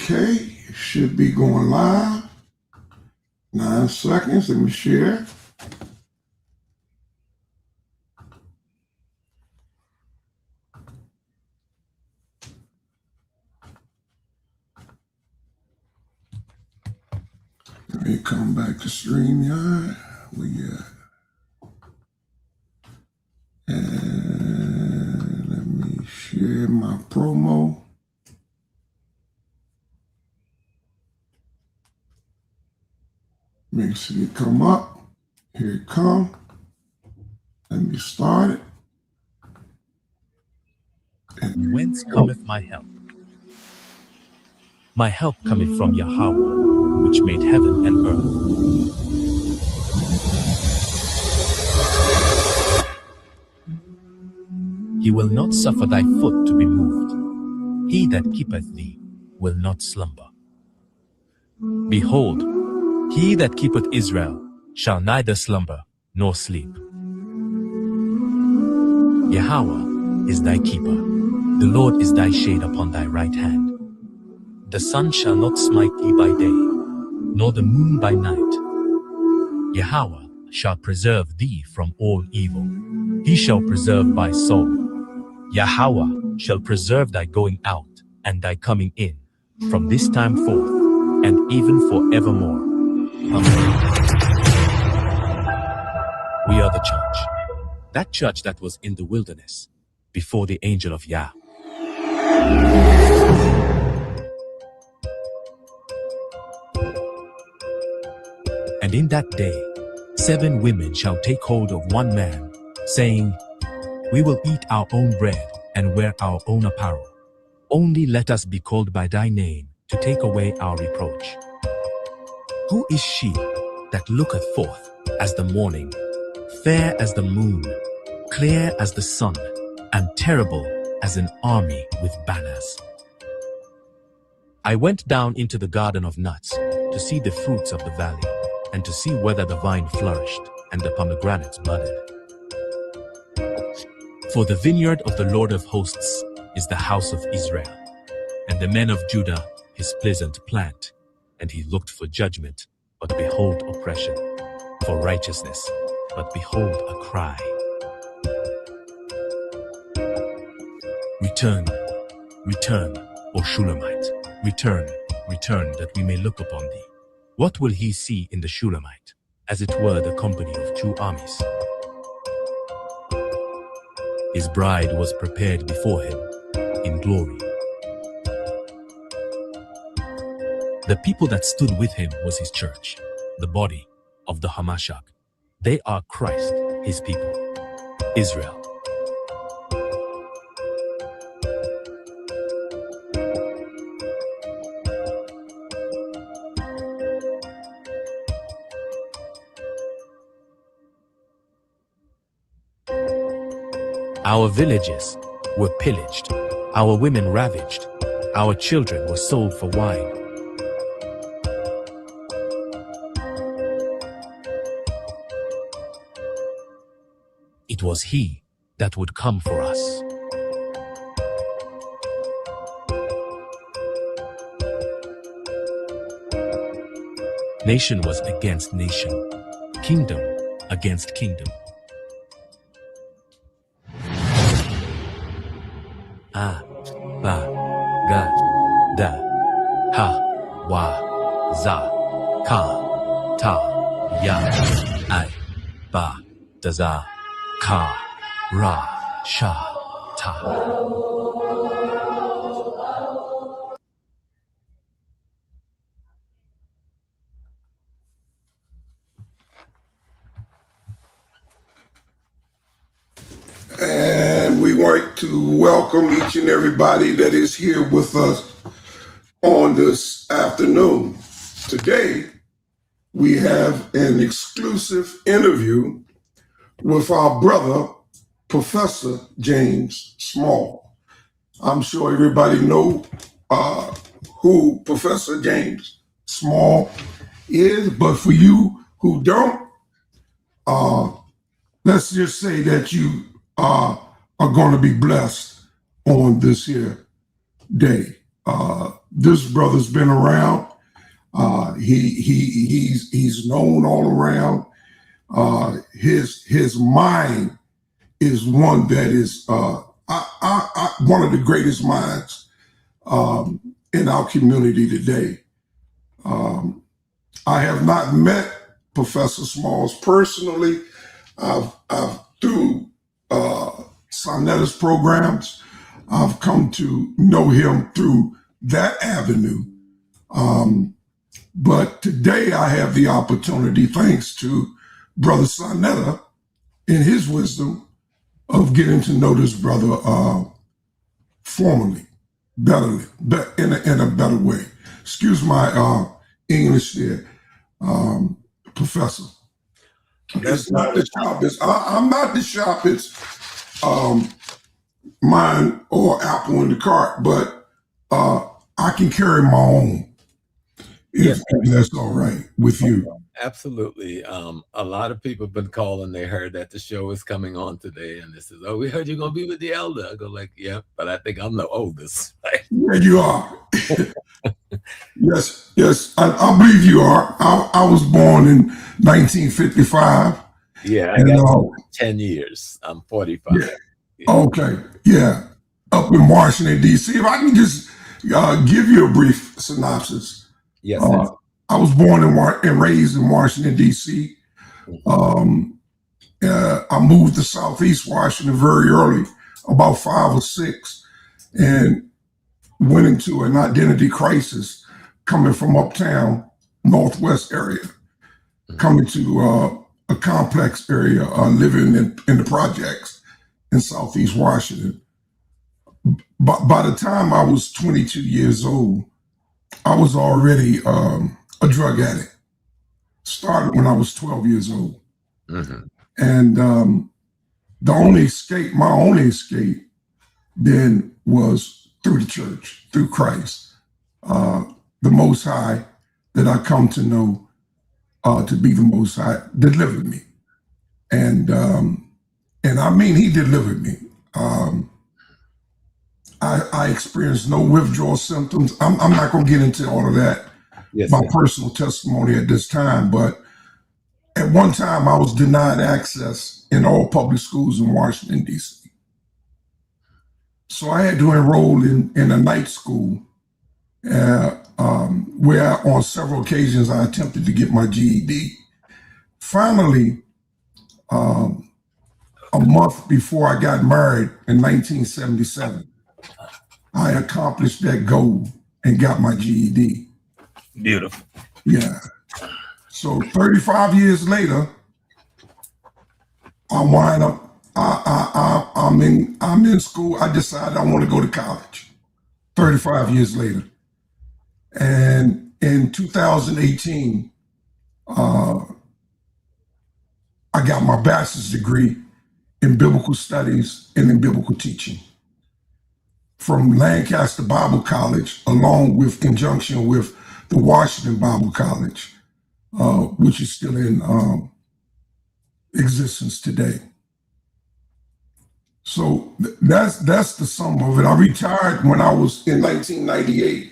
Okay, it should be going live. 9 seconds, let me share. Let me come back to StreamYard. And let me share my promo. Make sure it come up. Here it come. Let me start it. And whence cometh my help? My help cometh from Yahweh, which made heaven and earth. He will not suffer thy foot to be moved. He that keepeth thee will not slumber. Behold, he that keepeth Israel shall neither slumber nor sleep. Yahweh is thy keeper. The Lord is thy shade upon thy right hand. The sun shall not smite thee by day, nor the moon by night. Yahweh shall preserve thee from all evil. He shall preserve thy soul. Yahweh shall preserve thy going out and thy coming in, from this time forth, and even forevermore. Amen. We are the church, that church that was in the wilderness, before the angel of Yah. And in that day, 7 women shall take hold of one man, saying, We will eat our own bread and wear our own apparel. Only let us be called by thy name to take away our reproach. Who is she that looketh forth as the morning, fair as the moon, clear as the sun, and terrible as an army with banners? I went down into the garden of nuts to see the fruits of the valley, and to see whether the vine flourished and the pomegranates budded. For the vineyard of the Lord of hosts is the house of Israel, and the men of Judah his pleasant plant. And he looked for judgment, but behold oppression, for righteousness, but behold a cry. Return, return, O Shulamite, return, return, that we may look upon thee. What will he see in the Shulamite? As it were the company of 2 armies. His bride was prepared before him in glory. The people that stood with him was his church, the body of the Hamashach. They are Christ, his people, Israel. Our villages were pillaged, our women ravaged, our children were sold for wine. It was he that would come for us. Nation was against nation, kingdom against kingdom. Ah, ba, ga, da, ha, wa, za, ka, ta, ya, ai, ba, da, za, ka, ra, sha, ta. And we want to welcome each and everybody that is here with us on this afternoon. Today, we have an exclusive interview with our brother, Professor James Small. I'm sure everybody know who Professor James Small is, but for you who don't, let's just say that you are going to be blessed on this here day. This brother's been around. He's known all around. His mind is one that is one of the greatest minds in our community today. I have not met Professor Smalls personally. I've through Sonetta's programs, I've come to know him through that avenue. But today I have the opportunity, thanks to Brother Sonetta and his wisdom, of getting to know this brother formally, betterly, in a better way. Excuse my English there, Professor. It's not the sharpest. I'm not the sharpest mind or apple in the cart, but I can carry my own. If that's all right with you. Absolutely. A lot of people have been calling. They heard that the show is coming on today, and they says, "Oh, we heard you're gonna be with the elder." I go like, "Yeah, but I think I'm the oldest." Right? Yeah, you are. Yes, I believe you are. I was born in 1955. Yeah, I got 10 years. I'm 45. Yeah. Yeah. Okay. Yeah. Up in Washington, D.C. If I can just give you a brief synopsis. Yes. I was born and raised in Washington, D.C. I moved to Southeast Washington very early, about 5 or 6, and went into an identity crisis coming from uptown, Northwest area, coming to a complex area, living in the projects in Southeast Washington. But by the time I was 22 years old, I was already a drug addict. Started when I was 12 years old. And my only escape then was through the church, through Christ, the Most High that I come to know to be the Most High delivered me. And I mean, he delivered me. I experienced no withdrawal symptoms. I'm not going to get into all of that, my personal testimony at this time, but at one time I was denied access in all public schools in Washington, D.C. So I had to enroll in a night school where on several occasions I attempted to get my GED. Finally, a month before I got married in 1977, I accomplished that goal and got my GED. Beautiful. Yeah. So 35 years later, I wind up. I'm in school. I decided I want to go to college. 35 years later, and in 2018, I got my bachelor's degree in biblical studies and in biblical teaching from Lancaster Bible College, along with conjunction with the Washington Bible College, which is still in existence today. So that's the sum of it. I retired when I was in 1998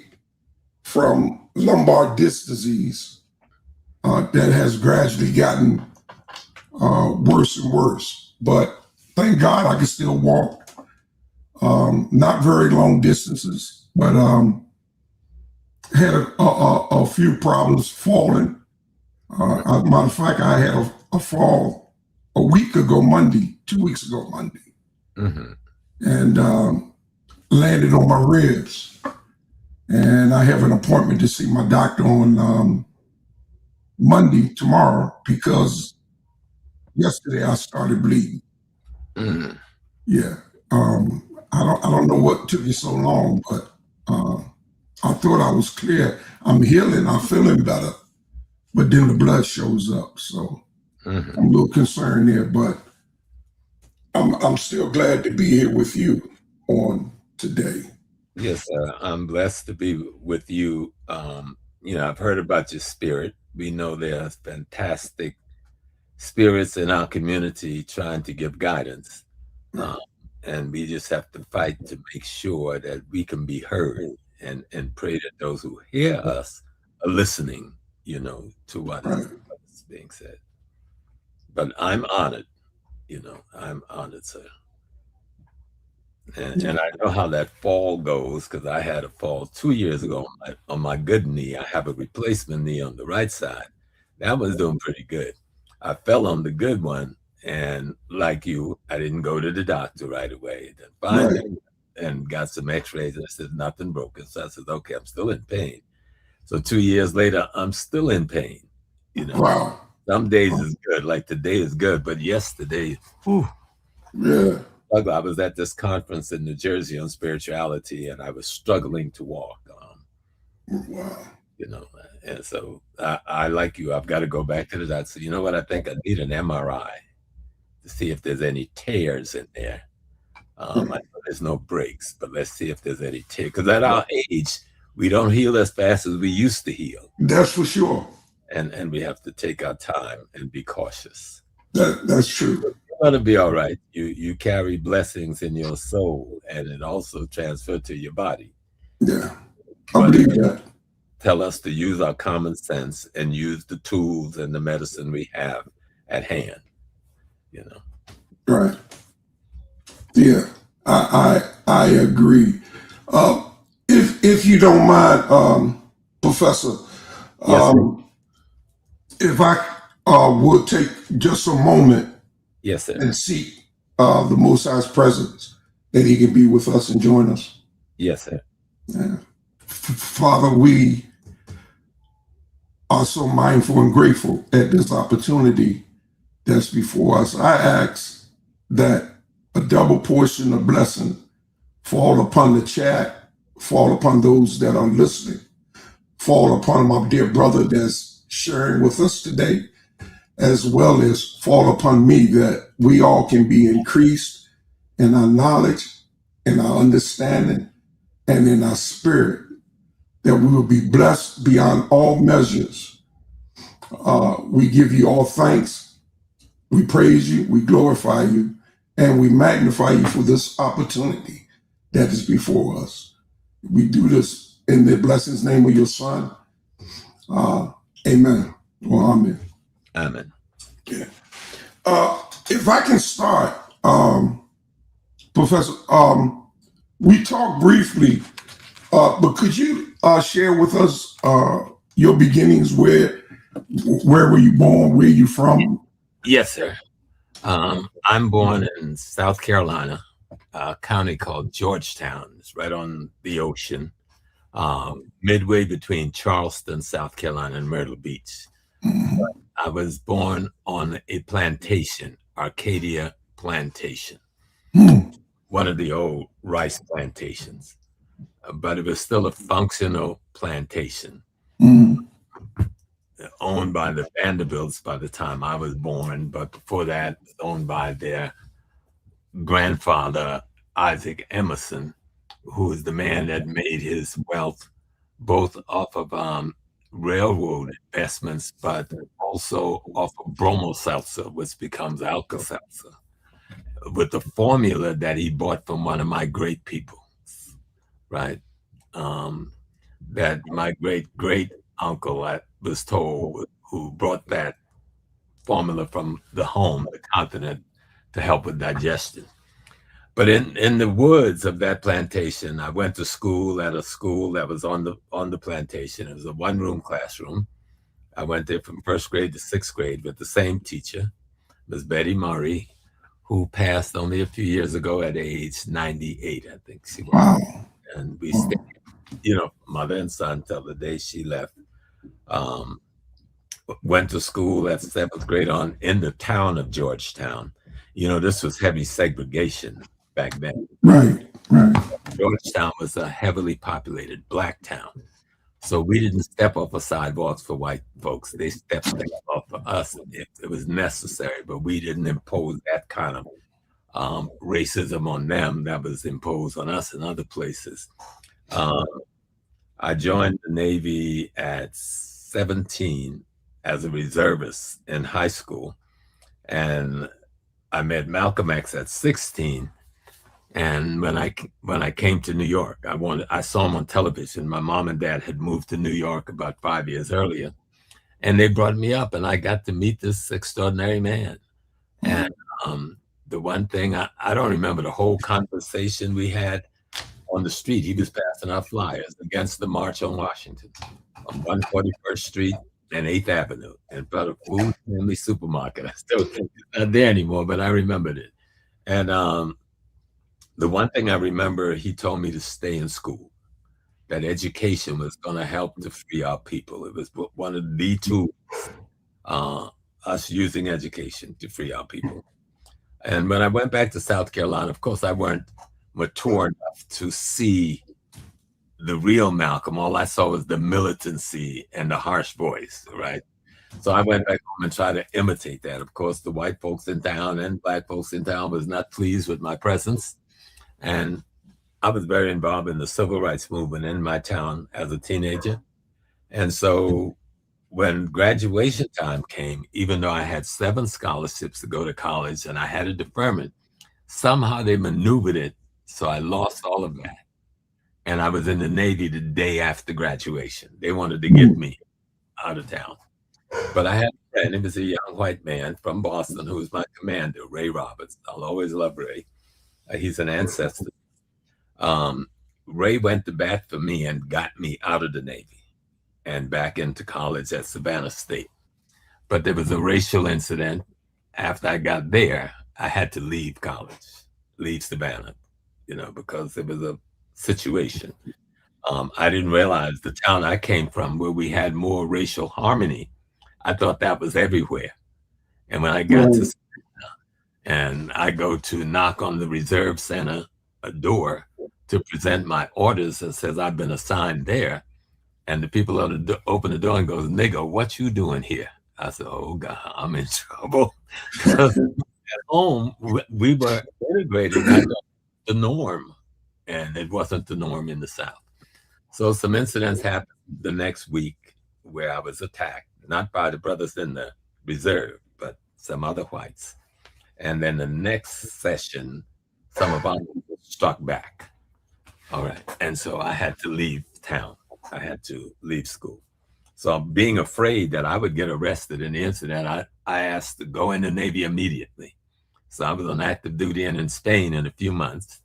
from lumbar disc disease that has gradually gotten worse and worse. But thank God I can still walk. Not very long distances, but had a few problems falling. Matter of fact, I had a fall a week ago Monday, 2 weeks ago Monday, and landed on my ribs. And I have an appointment to see my doctor on Monday, tomorrow, because yesterday I started bleeding. Yeah. I don't know what took you so long, but I thought I was clear. I'm healing, I'm feeling better, but then the blood shows up. So I'm a little concerned there, but I'm still glad to be here with you on today. Yes, I'm blessed to be with you. I've heard about your spirit. We know there are fantastic spirits in our community trying to give guidance. And we just have to fight to make sure that we can be heard and pray that those who hear us are listening, to what Right. is being said. But I'm honored, I'm honored, sir. And I know how that fall goes because I had a fall 2 years ago on my good knee. I have a replacement knee on the right side. That was doing pretty good. I fell on the good one, and like you, I didn't go to the doctor right away. Then finally, and got some X-rays, and I said nothing broken. So I said, okay, I'm still in pain. So 2 years later, I'm still in pain. Wow. Some days is good, like today is good, but yesterday, whew, Yeah. I was at this conference in New Jersey on spirituality, and I was struggling to walk. Wow. And so I like you. I've got to go back to the doctor. So you know what? I think I need an MRI to see if there's any tears in there. I know there's no breaks, but let's see if there's any tears. Because at our age, we don't heal as fast as we used to heal. That's for sure. And we have to take our time and be cautious. That's true. You're going to be all right. You carry blessings in your soul, and it also transfers to your body. Yeah, I believe that. Tell us to use our common sense and use the tools and the medicine we have at hand. Right. Yeah, I agree. If you don't mind, Professor, Yes, if I would take just a moment yes, sir. and seek the Most High's presence, that He can be with us and join us. Yes, sir. Yeah. Father, we are so mindful and grateful at this opportunity that's before us. I ask that a double portion of blessing fall upon the chat, fall upon those that are listening, fall upon my dear brother that's sharing with us today, as well as fall upon me, that we all can be increased in our knowledge, in our understanding, and in our spirit, that we will be blessed beyond all measures. We give you all thanks. We praise you, we glorify you, and we magnify you for this opportunity that is before us. We do this in the blessings name of your Son. Amen. Well, amen. Amen. Yeah. If I can start, Professor, we talked briefly, but could you share with us your beginnings? Where were you born? Where are you from? Yes, sir. I'm born in South Carolina, a county called Georgetown. It's right on the ocean, midway between Charleston, South Carolina, and Myrtle Beach. I was born on a plantation, Arcadia Plantation, one of the old rice plantations, but it was still a functional plantation. Owned by the Vanderbilts by the time I was born, but before that, owned by their grandfather, Isaac Emerson, who is the man that made his wealth both off of railroad investments, but also off of bromo seltzer, which becomes Alka-Seltzer, with the formula that he bought from one of my great people, right? That my great uncle, I was told, who brought that formula from the home, the continent, to help with digestion. But in the woods of that plantation, I went to school at a school that was on the plantation. It was a one-room classroom. I went there from first grade to sixth grade with the same teacher, Ms. Betty Murray, who passed only a few years ago at age 98, I think she was. Wow. And we stayed, mother and son, till the day she left. Went to school at seventh grade in the town of Georgetown. This was heavy segregation back then. Right. Georgetown was a heavily populated black town. So we didn't step off of sidewalks for white folks. They stepped off for us if it was necessary, but we didn't impose that kind of racism on them that was imposed on us in other places. I joined the Navy at 17 as a reservist in high school, and I met Malcolm X at 16 And when I came to New York, I saw him on television. My mom and dad had moved to New York about 5 years earlier, and they brought me up, and I got to meet this extraordinary man. And the one thing I don't remember the whole conversation we had on the street. He was passing out flyers against the March on Washington on 141st Street and 8th Avenue in front of Food Family Supermarket. I still think it's not there anymore, but I remembered it. And the one thing I remember, he told me to stay in school, that education was going to help to free our people. It was one of the tools, us using education to free our people. And when I went back to South Carolina, of course, I weren't mature enough to see the real Malcolm. All I saw was the militancy and the harsh voice, right? So I went back home and tried to imitate that. Of course, the white folks in town and black folks in town was not pleased with my presence. And I was very involved in the civil rights movement in my town as a teenager. And so when graduation time came, even though I had 7 scholarships to go to college and I had a deferment, somehow they maneuvered it so I lost all of that. And I was in the Navy the day after graduation. They wanted to get me out of town. But I had a friend, he was a young white man from Boston who was my commander, Ray Roberts. I'll always love Ray. He's an ancestor. Ray went to bat for me and got me out of the Navy and back into college at Savannah State. But there was a racial incident. After I got there, I had to leave college, leave Savannah, because it was a situation. I didn't realize the town I came from, where we had more racial harmony, I thought that was everywhere. And when I got to Savannah and I go to knock on the Reserve Center door to present my orders and says I've been assigned there, and the people open the door and goes, "Nigga, what you doing here?" I said, "Oh God, I'm in trouble." At home, we were integrated, not the norm, and it wasn't the norm in the South. So some incidents happened the next week where I was attacked, not by the brothers in the reserve, but some other whites. And then the next session, some of our people struck back. All right. And so I had to leave town. I had to leave school. So being afraid that I would get arrested in the incident, I asked to go in the Navy immediately. So I was on active duty and in Spain in a few months,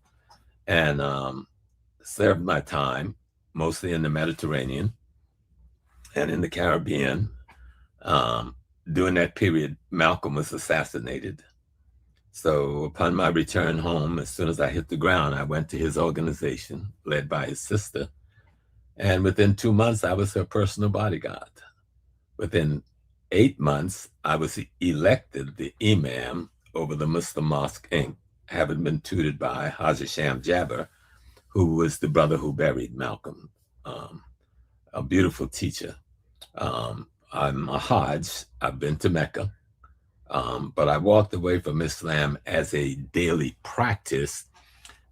and served my time mostly in the Mediterranean and in the Caribbean. During that period, Malcolm was assassinated. So upon my return home, as soon as I hit the ground, I went to his organization led by his sister. And within 2 months, I was her personal bodyguard. Within 8 months, I was elected the imam over the Muslim Mosque, Ankh, having been tutored by Haji Sham Jabber, who was the brother who buried Malcolm, a beautiful teacher. I'm a Hajj. I've been to Mecca, but I walked away from Islam as a daily practice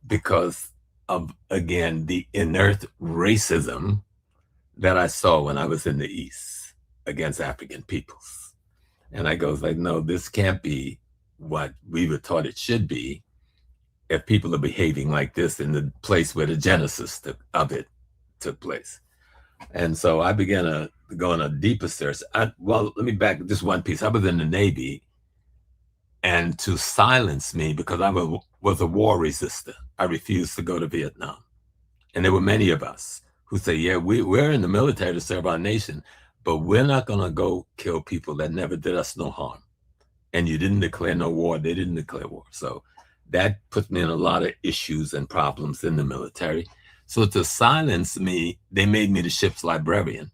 because of, again, the inert racism that I saw when I was in the East against African peoples. And I goes like, no, this can't be what we were taught it should be if people are behaving like this in the place where the genesis of it took place. And so I began to go on a deeper search. Well, let me back just one piece. I was in the Navy, and to silence me, because I was a war resistor, I refused to go to Vietnam. And there were many of us who say, yeah, we're in the military to serve our nation, but we're not going to go kill people that never did us no harm. And you didn't declare no war. They didn't declare war. So that put me in a lot of issues and problems in the military. So to silence me, they made me the ship's librarian,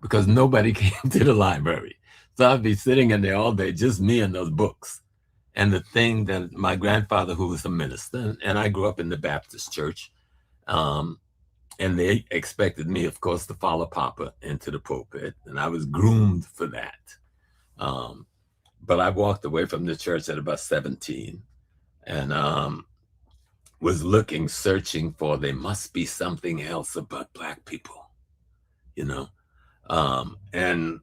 because nobody came to the library. So I'd be sitting in there all day, just me and those books. And the thing that my grandfather, who was a minister, and I grew up in the Baptist church, and they expected me, of course, to follow Papa into the pulpit, and I was groomed for that. But I walked away from the church at about 17, and was looking, searching for, there must be something else about Black people, and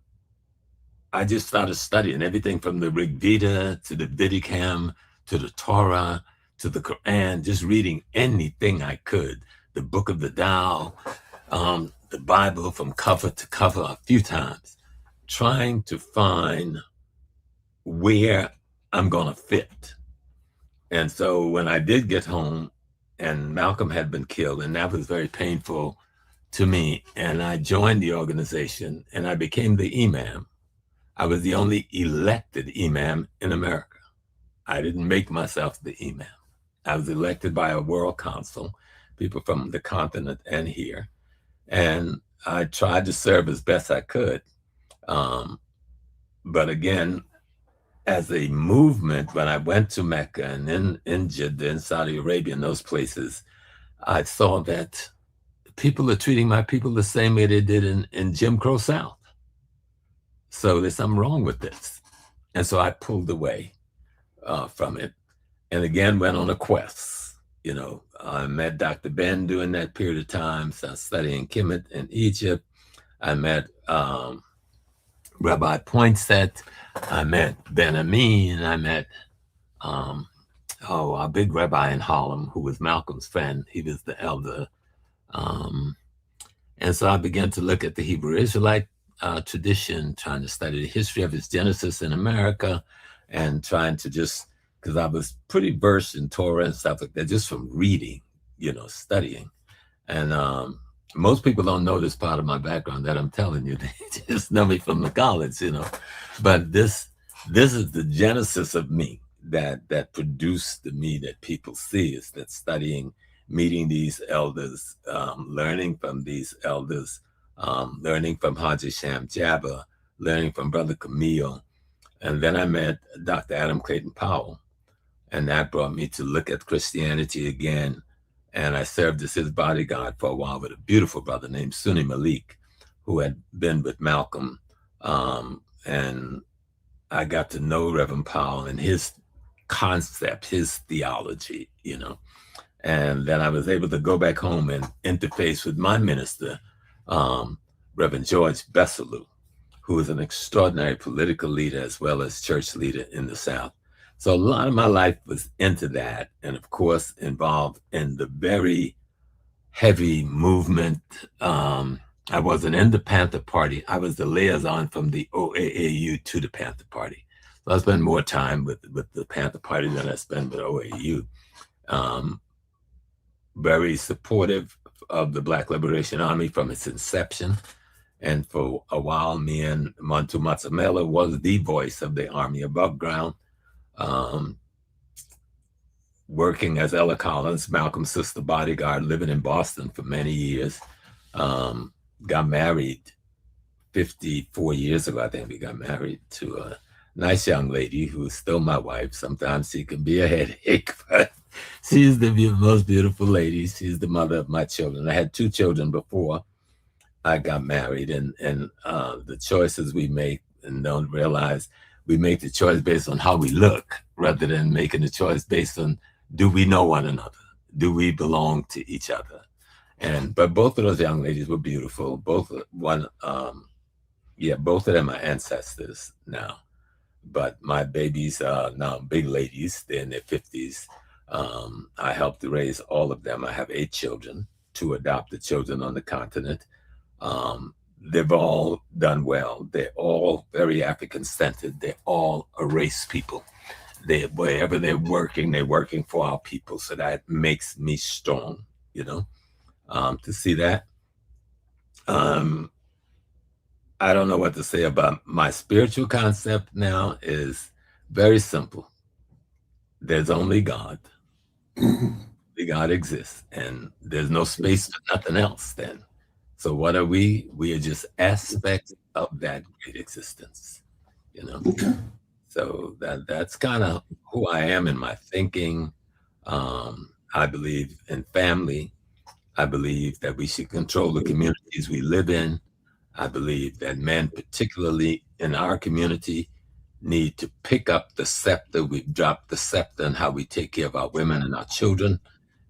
I just started studying everything from the Rig Veda to the Vidikam to the Torah to the Quran, just reading anything I could, the Book of the Tao, the Bible from cover to cover a few times, trying to find where I'm going to fit. And so when I did get home and Malcolm had been killed, and that was very painful to me, and I joined the organization and I became the imam. I was the only elected imam in America. I didn't make myself the imam. I was elected by a world council, people from the continent and here. And I tried to serve as best I could. But again, as a movement, when I went to Mecca and in Jeddah, in Saudi Arabia, in those places, I saw that people are treating my people the same way they did in Jim Crow South. So there's something wrong with this. And so I pulled away from it. And again, went on a quest. You know, I met Dr. Ben during that period of time. So I was studying Kemet in Egypt. I met Rabbi Poinsett. I met Ben Amin. I met a big rabbi in Harlem who was Malcolm's friend. He was the elder. And so I began to look at the Hebrew Israelite tradition, trying to study the history of its genesis in America, and trying to just, because I was pretty versed in Torah and stuff like that, just from reading, studying. And most people don't know this part of my background that I'm telling you. They just know me from the college, But this is the genesis of me that produced the me that people see, is that studying, meeting these elders, learning from these elders, learning from Haji Sham Jabba, learning from Brother Camille. And then I met Dr. Adam Clayton Powell, and that brought me to look at Christianity again. And I served as his bodyguard for a while with a beautiful brother named Sunni Malik, who had been with Malcolm. And I got to know Reverend Powell and his concept, his theology, And then I was able to go back home and interface with my minister, Reverend George Besselou, who is an extraordinary political leader as well as church leader in the South. So a lot of my life was into that, and of course involved in the very heavy movement. I wasn't in the Panther Party. I was the liaison from the OAAU to the Panther Party. So I spent more time with the Panther Party than I spent with OAU. Very supportive of the Black Liberation Army from its inception. And for a while, me and Montu Matsamela was the voice of the Army above ground. Working as Ella Collins, Malcolm's sister bodyguard, living in Boston for many years. Got married 54 years ago, I think we got married to a nice young lady who's still my wife. Sometimes she can be a headache, but she's the most beautiful lady. She's the mother of my children. I had 2 children before I got married, and the choices we make and don't realize, we make the choice based on how we look rather than making the choice based on, do we know one another? Do we belong to each other? But both of those young ladies were beautiful. Both of them are ancestors now. But my babies are now big ladies. They're in their 50s. I helped to raise all of them. I have 8 children, 2 adopted children on the continent. They've all done well. They're all very African-centered. They're all a race people. Wherever they're working for our people. So that makes me strong, to see that. I don't know what to say about my spiritual concept now. Is very simple. There's only God. Only God exists, and there's no space for nothing else then. So what are we? We are just aspects of that great existence, Okay. So that's kind of who I am in my thinking. I believe in family. I believe that we should control the communities we live in. I believe that men, particularly in our community, need to pick up the scepter. We've dropped the scepter in how we take care of our women and our children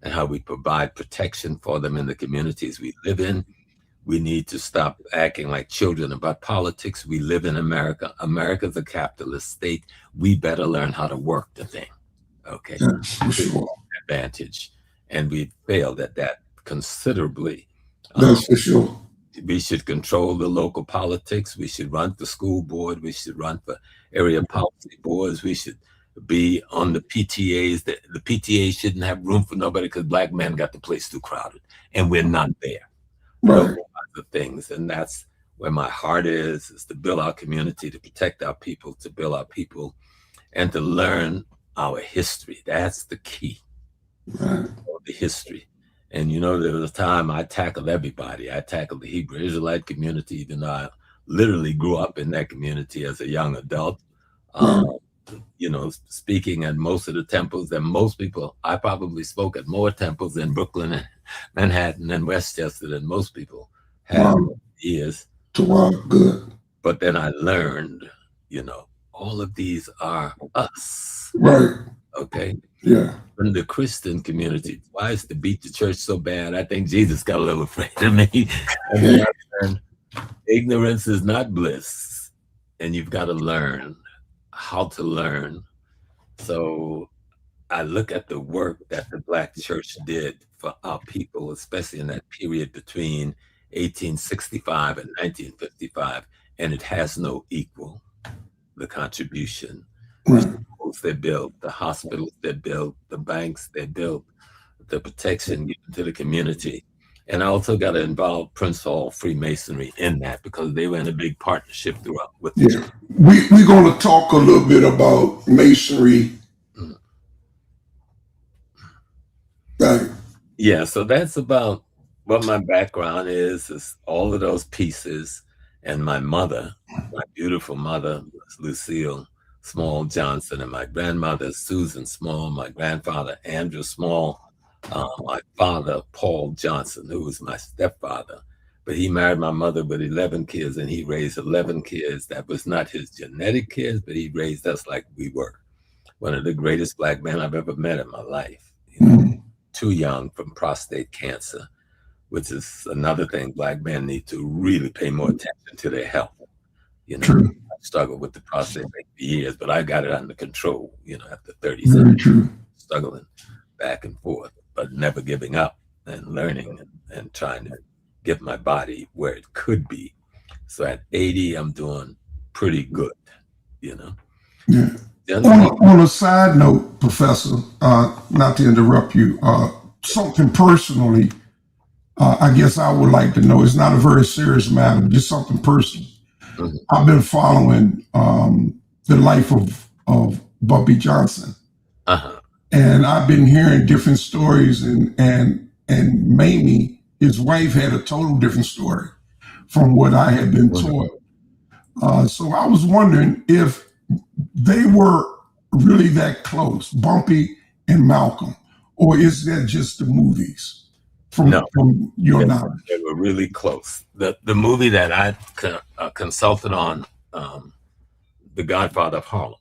and how we provide protection for them in the communities we live in. We need to stop acting like children about politics. We live in America. America's a capitalist state. We better learn how to work the thing. Okay. Yes, for sure. Advantage. And we failed at that considerably. That's for sure. We should control the local politics. We should run for school board. We should run for area policy boards. We should be on the PTAs. The PTA shouldn't have room for nobody because black men got the place too crowded, and we're not there. Right. Those are the things, and that's where my heart is to build our community, to protect our people, to build our people, and to learn our history. That's the key. Right. The history. And there was a time I tackled everybody. I tackled the Hebrew Israelite community, even though I literally grew up in that community as a young adult. Speaking at most of the temples, and most people, I probably spoke at more temples in Brooklyn and Manhattan and Westchester than most people have years. Good. But then I learned, all of these are us. Right. Okay. Yeah. In the Christian community, why is to beat the church so bad? I think Jesus got a little afraid of me. And ignorance is not bliss, and you've got to learn how to learn. So I look at the work that the Black church did for our people, especially in that period between 1865 and 1955, and it has no equal. The contribution. Right. They built, the hospitals they built, the banks they built, the protection given to the community. And I also got to involve Prince Hall Freemasonry in that because they were in a big partnership throughout with the church. We're going to talk a little bit about Masonry. Right. Yeah, so that's about what my background is all of those pieces. And my mother, my beautiful mother, was Lucille Small Johnson, and my grandmother, Susan Small, my grandfather, Andrew Small, my father, Paul Johnson, who was my stepfather. But he married my mother with 11 kids, and he raised 11 kids. That was not his genetic kids, but he raised us like we were. One of the greatest Black men I've ever met in my life. Too young from prostate cancer, which is another thing Black men need to really pay more attention to their health. True. I struggled with the prostate for years, but I got it under control, after 37 struggling back and forth, but never giving up and learning and trying to get my body where it could be. So at 80, I'm doing pretty good, Yeah. On a side note, Professor, not to interrupt you, something personally, I guess I would like to know. It's not a very serious matter, just something personal. Mm-hmm. I've been following the life of Bubby Johnson, and I've been hearing different stories, and Mamie, his wife, had a total different story from what I had been taught. So I was wondering if they were really that close, Bumpy and Malcolm, or is that just the movies? From your knowledge, they were really close. The movie that I consulted on, The Godfather of Harlem.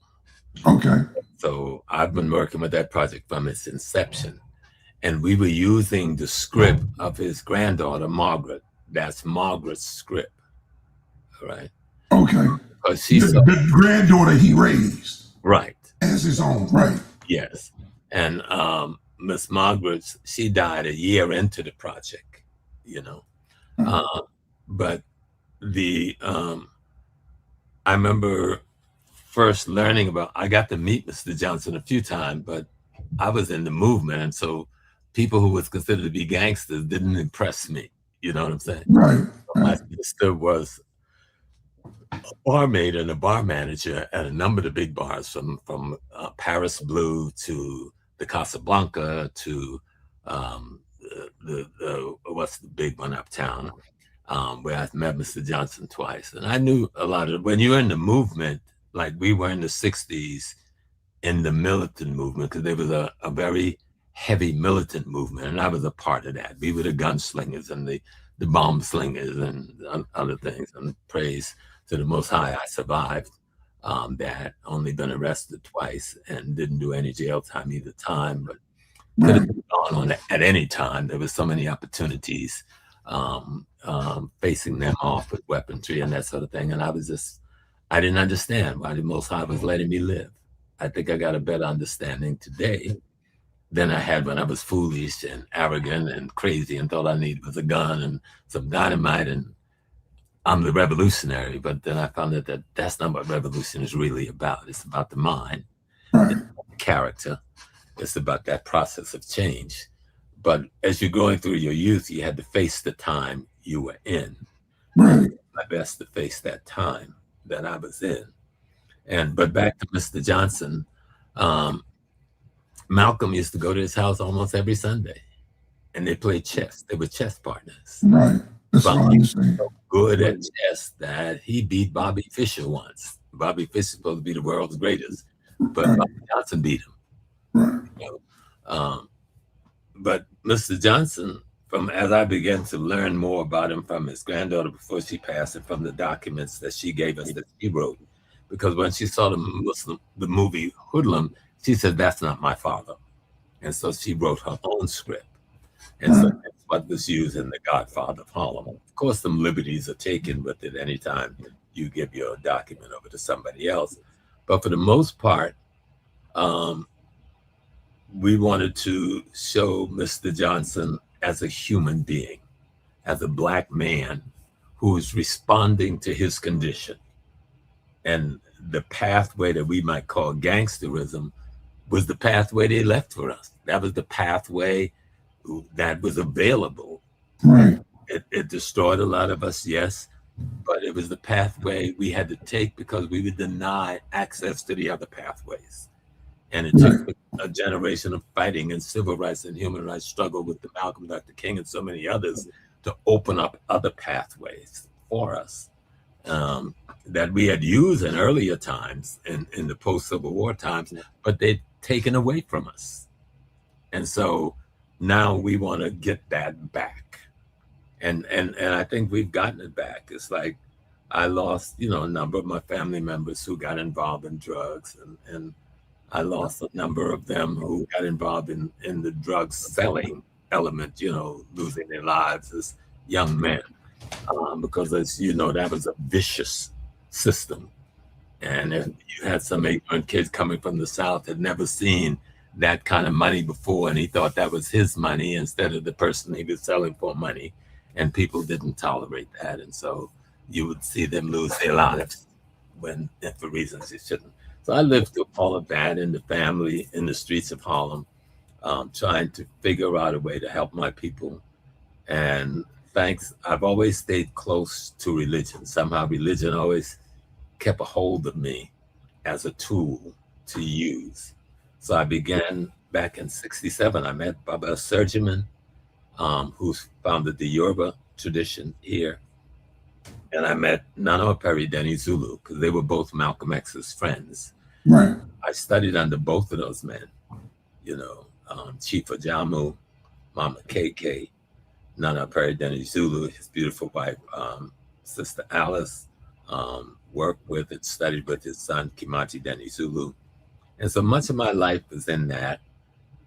Okay. So I've been working with that project from its inception, and we were using the script of his granddaughter Margaret. That's Margaret's script, right? Okay. Because she's the granddaughter he raised, right, as his own, right? Yes, and Miss Margaret, she died a year into the project, but I remember first learning about, I got to meet Mr. Johnson a few times, but I was in the movement. And so people who was considered to be gangsters didn't impress me. You know what I'm saying? Right. My sister was a barmaid and a bar manager at a number of the big bars from Paris Blue to the Casablanca to the what's the big one uptown, where I met Mr. Johnson twice. And I knew a lot of, when you're in the movement, like we were in the 60s in the militant movement, because there was a very heavy militant movement, and I was a part of that. We were the gunslingers and the bomb slingers and other things. And praise to the Most High, I survived that, only been arrested twice and didn't do any jail time either time, but could have been gone on at any time. There was so many opportunities facing them off with weaponry and that sort of thing. And I didn't understand why the Most High was letting me live. I think I got a better understanding today than I had when I was foolish and arrogant and crazy and thought I needed was a gun and some dynamite and I'm the revolutionary. But then I found out that that's not what revolution is really about. It's about the mind, Right. it's about the character. It's about that process of change. But as you're going through your youth, you had to face the time you were in. Right. My best to face that time that I was in. But back to Mr. Johnson, Malcolm used to go to his house almost every Sunday, and they played chess. They were chess partners. Right. That's But what he I'm was saying. so good at chess that he beat Bobby Fischer once. Bobby Fischer's supposed to be the world's greatest, but Right. Bobby Johnson beat him. Right. You know? But Mr. Johnson, from as I began to learn more about him from his granddaughter before she passed, and from the documents that she gave us that she wrote, because when she saw the movie Hoodlum, she said, "That's not my father," and so she wrote her own script, and so that's what was used in The Godfather of Harlem. Of course, some liberties are taken with it anytime you give your document over to somebody else, but for the most part, we wanted to show Mr. Johnson as a human being, as a Black man who is responding to his condition. And the pathway that we might call gangsterism was the pathway they left for us. That was the pathway that was available. Right. It destroyed a lot of us, yes, but it was the pathway we had to take because we were denied access to the other pathways. And it took a generation of fighting and civil rights and human rights struggle with the Malcolm, Dr. King, and so many others to open up other pathways for us that we had used in earlier times in the post-Civil War times, but they'd taken away from us. And so now we want to get that back. And I think we've gotten it back. It's like I lost, a number of my family members who got involved in drugs, and I lost a number of them who got involved in the drug selling element, losing their lives as young men, because as you know, that was a vicious system. And if you had some ignorant kids coming from the South had never seen that kind of money before, and he thought that was his money instead of the person he was selling for money, and people didn't tolerate that. And so you would see them lose their lives for reasons they shouldn't. So I lived through all of that in the family, in the streets of Harlem, trying to figure out a way to help my people. And I've always stayed close to religion. Somehow religion always kept a hold of me as a tool to use. So I began back in '67. I met Baba Surgiman, who founded the Yoruba tradition here. And I met Nana Perry Denny Zulu because they were both Malcolm X's friends. Right. I studied under both of those men, Chief Ajamu, Mama KK, Nana Perry Denny Zulu, his beautiful wife, Sister Alice, worked with and studied with his son, Kimachi Denny Zulu. And so much of my life was in that,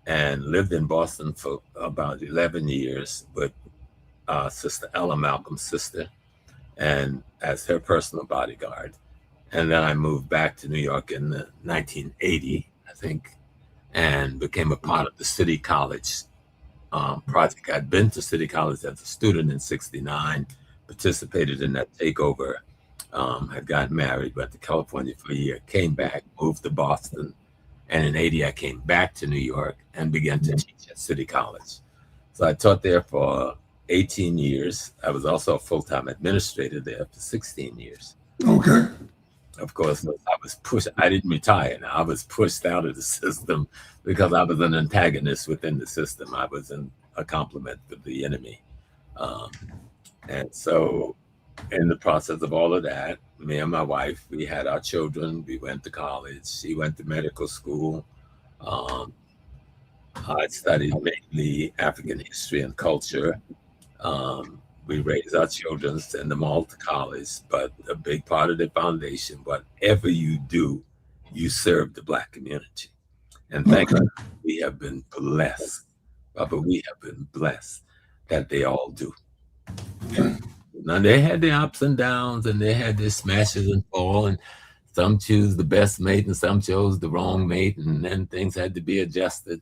and lived in Boston for about 11 years with Sister Ella, Malcolm's sister, and as her personal bodyguard. And then I moved back to New York in 1980, I think, and became a part of the City College project. I'd been to City College as a student in '69, participated in that takeover, had gotten married, went to California for a year, came back, moved to Boston, and in '80 I came back to New York and began to teach at City College. So I taught there for 18 years. I was also a full-time administrator there for 16 years. Okay. Of course, I was pushed. I didn't retire. I was pushed out of the system because I was an antagonist within the system. I was a complement for the enemy. And so in the process of all of that, me and my wife, we had our children. We went to college. She went to medical school. I studied mainly African history and culture. We raised our children, send them all to college, but a big part of the foundation, whatever you do, you serve the Black community. And thank God we have been blessed, Papa, we have been blessed that they all do. Now they had their ups and downs and they had their smashes and fall, and Some choose the best mate and some chose the wrong mate, and then things had to be adjusted.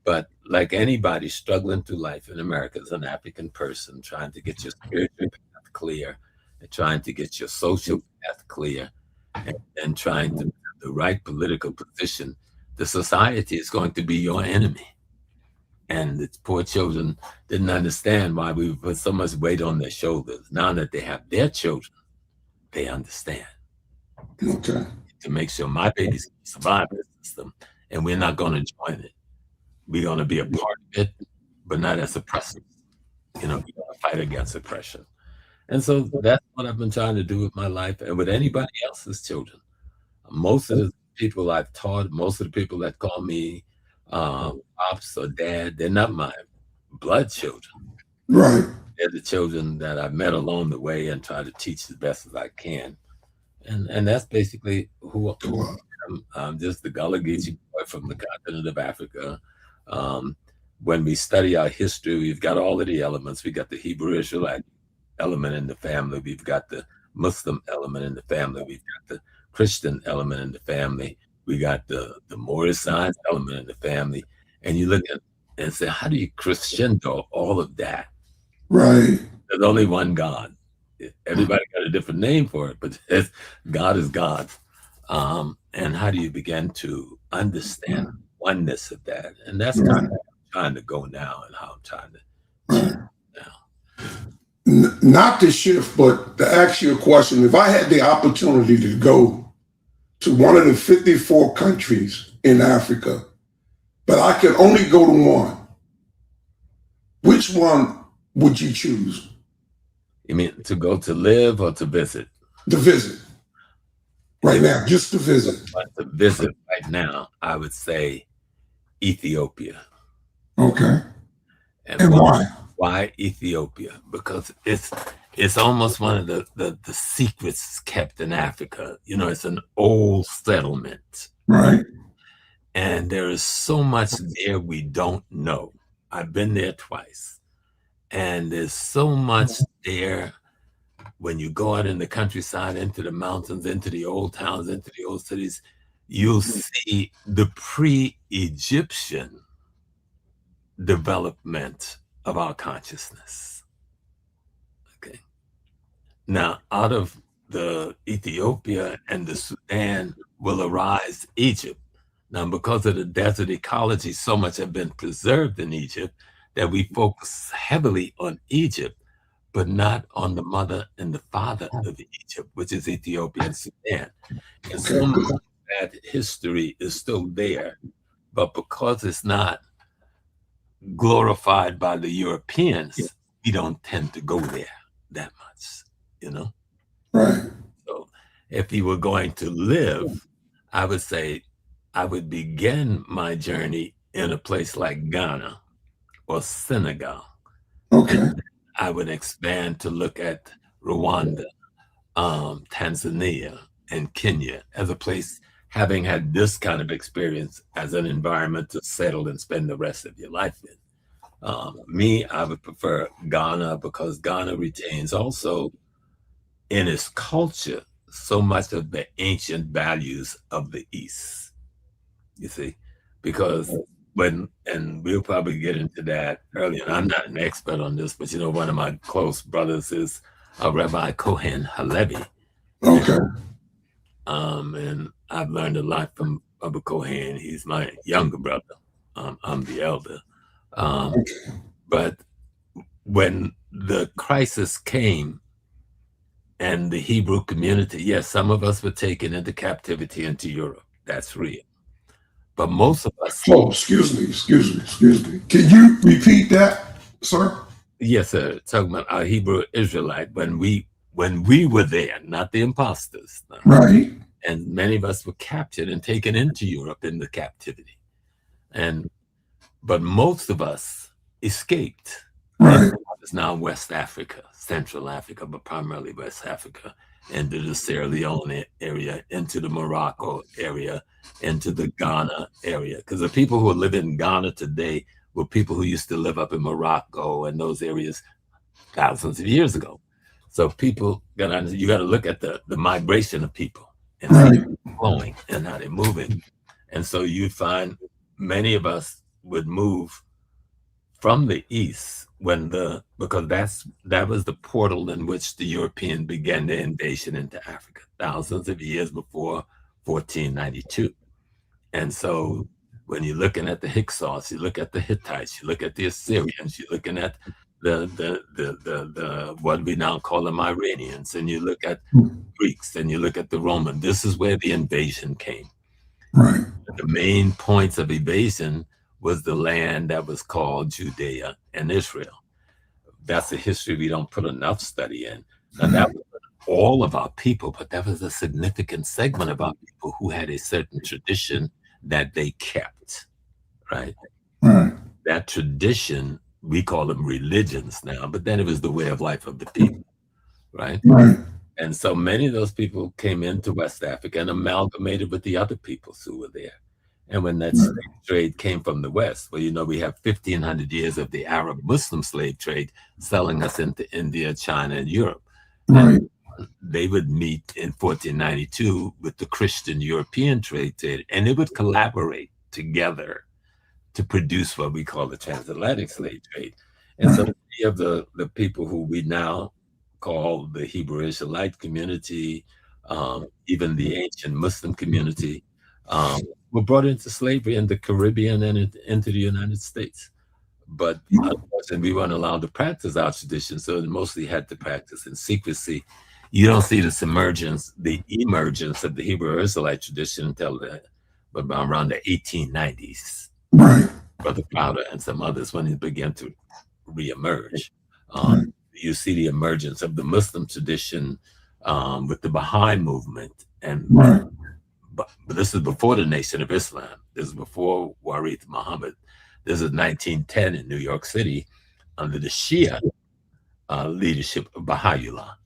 But like anybody struggling through life in America as an African person, trying to get your spiritual path clear, and trying to get your social path clear, and trying to have the right political position, the society is going to be your enemy. And the poor children didn't understand why we put so much weight on their shoulders. Now that they have their children, they understand. Okay. To make sure my babies can survive this system, and we're not going to join it. We're going to be a part of it, but not as oppressors. We're going to fight against oppression. And so that's what I've been trying to do with my life and with anybody else's children. Most of the people I've taught, most of the people that call me pops or dad, they're not my blood children. Right. They're the children that I've met along the way and try to teach as best as I can. And that's basically who I am. I'm just the Gullah Geechee boy from the continent of Africa. When we study our history, we've got all of the elements. We got the Hebrew Israelite element in the family. We've got the Muslim element in the family. We've got the Christian element in the family. We got the Moorish science element in the family. And you look at and say, how do you crescendo all of that? Right. There's only one God. Everybody got a different name for it, but God is God. And how do you begin to understand the oneness of that? And that's kind of how I'm trying to go now, and how I'm trying to shift now. Not to shift, but to ask you a question. If I had the opportunity to go to one of the 54 countries in Africa, but I could only go to one, which one would you choose? You mean to go to live or to visit? To visit. Right now, just to visit. But to visit right now, I would say Ethiopia. Okay. And why? Why Ethiopia? Because it's almost one of the secrets kept in Africa. It's an old settlement. Right. And there is so much there we don't know. I've been there twice. And there's so much there when you go out in the countryside, into the mountains, into the old towns, into the old cities, you'll see the pre-Egyptian development of our consciousness. Okay. Now, out of the Ethiopia and the Sudan will arise Egypt. Now, because of the desert ecology, so much have been preserved in Egypt that we focus heavily on Egypt, but not on the mother and the father of Egypt, which is Ethiopia and Sudan. And so much of that history is still there, but because it's not glorified by the Europeans, we don't tend to go there that much, Right. So if you were going to live, I would say I would begin my journey in a place like Ghana or Senegal. Okay. And I would expand to look at Rwanda, Tanzania, and Kenya as a place, having had this kind of experience as an environment to settle and spend the rest of your life in. I would prefer Ghana because Ghana retains also in its culture so much of the ancient values of the East. You see, because and we'll probably get into that earlier. I'm not an expert on this, but one of my close brothers is Rabbi Cohen Halevi. Okay. And I've learned a lot from Rabbi Cohen. He's my younger brother. I'm the elder. But when the crisis came and the Hebrew community, yes, some of us were taken into captivity into Europe. That's real. But most of us. Oh, excuse me. Can you repeat that, sir? Yes, sir. Talking about our Hebrew Israelite, when we were there, not the imposters. No. Right. And many of us were captured and taken into Europe in the captivity. But most of us escaped. Right. It's now West Africa, Central Africa, but primarily West Africa, into the Sierra Leone area, into the Morocco area, into the Ghana area. Because the people who live in Ghana today were people who used to live up in Morocco and those areas thousands of years ago. So people, you got to look at the migration of people and see them flowing and how they're moving. And so you'd find many of us would move from the east because that was the portal in which the European began their invasion into Africa thousands of years before 1492. And so when you're looking at the Hyksos, you look at the Hittites, you look at the Assyrians, you're looking at the what we now call them Iranians, and you look at Greeks, and you look at the Roman. This is where the invasion came. Right. The main points of invasion was the land that was called Judea and Israel. That's a history we don't put enough study in. Now, that was all of our people, but that was a significant segment of our people who had a certain tradition that they kept, right? Right. That tradition, we call them religions now, but then it was the way of life of the people, right? Right. And so many of those people came into West Africa and amalgamated with the other peoples who were there. And when that slave trade came from the West, well, we have 1,500 years of the Arab Muslim slave trade selling us into India, China, and Europe. Right. And they would meet in 1492 with the Christian European trade, and they would collaborate together to produce what we call the transatlantic slave trade. And so many of the people who we now call the Hebrew Israelite community, even the ancient Muslim community, were brought into slavery in the Caribbean and into the United States. But unfortunately, we weren't allowed to practice our tradition, so they mostly had to practice in secrecy. You don't see the emergence of the Hebrew Israelite tradition until around the 1890s. Right. Brother Crowder and some others, when it began to reemerge. You see the emergence of the Muslim tradition with the Baha'i movement. But this is before the Nation of Islam. This is before Warith Muhammad. This is 1910 in New York City under the Shia leadership of Baha'u'llah.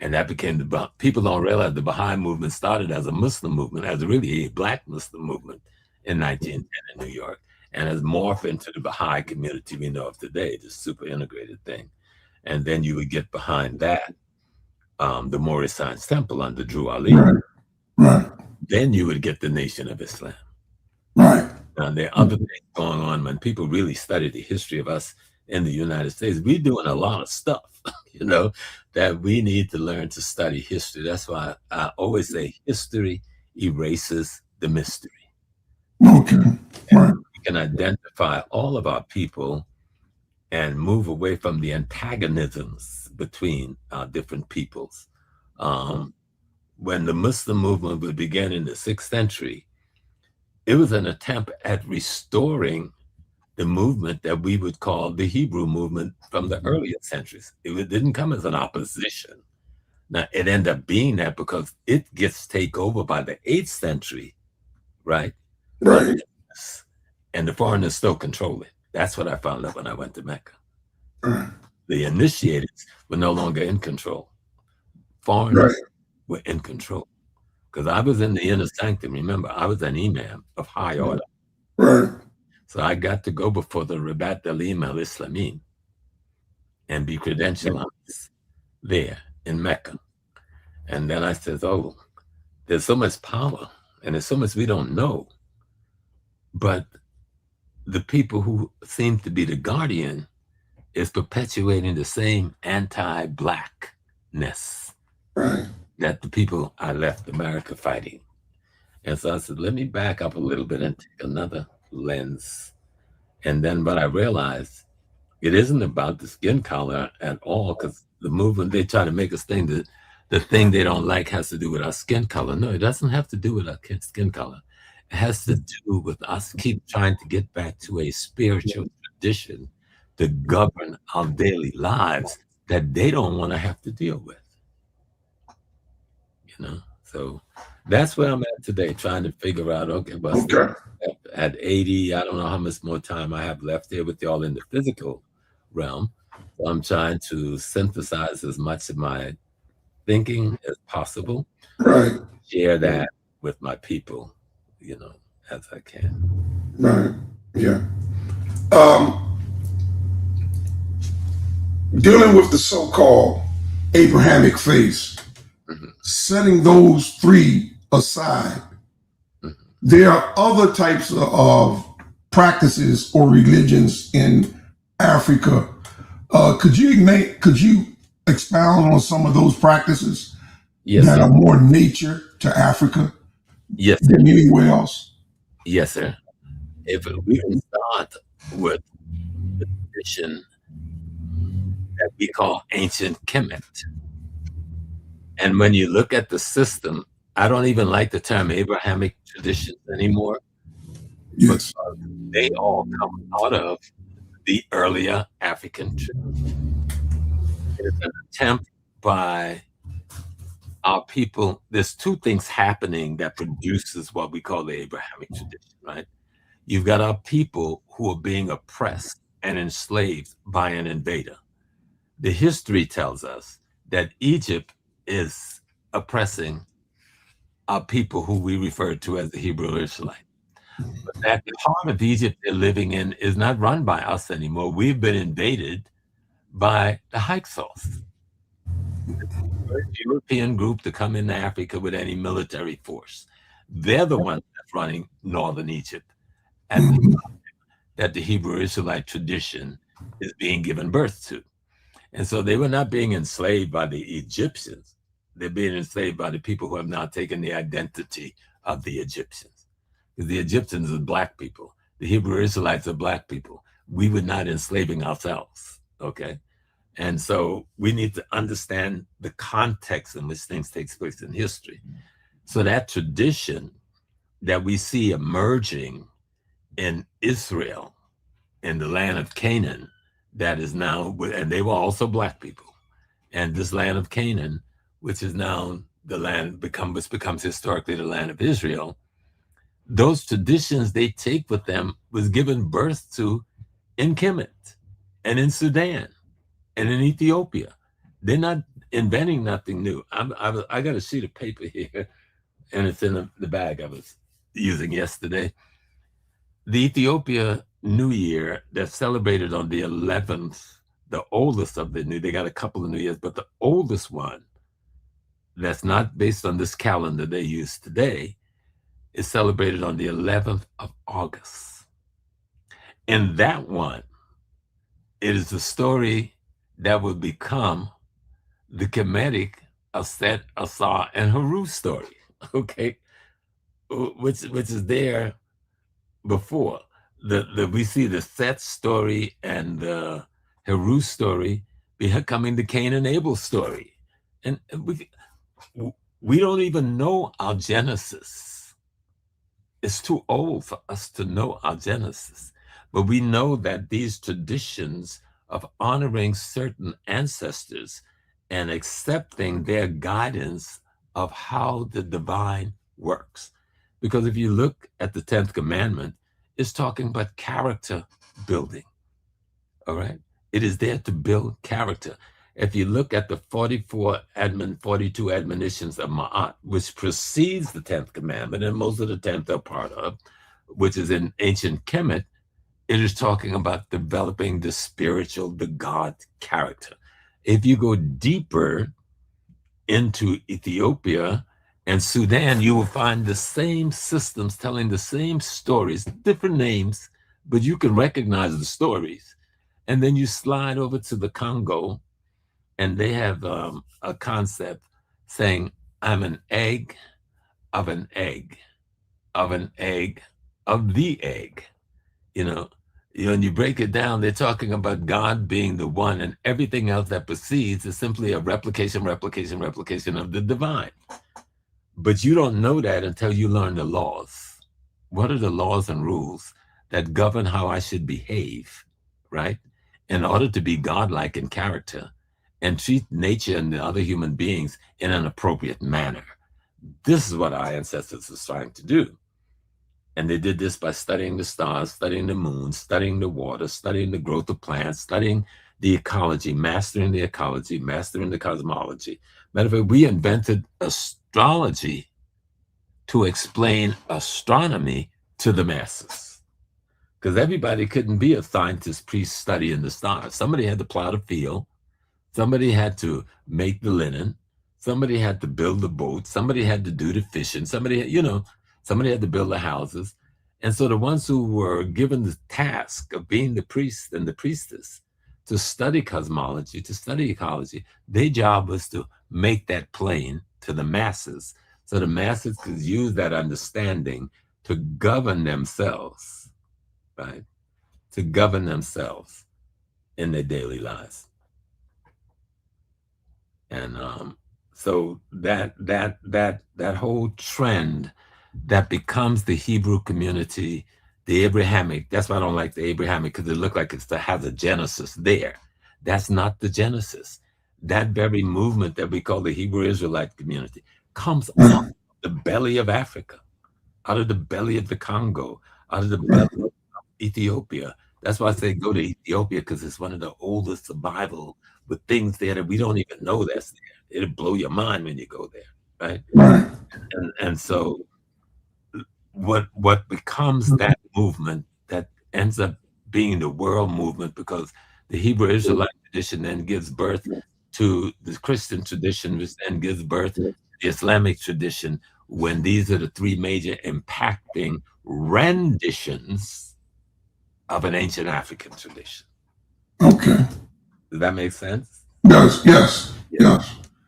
And that became people don't realize the Baha'i movement started as a Muslim movement, as really a Black Muslim movement in 1910 in New York, and has morphed into the Baha'i community we know of today, this super integrated thing. And then you would get behind that, the Moorish Science Temple under Drew Ali. Right. Then you would get the Nation of Islam. Right. Now, there are other things going on when people really study the history of us in the United States. We're doing a lot of stuff, that we need to learn to study history. That's why I always say history erases the mystery. Okay. Right. We can identify all of our people and move away from the antagonisms between different peoples. When the Muslim movement would begin in the 6th century, it was an attempt at restoring the movement that we would call the Hebrew movement from the earlier centuries. It didn't come as an opposition. Now, it ended up being that because it gets taken over by the 8th century, right? Right. And the foreigners still control it. That's what I found out when I went to Mecca. The initiated were no longer in control. Foreigners were in control. Because I was in the inner sanctum. Remember, I was an imam of high order. Right. So I got to go before the Rabat al-Im al-Islamin and be credentialed there in Mecca. And then I said, oh, there's so much power and there's so much we don't know. But the people who seem to be the guardian is perpetuating the same anti-Blackness that the people I left America fighting. And so I said, let me back up a little bit and take another lens. And then what I realized, it isn't about the skin color at all, because the movement, they try to make us think that the thing they don't like has to do with our skin color. No, it doesn't have to do with our skin color. It has to do with us keep trying to get back to a spiritual tradition to govern our daily lives that they don't want to have to deal with. So that's where I'm at today, trying to figure out, at 80, I don't know how much more time I have left here with y'all in the physical realm. So I'm trying to synthesize as much of my thinking as possible, share that with my people, as I can. Right. Yeah. Dealing with the so-called Abrahamic faith, setting those three aside, there are other types of practices or religions in Africa. Could you expound on some of those practices Yes, that sir. are more nature to Africa Yes, sir. than anywhere else? Yes, sir. If we can start with the tradition that we call ancient Kemet. And when you look at the system, I don't even like the term Abrahamic traditions anymore because Yes. they all come out of the earlier African tradition. It is an attempt by our people. There's two things happening that produces what we call the Abrahamic tradition, right? You've got our people who are being oppressed and enslaved by an invader. The history tells us that Egypt is oppressing our people who we refer to as the Hebrew Israelites. But that part of Egypt they're living in is not run by us anymore. We've been invaded by the Hyksos, the first European group to come into Africa with any military force. They're the ones that's running northern Egypt at the Mhm. that the Hebrew Israelite tradition is being given birth to. And so they were not being enslaved by the Egyptians. They're being enslaved by the people who have now taken the identity of the Egyptians. Because the Egyptians are black people. The Hebrew Israelites are black people. We were not enslaving ourselves, okay? And so we need to understand the context in which things take place in history. So that tradition that we see emerging in Israel, in the land of Canaan, that is now, and they were also black people. And this land of Canaan, which is now the land which becomes historically the land of Israel, those traditions they take with them was given birth to in Kemet and in Sudan and in Ethiopia. They're not inventing nothing new. I got a sheet of paper here, and it's in the bag I was using yesterday. The Ethiopia New Year that's celebrated on the 11th, the oldest of the new, they got a couple of New Years, but the oldest one that's not based on this calendar they use today is celebrated on the 11th of August. And that one, it is the story that would become the Kemetic Aset, Asa, and Haru story, okay, which is there before. We see the Set story and the Haru story becoming the Cain and Abel story, and we don't even know our Genesis. It's too old for us to know our Genesis, but we know that these traditions of honoring certain ancestors and accepting their guidance of how the divine works. Because if you look at the 10th commandment, it's talking about character building. All right. It is there to build character. If you look at the 42 admonitions of Ma'at, which precedes the 10th commandment, and most of the 10th are part of, which is in ancient Kemet, it is talking about developing the spiritual, the God character. If you go deeper into Ethiopia and Sudan, you will find the same systems telling the same stories, different names, but you can recognize the stories. And then you slide over to the Congo, and they have a concept saying, I'm an egg of an egg of an egg of the egg. You know, when you break it down, they're talking about God being the one, and everything else that precedes is simply a replication of the divine. But you don't know that until you learn the laws. What are the laws and rules that govern how I should behave, right? In order to be godlike in character and treat nature and the other human beings in an appropriate manner. This is what our ancestors were trying to do. And they did this by studying the stars, studying the moon, studying the water, studying the growth of plants, studying the ecology, mastering the cosmology. Matter of fact, we invented astrology to explain astronomy to the masses. Because everybody couldn't be a scientist, priest, studying the stars. Somebody had to plow the field. Somebody had to make the linen. Somebody had to build the boat. Somebody had to do the fishing. Somebody had to build the houses. And so the ones who were given the task of being the priest and the priestess to study cosmology, to study ecology, their job was to make that plain to the masses so the masses could use that understanding to govern themselves, right? To govern themselves in their daily lives. And so that whole trend that becomes the Hebrew community, the Abrahamic, that's why I don't like the Abrahamic, because it looked like it has a genesis there. That's not the genesis. That very movement that we call the Hebrew Israelite community comes out of the belly of Africa, out of the belly of the Congo, out of the belly of Ethiopia. That's why I say go to Ethiopia, because it's one of the oldest survival with things there that we don't even know that's there. It'll blow your mind when you go there, right? Right. And so what becomes that movement that ends up being the world movement, because the Hebrew Israelite tradition then gives birth to the Christian tradition, which then gives birth to the Islamic tradition, when these are the three major impacting renditions of an ancient African tradition. Okay. Does that make sense? Yes.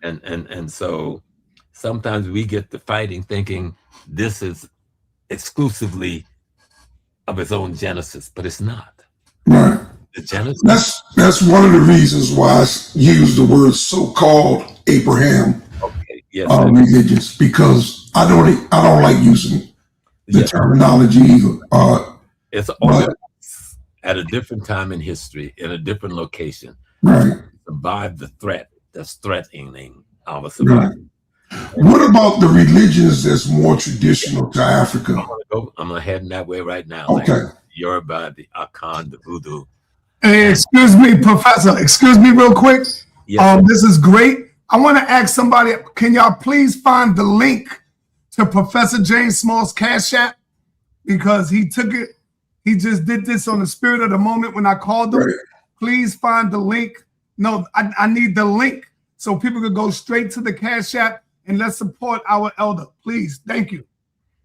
And so sometimes we get to fighting thinking this is exclusively of its own genesis, but it's not. Right. The genesis. That's one of the reasons why I use the word so-called Abraham religions, because I don't like using the terminology either. It's always at a different time in history, in a different location, right. Survive the threat that's threatening our survival. Right. What about the religions that's more traditional to Africa? I'm gonna head in that way right now. Okay. Like Yoruba, the Ankh, the Voodoo. Hey, excuse me, Professor. Excuse me real quick. Yes, this is great. I want to ask somebody, can y'all please find the link to Professor James Small's Cash App? Because he took it, he just did this on the spirit of the moment when I called him. Right. Please find the link. No, I need the link so people could go straight to the Cash App and let's support our elder. Please. Thank you.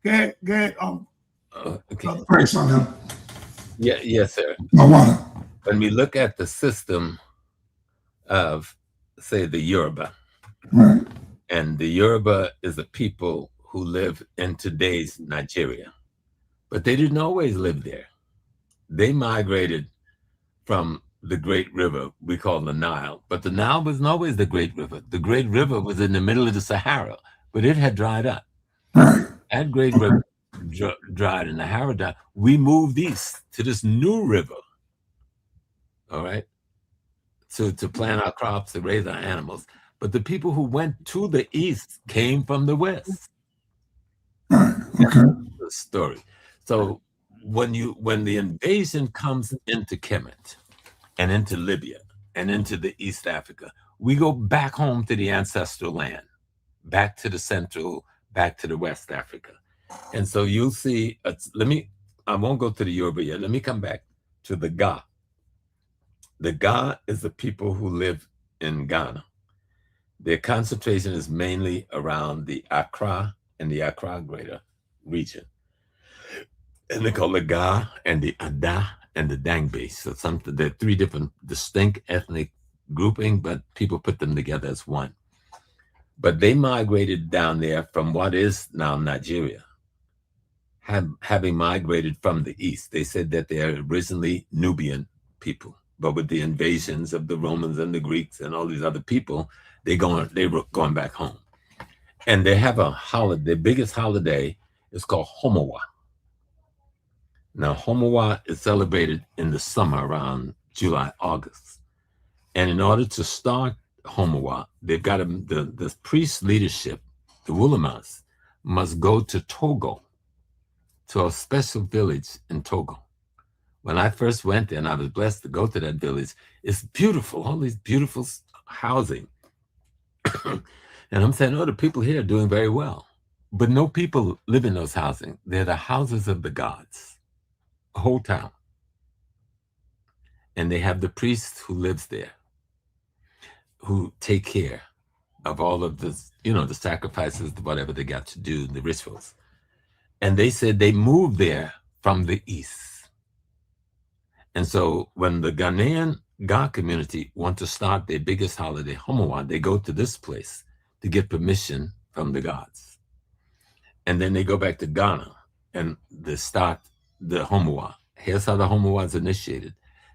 Go ahead. okay. Thanks on him. Yeah, yes, sir. I want it. When we look at the system of, say, the Yoruba, right. And the Yoruba is a people who live in today's Nigeria, but they didn't always live there. They migrated from the great river we call the Nile, but the Nile wasn't always the great river. The great river was in the middle of the Sahara, but it had dried up. Right. That great river dried and the Sahara died. We moved east to this new river, all right, to plant our crops, to raise our animals. But the people who went to the east came from the west. Right. Okay. That's the story. So when the invasion comes into Kemet and into Libya and into the East Africa, we go back home to the ancestral land, back to the central, back to the West Africa. And so you'll see, I won't go to the Yoruba yet. Let me come back to the Ga. The Ga is the people who live in Ghana. Their concentration is mainly around the Accra and the Accra Greater region. And they call the Ga and the Ada and the Dangbe. So they're three different distinct ethnic grouping, but people put them together as one. But they migrated down there from what is now Nigeria, having migrated from the east. They said that they're originally Nubian people, but with the invasions of the Romans and the Greeks and all these other people, they were going back home. And they have a holiday. Their biggest holiday is called Homowa. Now, Homowa is celebrated in the summer around July, August. And in order to start Homowa, they've got the priest leadership, the Wulamas, must go to Togo, to a special village in Togo. When I first went there, and I was blessed to go to that village, it's beautiful, all these beautiful housing. And I'm saying, oh, the people here are doing very well. But no people live in those housing. They're the houses of the gods, a whole town. And they have the priest who lives there, who take care. of all of this, the sacrifices, whatever they got to do, the rituals. And they said they moved there from the east. And so when the Ghanaian God community want to start their biggest holiday, Homowa, they go to this place to get permission from the gods. And then they go back to Ghana and they start the Homowa. Here's how the Homowa is initiated.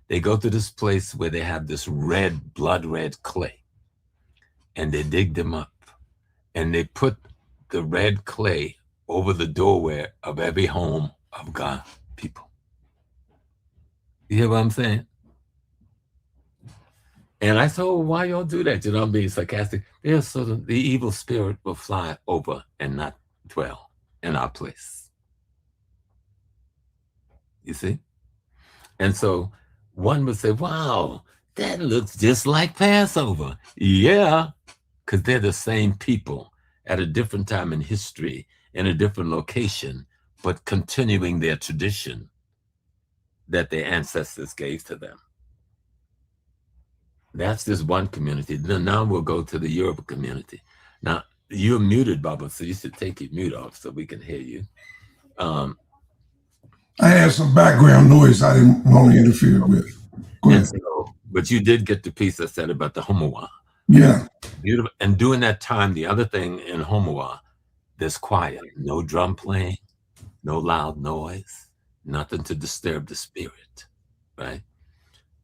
They go to this place where they have this red, blood red clay. And they dig them up. And they put the red clay over the doorway of every home of God people. You hear what I'm saying? And I said, well, why y'all do that? I'm being sarcastic. There's so the evil spirit will fly over and not dwell in our place. You see? And so one would say, wow, that looks just like Passover. Yeah, because they're the same people at a different time in history, in a different location, but continuing their tradition that their ancestors gave to them. That's just one community. Then now we'll go to the Yoruba community. Now, you're muted, Baba, so you should take your mute off so we can hear you. I had some background noise I didn't want to interfere with. Go ahead. But you did get the piece I said about the Homowa. Yeah. Beautiful. And during that time, the other thing in Homowa, there's quiet. No drum playing, no loud noise, nothing to disturb the spirit, right?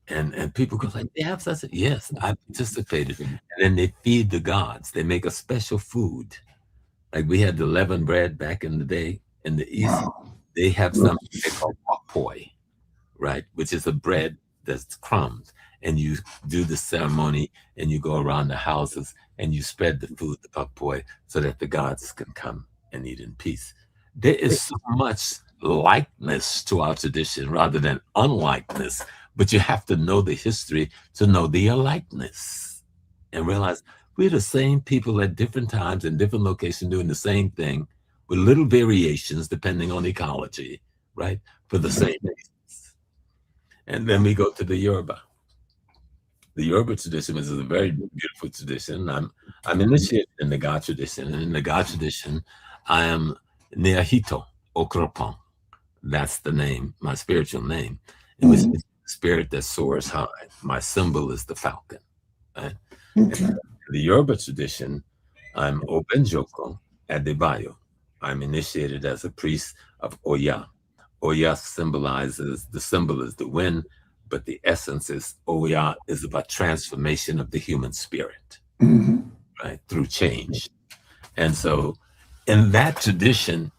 And people go like, they have such a, yes, I participated. And then they feed the gods. They make a special food. Like we had the leavened bread back in the day in the East. Wow. They have something they call poi, right? Which is a bread that's crumbs. And you do the ceremony and you go around the houses and you spread the food, the poi, so that the gods can come and eat in peace. There is so much likeness to our tradition rather than unlikeness. But you have to know the history to know the alikeness and realize we're the same people at different times in different locations doing the same thing with little variations depending on ecology, right? For the same reasons. And then we go to the Yoruba. The Yoruba tradition is a very beautiful tradition. I'm initiated in the God tradition. And in the God tradition, I am Neahito Okropon. That's the name, my spiritual name. It was spirit that soars high. My symbol is the falcon. Right? Okay. In the Yoruba tradition, I'm Obenjoko Adebayo. I'm initiated as a priest of Oya. Oya symbolizes, the symbol is the wind, but the essence is Oya is about transformation of the human spirit, right? Through change. And so in that tradition,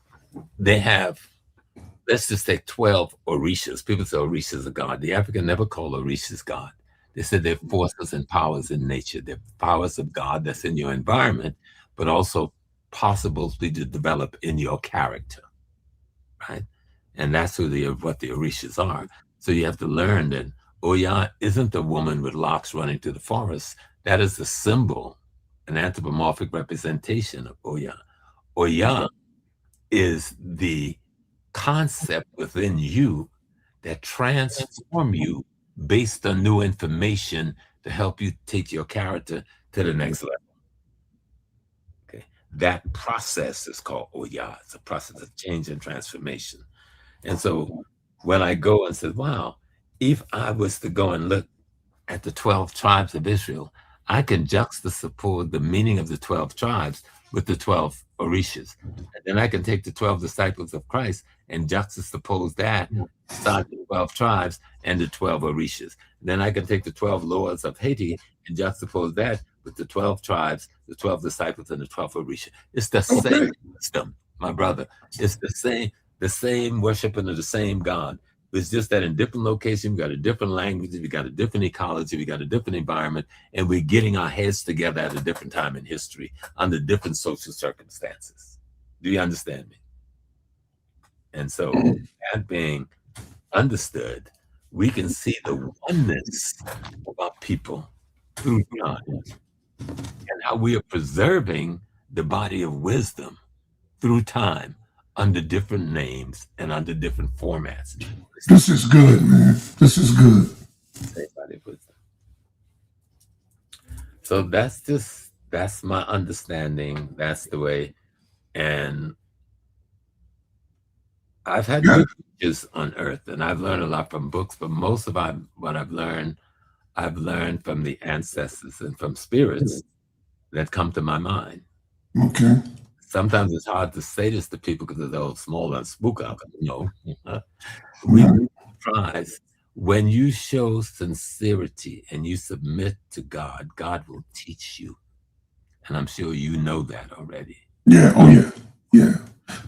they have, let's just say 12 Orishas. People say Orishas are God. The African never called Orishas God. They said they're forces and powers in nature. They're powers of God that's in your environment, but also possible to develop in your character, right? And that's what the Orishas are. So you have to learn that Oya isn't the woman with locks running through the forest. That is the symbol, an anthropomorphic representation of Oya. Oya is the concept within you that transform you based on new information to help you take your character to the next level. Okay, that process is called Oya. It's a process of change and transformation. And so when I go and say, wow, if I was to go and look at the 12 tribes of Israel, I can juxtapose the meaning of the 12 tribes with the 12 Orishas. And then I can take the 12 disciples of Christ and juxtapose that, start the 12 tribes and the 12 Orishas. Then I can take the 12 lords of Haiti and juxtapose that with the 12 tribes, the 12 disciples, and the 12 Orishas. It's the same system, my brother. It's the same worshiping of the same God. It's just that in different locations, we got a different language, we got a different ecology, we got a different environment, and we're getting our heads together at a different time in history under different social circumstances. Do you understand me? And so that being understood, we can see the oneness of our people through God and how we are preserving the body of wisdom through time under different names and under different formats. This is good, man. This is good. So that's just That's my understanding. That's the way. And I've had Yeah. good teachers on earth, and I've learned a lot from books, but most of what I've learned from the ancestors and from spirits that come to my mind. Okay. Sometimes it's hard to say this to people because they're all small and spook out. No, we Yeah. surprised when you show sincerity and you submit to God, God will teach you. And I'm sure you know that already. Yeah. Oh, yeah. Yeah.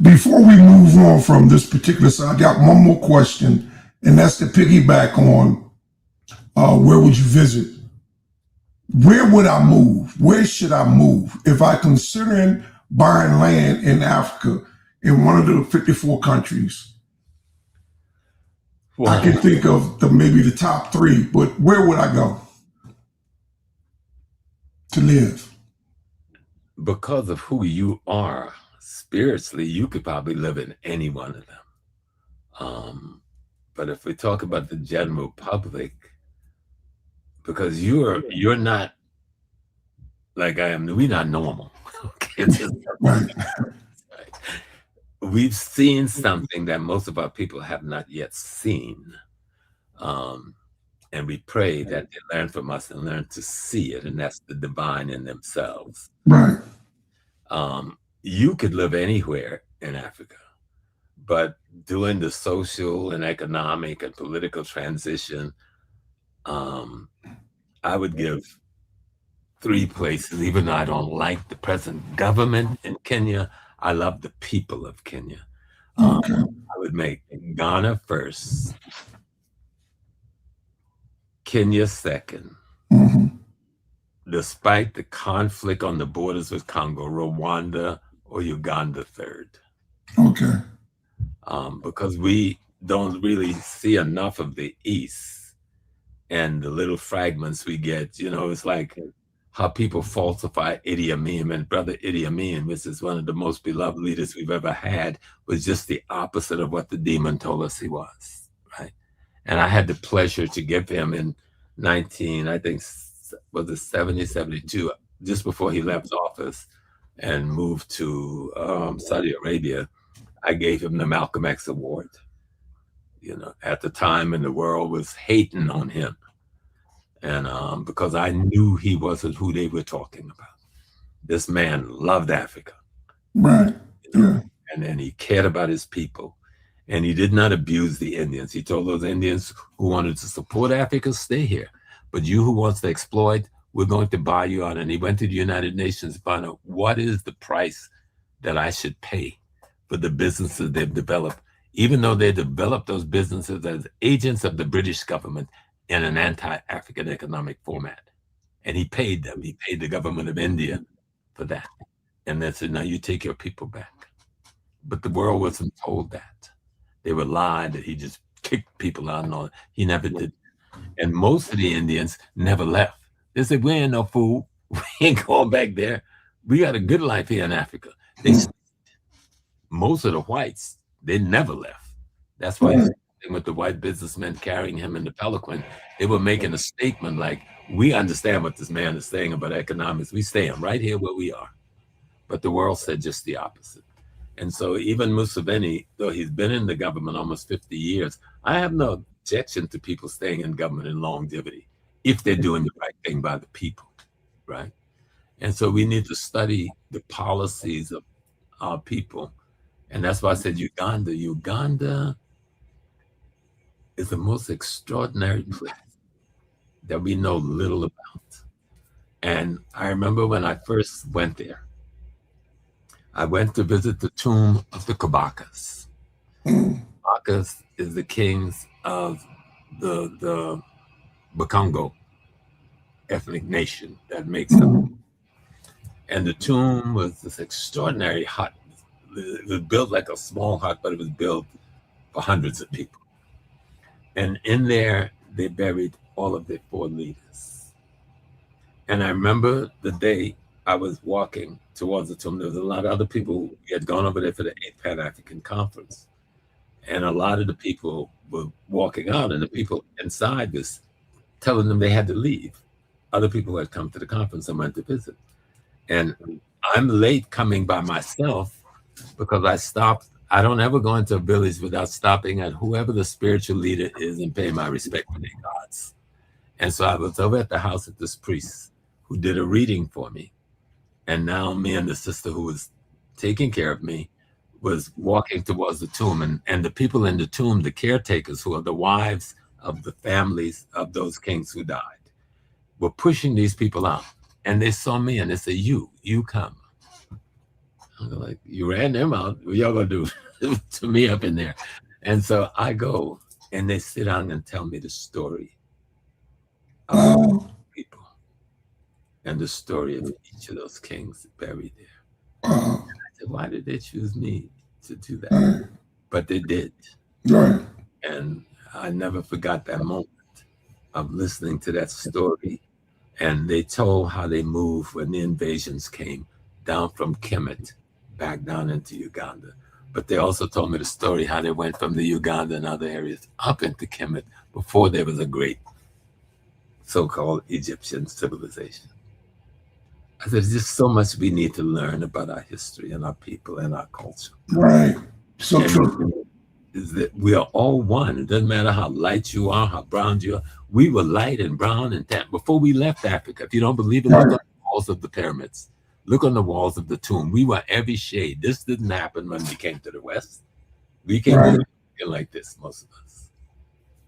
Before we move on from this particular side, I got one more question, and that's to piggyback on where would you visit? Where would I move? Where should I move? If I considering buying land in Africa in one of the 54 countries, I can think of maybe the top 3, but where would I go to live? Because of who you are spiritually, you could probably live in any one of them. But if we talk about the general public, because you're not like I am, we're not normal. Okay, Right. We've seen something that most of our people have not yet seen. And we pray that they learn from us and learn to see it, and that's the divine in themselves. Right. You could live anywhere in Africa, but doing the social and economic and political transition, I would give 3 places, even though I don't like the present government in Kenya. I love the people of Kenya. Okay. I would make Ghana first, Kenya second. Mm-hmm. Despite the conflict on the borders with Congo, Rwanda or Uganda third. Okay. Because we don't really see enough of the East and the little fragments we get. It's like how people falsify Idi Amin. And Brother Idi Amin, which is one of the most beloved leaders we've ever had, was just the opposite of what the demon told us he was, right? And I had the pleasure to give him in 70, 72, just before he left office and moved to Saudi Arabia. I gave him the Malcolm X Award, at the time, and the world was hating on him. And because I knew he wasn't who they were talking about. This man loved Africa. Right. Yeah. And then he cared about his people. And he did not abuse the Indians. He told those Indians who wanted to support Africa, stay here. But you who wants to exploit, we're going to buy you out. And he went to the United Nations to find out what is the price that I should pay for the businesses they've developed, even though they developed those businesses as agents of the British government in an anti-African economic format. And he paid them. He paid the government of India for that. And they said, now you take your people back. But the world wasn't told that. They were lied that he just kicked people out and all. He never did. And most of the Indians never left. They said, we ain't no fool. We ain't going back there. We got a good life here in Africa. Most of the whites, they never left. That's why with the white businessmen carrying him in the palanquin, they were making a statement like, we understand what this man is saying about economics. We stand right here where we are. But the world said just the opposite. And so even Museveni, though he's been in the government almost 50 years, I have no objection to people staying in government in longevity if they're doing the right thing by the people, right? And so we need to study the policies of our people. And that's why I said Uganda. Uganda is the most extraordinary place that we know little about. And I remember when I first went there, I went to visit the tomb of the Kabakas. Kabakas is the kings of the Bakongo ethnic nation that makes up. And the tomb was this extraordinary hut. It was built like a small hut, but it was built for hundreds of people. And in there, they buried all of their 4 leaders. And I remember the day I was walking towards the tomb, there was a lot of other people who had gone over there for the 8th Pan-African Conference. And a lot of the people were walking out, and the people inside was telling them they had to leave. Other people had come to the conference and went to visit. And I'm late coming by myself because I stopped. I don't ever go into a village without stopping at whoever the spiritual leader is and pay my respect for their gods. And so I was over at the house of this priest who did a reading for me. And now me and the sister who was taking care of me was walking towards the tomb. And the people in the tomb, the caretakers, who are the wives of the families of those kings who died, were pushing these people out. And they saw me and they said, you come. I'm like, you ran them out. What y'all gonna do to me up in there? And so I go and they sit down and tell me the story of people and the story of each of those kings buried there. I said, why did they choose me to do that? But they did. Right. And I never forgot that moment of listening to that story. And they told how they moved when the invasions came down from Kemet back down into Uganda. But they also told me the story how they went from the Uganda and other areas up into Kemet before there was a great so-called Egyptian civilization. I said, there's just so much we need to learn about our history and our people and our culture. Right. So And true. is that we are all one. It doesn't matter how light you are, how brown you are. We were light and brown and tan before we left Africa. If you don't believe it, look on the walls of the pyramids. Look on the walls of the tomb. We were every shade. This didn't happen when we came to the West. We came to like this, most of us.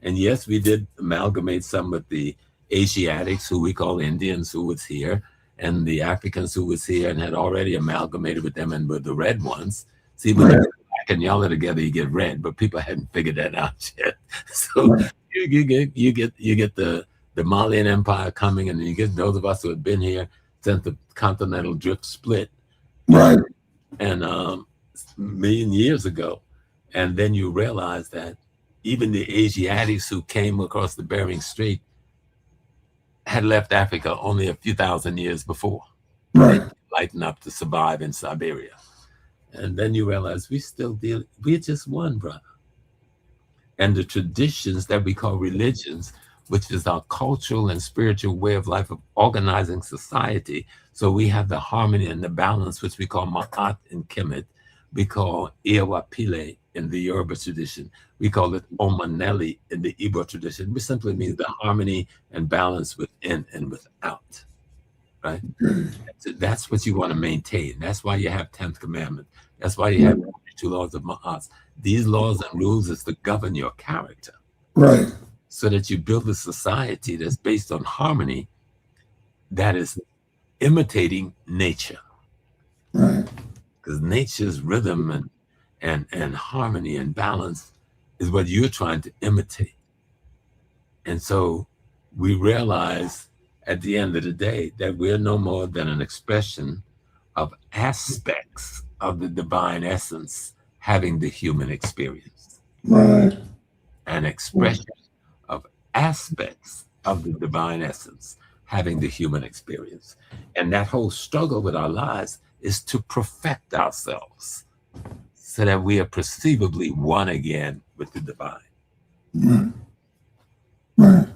And yes, we did amalgamate some with the Asiatics, who we call Indians, who was here, and the Africans who was here and had already amalgamated with them and with the red ones. See, when you get black and yellow together, you get red, but people hadn't figured that out yet. So you get the Malian Empire coming, and then you get those of us who had been here since the continental drift split, Right. and a million years ago. And then you realize that even the Asiatics who came across the Bering Strait had left Africa only a few thousand years before. Right. Lighten up to survive in Siberia. And then you realize we're just one, brother. And the traditions that we call religions, which is our cultural and spiritual way of life of organizing society. So we have the harmony and the balance, which we call Ma'at in Kemet. We call Iawapile in the Yoruba tradition. We call it Omaneli in the Igbo tradition, which simply means the harmony and balance within and without, right? So that's what you want to maintain. That's why you have 10th commandment. That's why you have 2 laws of Ma'at. These laws and rules is to govern your character. Right. So that you build a society that's based on harmony, that is imitating nature. Right. Because nature's rhythm and harmony and balance is what you're trying to imitate. And so we realize at the end of the day that we're no more than an expression of aspects of the divine essence having the human experience. Right. An expression of aspects of the divine essence having the human experience. And that whole struggle with our lives is to perfect ourselves so that we are perceivably one again with the divine. Right. Right.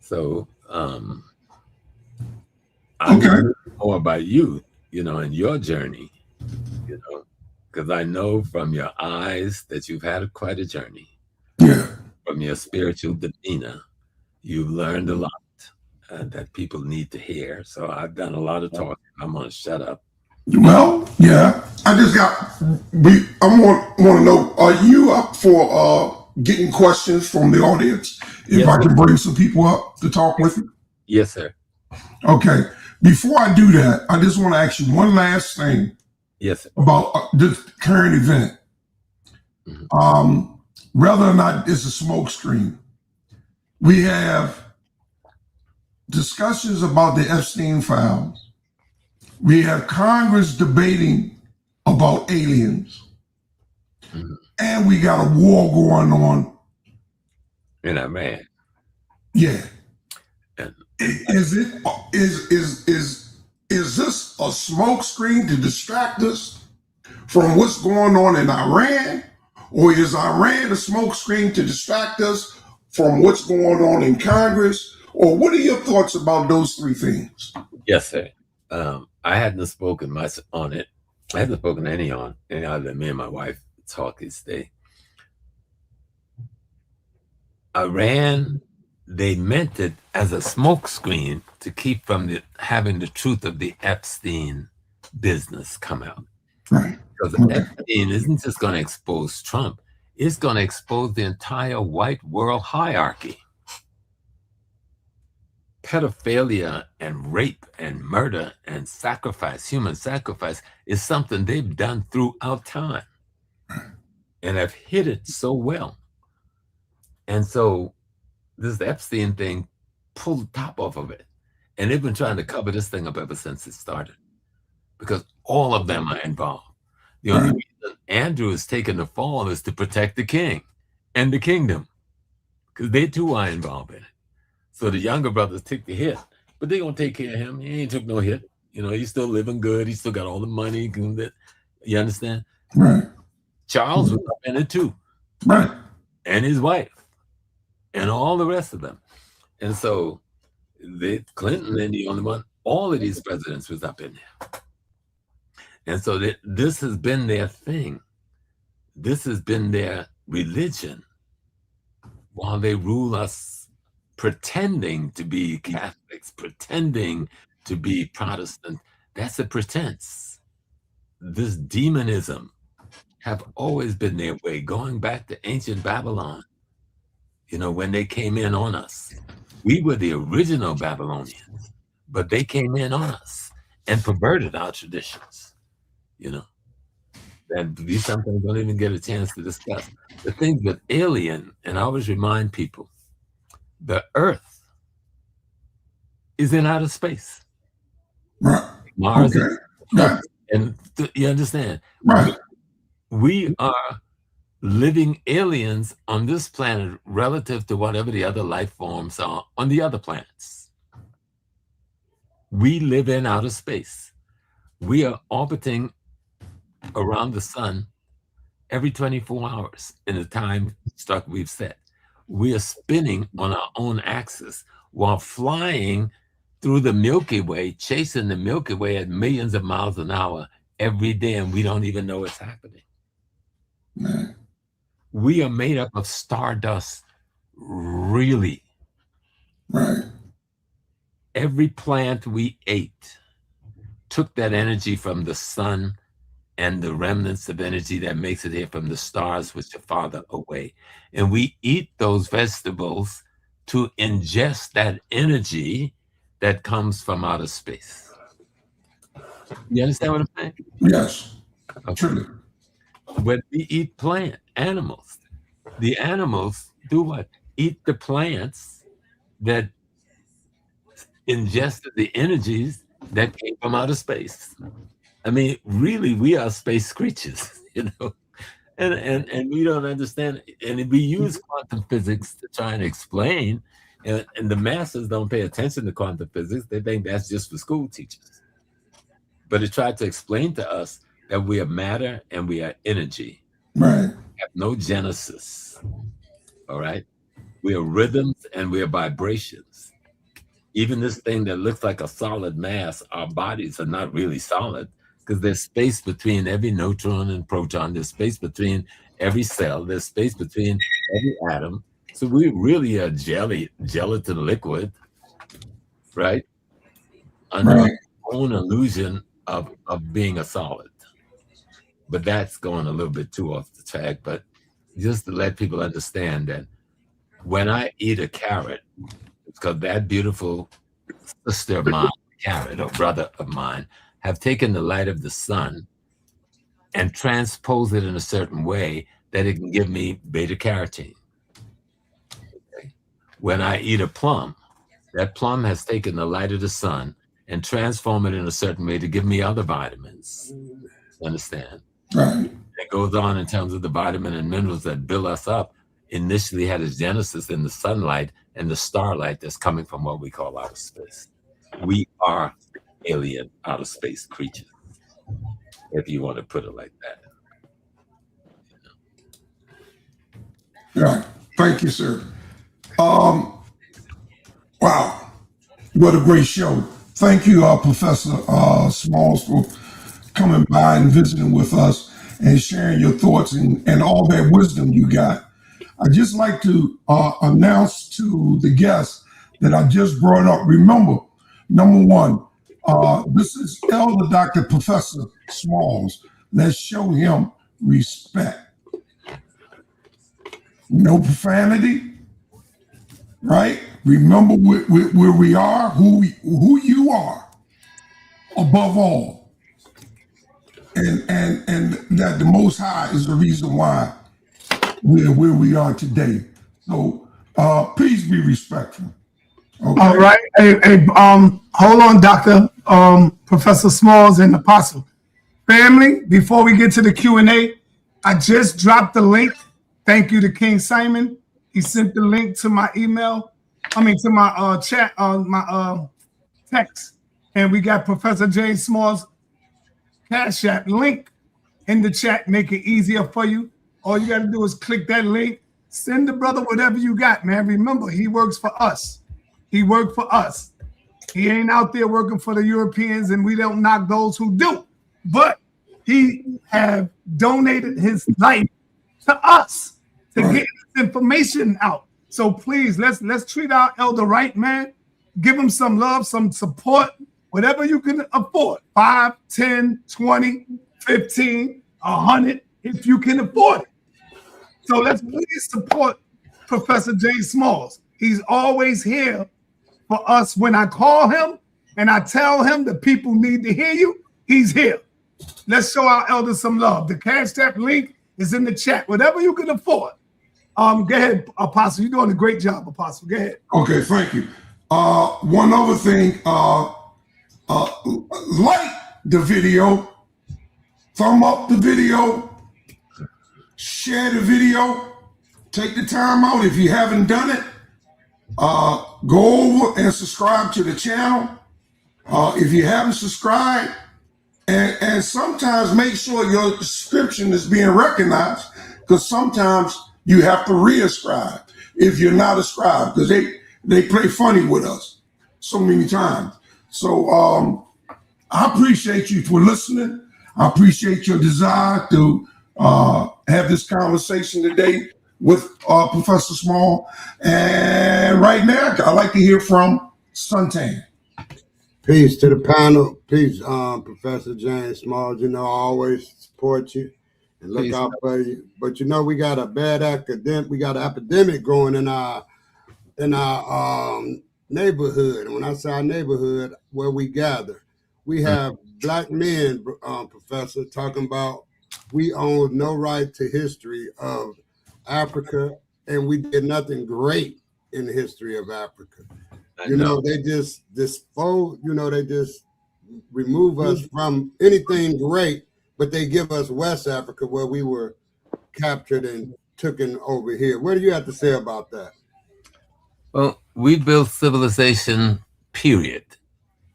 So I want to know more about you, and your journey, because I know from your eyes that you've had quite a journey. Yeah. From your spiritual demeanor, you've learned a lot that people need to hear. So I've done a lot of talking. I'm going to shut up. Well, yeah. I want to know, are you up for getting questions from the audience? If Yes, I can bring some people up to talk with you? Yes, sir. Okay. Before I do that, I just want to ask you one last thing. Yes, sir. About this current event. Whether or not it's a smokescreen, we have discussions about the Epstein files. We have Congress debating about aliens. And we got a war going on. In Iran. Yeah. And is this a smokescreen to distract us from what's going on in Iran? Or is Iran a smokescreen to distract us from what's going on in Congress? Or what are your thoughts about those three things? Yes, sir. I hadn't spoken much on it. I hadn't spoken any other than me and my wife talk this day. Iran, they meant it as a smokescreen to keep from having the truth of the Epstein business come out. Right. Because Epstein isn't just going to expose Trump, it's going to expose the entire white world hierarchy. Pedophilia and rape and murder and sacrifice, human sacrifice, is something they've done throughout time and have hid it so well. And so this Epstein thing pulled the top off of it. And they've been trying to cover this thing up ever since it started, because all of them are involved. The only reason Andrew is taking the fall is to protect the king and the kingdom, because they too are involved in it. So the younger brothers took the hit, but they're going to take care of him. He ain't took no hit. You know, he's still living good. He's still got all the money. You understand? Right. Charles was up in it too. Right. And his wife and all the rest of them. And so Clinton and the only one, all of these presidents was up in there. And so this has been their thing. This has been their religion while they rule us, pretending to be Catholics, pretending to be Protestant. That's a pretense. This demonism have always been their way, going back to ancient Babylon. You know, when they came in on us, we were the original Babylonians, but they came in on us and perverted our traditions. You know, and these sometimes don't even get a chance to discuss the things with alien. And I always remind people, the Earth is in outer space. Right. Mars, okay. Right. And you understand? Right. We are living aliens on this planet relative to whatever the other life forms are on the other planets. We live in outer space. We are orbiting around the sun every 24 hours in the time struck we've set. We are spinning on our own axis while flying through the Milky Way, chasing the Milky Way at millions of miles an hour every day, and we don't even know it's happening. Man. We are made up of stardust, really. Right. Every plant we ate took that energy from the sun and the remnants of energy that makes it here from the stars, which are farther away. And we eat those vegetables to ingest that energy that comes from outer space. You understand what I'm saying? Yes. Okay. Truly. When we eat animals, the animals do what? Eat the plants that ingested the energies that came from outer space. I mean, really, we are space creatures, you know, and we don't understand. And we use quantum physics to try and explain, and the masses don't pay attention to quantum physics. They think that's just for school teachers. But it tried to explain to us that we are matter and we are energy. Right. We have no genesis. All right. We are rhythms and we are vibrations. Even this thing that looks like a solid mass, our bodies are not really solid, because there's space between every neutron and proton. There's space between every cell. There's space between every atom. So we really are gelatin liquid, right? Under Right. our own illusion of being a solid. But that's going a little bit too off the track. But just to let people understand that when I eat a carrot, it's because that beautiful sister of mine, carrot, or brother of mine, have taken the light of the sun and transposed it in a certain way that it can give me beta carotene. Okay. When I eat a plum, that plum has taken the light of the sun and transformed it in a certain way to give me other vitamins. Understand? Right. It goes on in terms of the vitamin and minerals that build us up. Initially had its genesis in the sunlight and the starlight that's coming from what we call outer space. We are alien outer space creatures, if you want to put it like that. Yeah. Thank you, sir. Well, Wow, what a great show. Thank you, Professor Smalls, for coming by and visiting with us and sharing your thoughts and all that wisdom you got. I'd just like to announce to the guests that I just brought up. Remember, number one, this is Elder Dr. Professor Smalls. Let's show him respect. No profanity, right? Remember where we are, who you are, above all, and that the Most High is the reason why we're where we are today. So please be respectful. Okay? All right. Hey, hold on, Doctor, Professor Smalls and Apostle. Family, before we get to the Q&A, I just dropped the link. Thank you to King Simon. He sent the link to my email. To my chat on my text. And we got Professor James Smalls Cash App link in the chat. Make it easier for you. All you got to do is click that link. Send the brother whatever you got, man. Remember, he works for us. He worked for us. He ain't out there working for the Europeans, and we don't knock those who do. But he have donated his life to us to get this information out. So please, let's treat our elder right, man. Give him some love, some support, whatever you can afford. 5, 10, 20, 15, 100, if you can afford it. So let's please support Professor James Smalls. He's always here for us. When I call him and I tell him the people need to hear you, he's here. Let's show our elders some love. The Cash App link is in the chat. Whatever you can afford. Go ahead, Apostle. You're doing a great job, Apostle. Go ahead. Okay, thank you. One other thing, like the video, thumb up the video, share the video, take the time out if you haven't done it. Go over and subscribe to the channel. If you haven't subscribed, and sometimes make sure your subscription is being recognized, because sometimes you have to re-ascribe if you're not a scribe, because they play funny with us so many times. So I appreciate you for listening. I appreciate your desire to have this conversation today with Professor Small. And right now, I'd like to hear from Suntan. Peace to the panel. Peace, Professor James Smalls. I always support you and look out for you. But we got a bad academic. We got an epidemic going in our neighborhood. And when I say our neighborhood, where we gather, we have black men, Professor, talking about we own no right to history of Africa, and we did nothing great in the history of Africa. They just dispose, they just remove us from anything great, but they give us West Africa where we were captured and taken over here. What do you have to say about that? Well, we built civilization, period.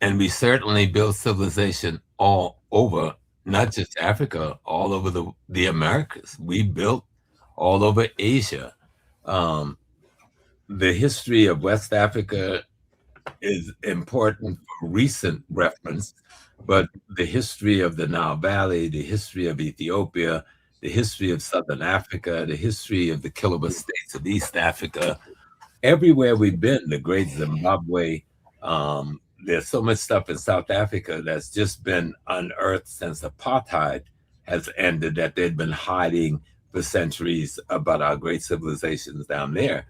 And we certainly built civilization all over, not just Africa, all over the Americas. We built all over Asia. The history of West Africa is important for recent reference, but the history of the Nile Valley, the history of Ethiopia, the history of Southern Africa, the history of the Kiloba states of East Africa, everywhere we've been, the Great Zimbabwe, there's so much stuff in South Africa that's just been unearthed since apartheid has ended that they've been hiding for centuries about our great civilizations down there.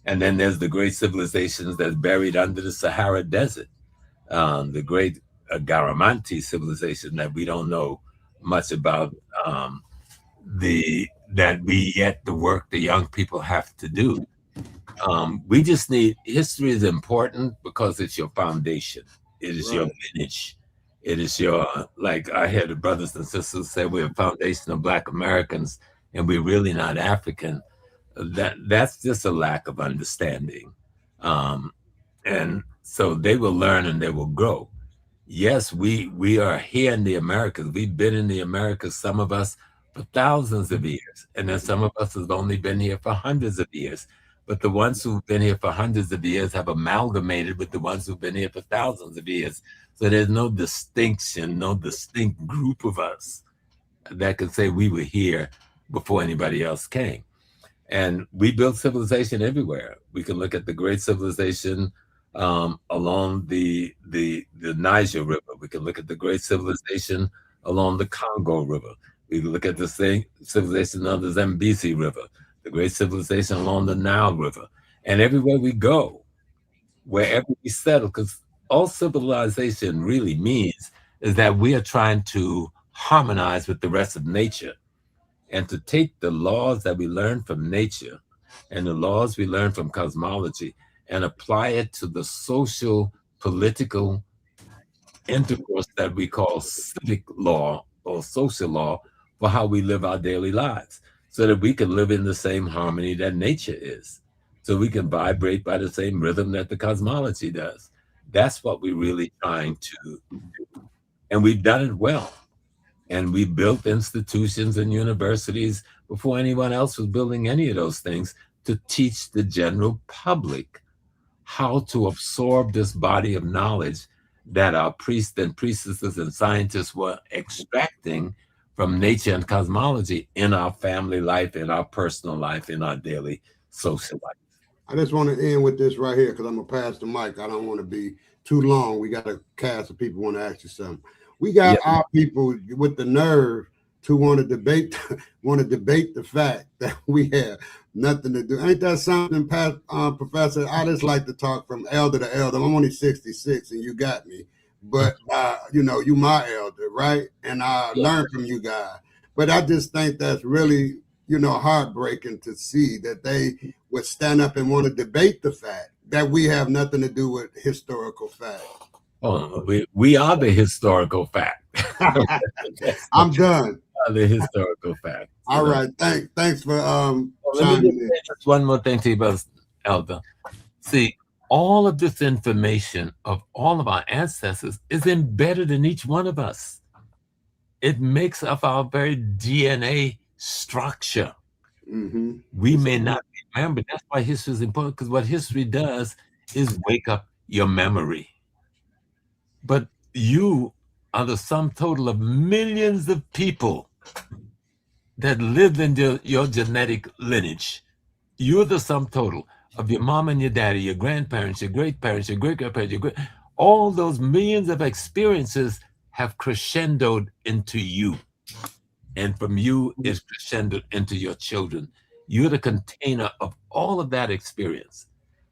And then there's the great civilizations that's buried under the Sahara Desert, the great Garamanti civilization that we don't know much about, the work the young people have to do. We just need, history is important because it's your foundation. It is your lineage. It is your, like I hear the brothers and sisters say, we're a foundation of Black Americans and we're really not African. That's just a lack of understanding. And so they will learn and they will grow. Yes, we are here in the Americas. We've been in the Americas, some of us for thousands of years. And then some of us have only been here for hundreds of years. but the ones who've been here for hundreds of years have amalgamated with the ones who've been here for thousands of years. So there's no distinction, no distinct group of us that could say we were here before anybody else came. And we built civilization everywhere. We can look at the great civilization along the Niger River. We can look at the great civilization along the Congo River. We can look at the same civilization on the Zambezi River, the great civilization along the Nile River. And everywhere we go, wherever we settle, because all civilization really means is that we are trying to harmonize with the rest of nature and to take the laws that we learn from nature and the laws we learn from cosmology and apply it to the social, political intercourse that we call civic law or social law for how we live our daily lives, so that we can live in the same harmony that nature is, so we can vibrate by the same rhythm that the cosmology does. That's what we're really trying to do. And we've done it well. And we built institutions and universities before anyone else was building any of those things to teach the general public how to absorb this body of knowledge that our priests and priestesses and scientists were extracting from nature and cosmology in our family life, in our personal life, in our daily social life. I just want to end with this right here because I'm going to pass the mic. I don't want to be too long. We got a cast of people want to ask you something. We got our people with the nerve to want to debate the fact that we have nothing to do. Ain't that something, Professor? I just like to talk from elder to elder. I'm only 66 and you got me. But, you know, you my elder, right? And I learned from you guys. But I just think that's really, you know, heartbreaking to see that they would stand up and want to debate the fact that we have nothing to do with historical fact. Oh, we are the historical fact. I'm done. The historical fact. All right. Thanks for let me just one more thing to you about Elder. See, all of this information of all of our ancestors is embedded in each one of us. It makes up our very DNA structure. Mm-hmm. We may not remember. That's why history is important, because what history does is wake up your memory. But you are the sum total of millions of people that lived in your genetic lineage. You're the sum total of your mom and your daddy, your grandparents, your great-parents, your great-grandparents, all those millions of experiences have crescendoed into you. And from you is crescendoed into your children. You're the container of all of that experience.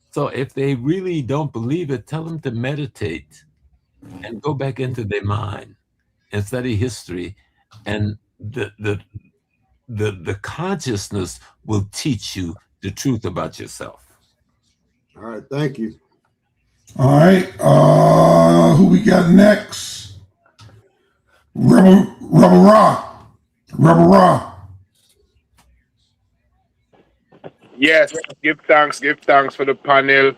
So if they really don't believe it, tell them to meditate and go back into their mind and study history, and the consciousness will teach you the truth about yourself. All right, thank you. All right, who we got next? Rebel Ra. Yes, give thanks for the panel.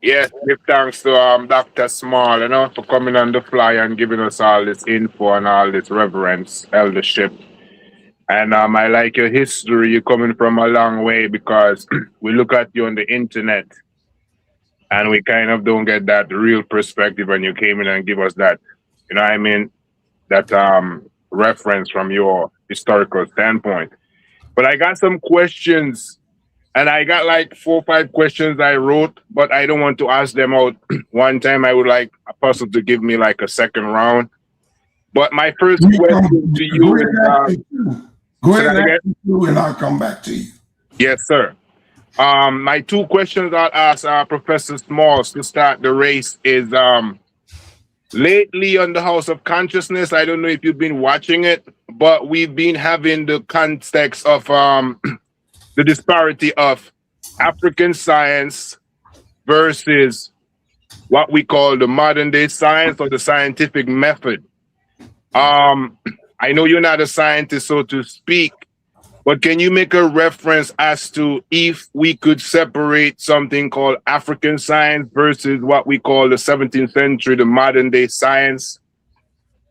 Yes, give thanks to Dr. Small, you know, for coming on the fly and giving us all this info and all this reverence, eldership. And I like your history. You're coming from a long way, because we look at you on the internet and we kind of don't get that real perspective, and you came in and give us that, you know what I mean, that reference from your historical standpoint. But I got some questions. And I got like 4 or 5 questions I wrote, but I don't want to ask them out one time. I would like a person to give me like a second round. But my first question to you is... Go ahead and ask you, and I'll come back to you. Yes, sir. My 2 questions I'll ask Professor Smalls to start the race is, lately on the House of Consciousness, I don't know if you've been watching it, but we've been having the context of... the disparity of African science versus what we call the modern day science or the scientific method. I know you're not a scientist, so to speak, but can you make a reference as to if we could separate something called African science versus what we call the 17th century, the modern day science?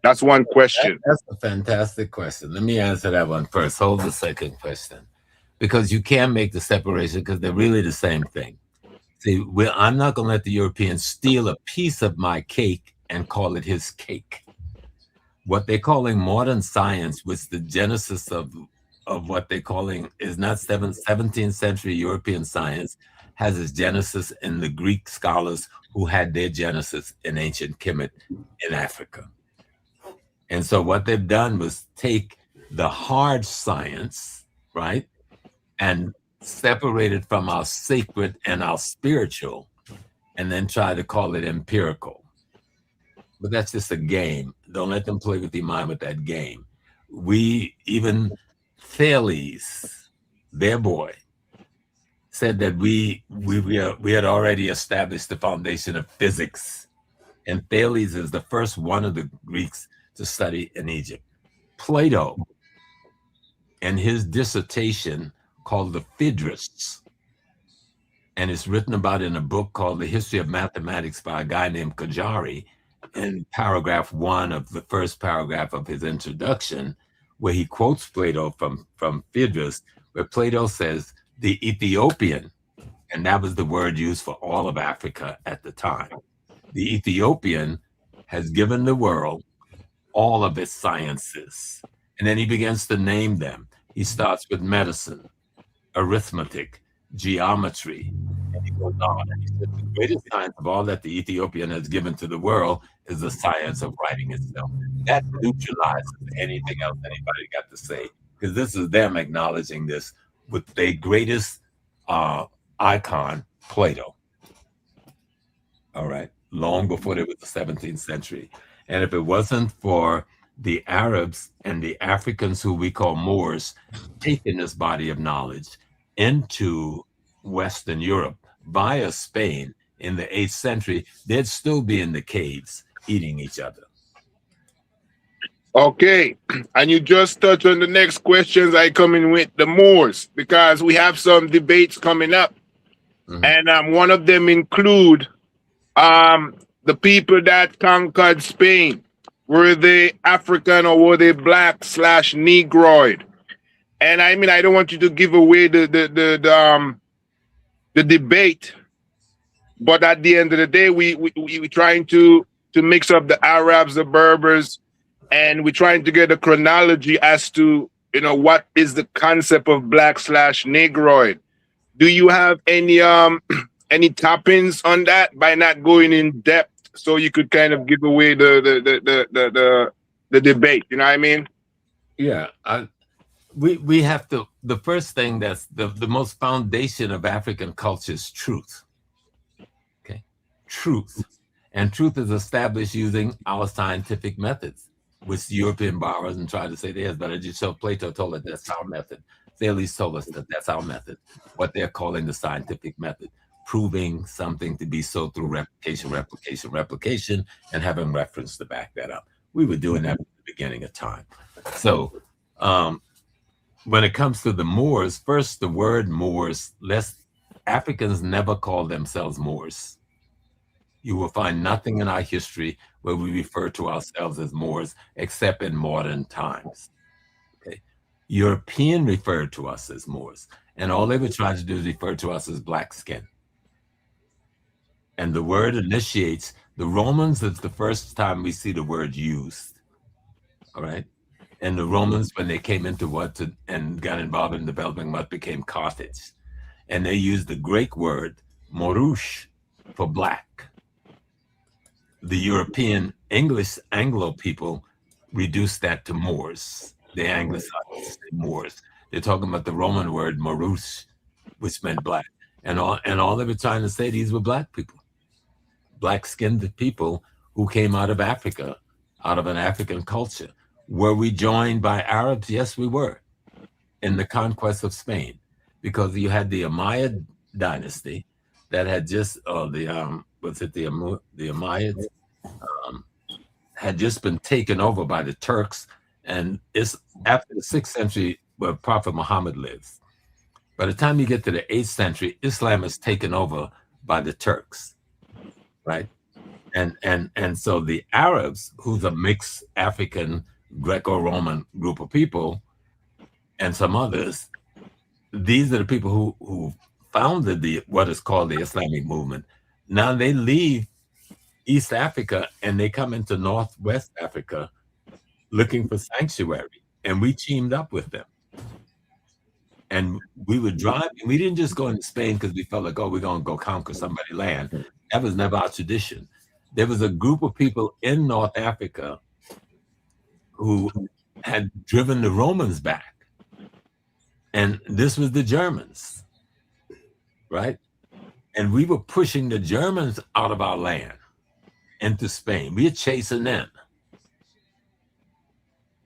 That's one question. That's a fantastic question. Let me answer that one first. Hold the second question. because you can make the separation because they're really the same thing. See, I'm not going to let the Europeans steal a piece of my cake and call it his cake. What they're calling modern science, which the genesis of what they're calling is not 17th century European science, has its genesis in the Greek scholars who had their genesis in ancient Kemet in Africa. And so what they've done was take the hard science, right, and separate it from our sacred and our spiritual, and then try to call it empirical. But that's just a game. Don't let them play with your mind with that game. Even Thales, their boy, said that we had already established the foundation of physics. And Thales is the first one of the Greeks to study in Egypt. Plato, in his dissertation called the Phaedrus, and it's written about in a book called The History of Mathematics by a guy named Kajari, in paragraph 1 of the first paragraph of his introduction, where he quotes Plato from Phaedrus, where Plato says the Ethiopian, and that was the word used for all of Africa at the time, the Ethiopian has given the world all of its sciences. And then he begins to name them. He starts with medicine, arithmetic, geometry, and he goes on. And he says the greatest science of all that the Ethiopian has given to the world is the science of writing itself. That neutralizes anything else anybody got to say, because this is them acknowledging this with their greatest icon, Plato. All right, long before it was the 17th century. And if it wasn't for the Arabs and the Africans, who we call Moors, taking this body of knowledge into Western Europe via Spain in the 8th century, they'd still be in the caves eating each other. Okay, and you just touched on the next questions I come in with, the Moors, because we have some debates coming up. And one of them include the people that conquered Spain. Were they African or were they black / Negroid? And I mean, I don't want you to give away the debate, but at the end of the day, we're trying to mix up the Arabs, the Berbers, and we're trying to get a chronology as to, you know, what is the concept of black / Negroid. Do you have any toppings on that, by not going in depth, so you could kind of give away the debate? You know what I mean? Yeah, we have to. The first thing that's the most foundation of African culture is truth. Okay, truth, and truth is established using our scientific methods, which the European borrows and try to say theirs. But as you saw, Plato told us that's our method. Thales told us that that's our method. What they're calling the scientific method, proving something to be so through replication, and having reference to back that up. We were doing that at the beginning of time. So when it comes to the Moors, first, the word Moors, Africans never call themselves Moors. You will find nothing in our history where we refer to ourselves as Moors, except in modern times. Okay. European referred to us as Moors, and all they were trying to do is refer to us as black skin. And the word initiates, the Romans is the first time we see the word used. All right. And the Romans, when they came into and got involved in developing what became Carthage, and they used the Greek word morouche for black. The European English Anglo people reduced that to Moors. They anglicized Moors. They're talking about the Roman word morouche, which meant black. And all they were trying to say, these were black people, black-skinned people who came out of Africa, out of an African culture. Were we joined by Arabs? Yes, we were, in the conquest of Spain, because you had the Umayyad dynasty that had just, the Umayyads had just been taken over by the Turks, and it's after the 6th century where Prophet Muhammad lives. By the time you get to the 8th century, Islam is taken over by the Turks, right? And so the Arabs, who's a mixed African Greco-Roman group of people, and some others, these are the people who founded what is called the Islamic movement. Now they leave East Africa and they come into Northwest Africa looking for sanctuary, and we teamed up with them. And we would drive, and we didn't just go into Spain because we felt like, oh, we're going to go conquer somebody's land. That was never our tradition. There was a group of people in North Africa who had driven the Romans back. And this was the Germans, right? And we were pushing the Germans out of our land into Spain. We were chasing them.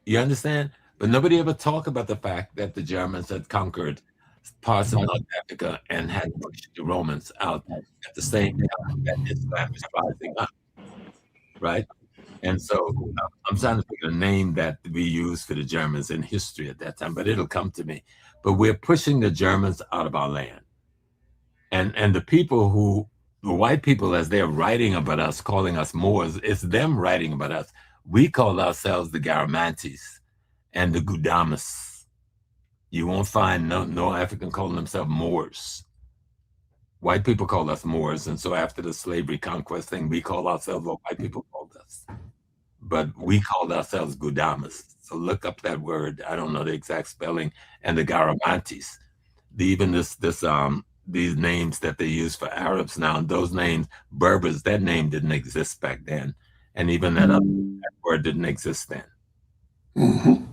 You understand? But nobody ever talked about the fact that the Germans had conquered parts of North Africa and had pushed the Romans out at the same time that Islam was rising up, right? And so I'm trying to pick a name that we used for the Germans in history at that time, but it'll come to me. But we're pushing the Germans out of our land. And the people the white people, as they're writing about us, calling us Moors, it's them writing about us. We call ourselves the Garamantes and the Gudamas. You won't find no African calling themselves Moors. White people call us Moors, and so after the slavery conquest thing, we call ourselves what white people called us. But we called ourselves Gudamas. So look up that word. I don't know the exact spelling. And the Garamantes. Even these names that they use for Arabs now, those names, Berbers, that name didn't exist back then. And even that word didn't exist then. Mm-hmm.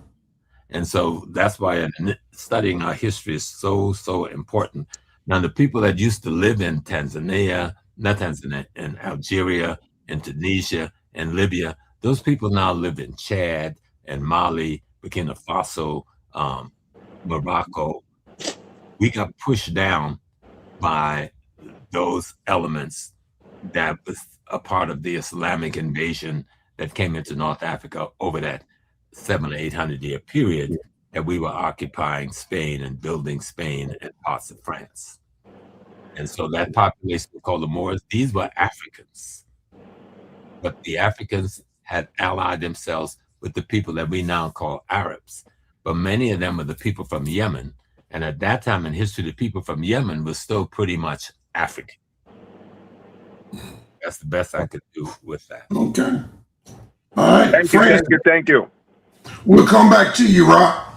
And so that's why studying our history is so, so important. Now, the people that used to live in in Algeria, in Tunisia, and Libya, those people now live in Chad and Mali, Burkina Faso, Morocco. We got pushed down by those elements that was a part of the Islamic invasion that came into North Africa over that 700 or 800 year period that we were occupying Spain and building Spain and parts of France. And so that population called the Moors, these were Africans. But the Africans had allied themselves with the people that we now call Arabs. But many of them were the people from Yemen. And at that time in history, the people from Yemen were still pretty much African. That's the best I could do with that. Okay. All right. Thank you. We'll come back to you, Rob.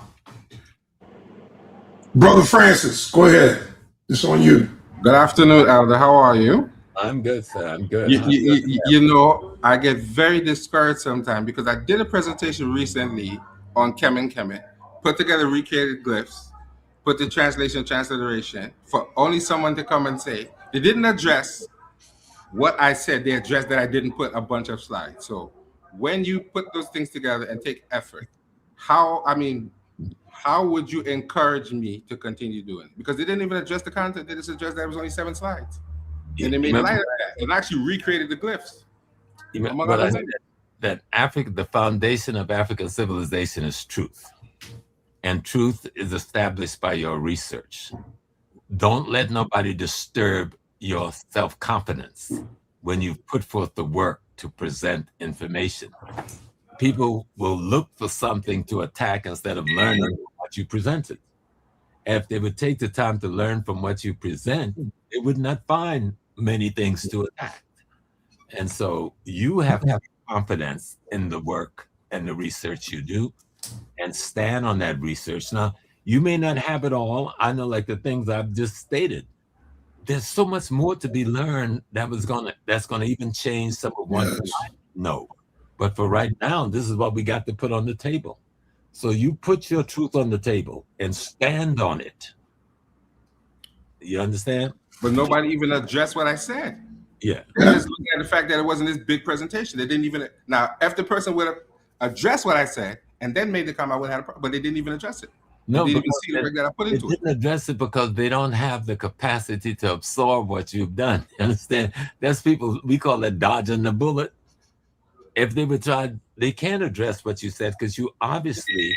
Brother Francis, go ahead. It's on you. Good afternoon, Elder. How are you? I'm good, sir. I'm good. You know, I get very discouraged sometimes because I did a presentation recently on Kemetic, put together recreated glyphs, put the transliteration for only someone to come and say they didn't address what I said. They addressed that I didn't put a bunch of slides. So when you put those things together and take effort, how would you encourage me to continue doing it? Because they didn't even address the content. They just addressed that it was only 7 slides. And they made light of that and actually recreated the glyphs. But I said that Africa, the foundation of African civilization is truth. And truth is established by your research. Don't let nobody disturb your self-confidence when you put forth the work to present information. People will look for something to attack instead of learning what you presented. If they would take the time to learn from what you present, they would not find many things to attack. And so you have to have confidence in the work and the research you do and stand on that research. Now, you may not have it all. I know, like the things I've just stated, there's so much more to be learned that's gonna even change some of what I know. But for right now, this is what we got to put on the table. So you put your truth on the table and stand on it. You understand? But nobody even addressed what I said. Yeah. They just looked at the fact that it wasn't this big presentation. They didn't even now. If the person would have addressed what I said and then made the comment, I would have had a problem. But they didn't even address it. No, they didn't even see the work that I put into it. They didn't address it because they don't have the capacity to absorb what you've done. You understand? That's people, we call it dodging the bullet. If they would try, they can't address what you said because you obviously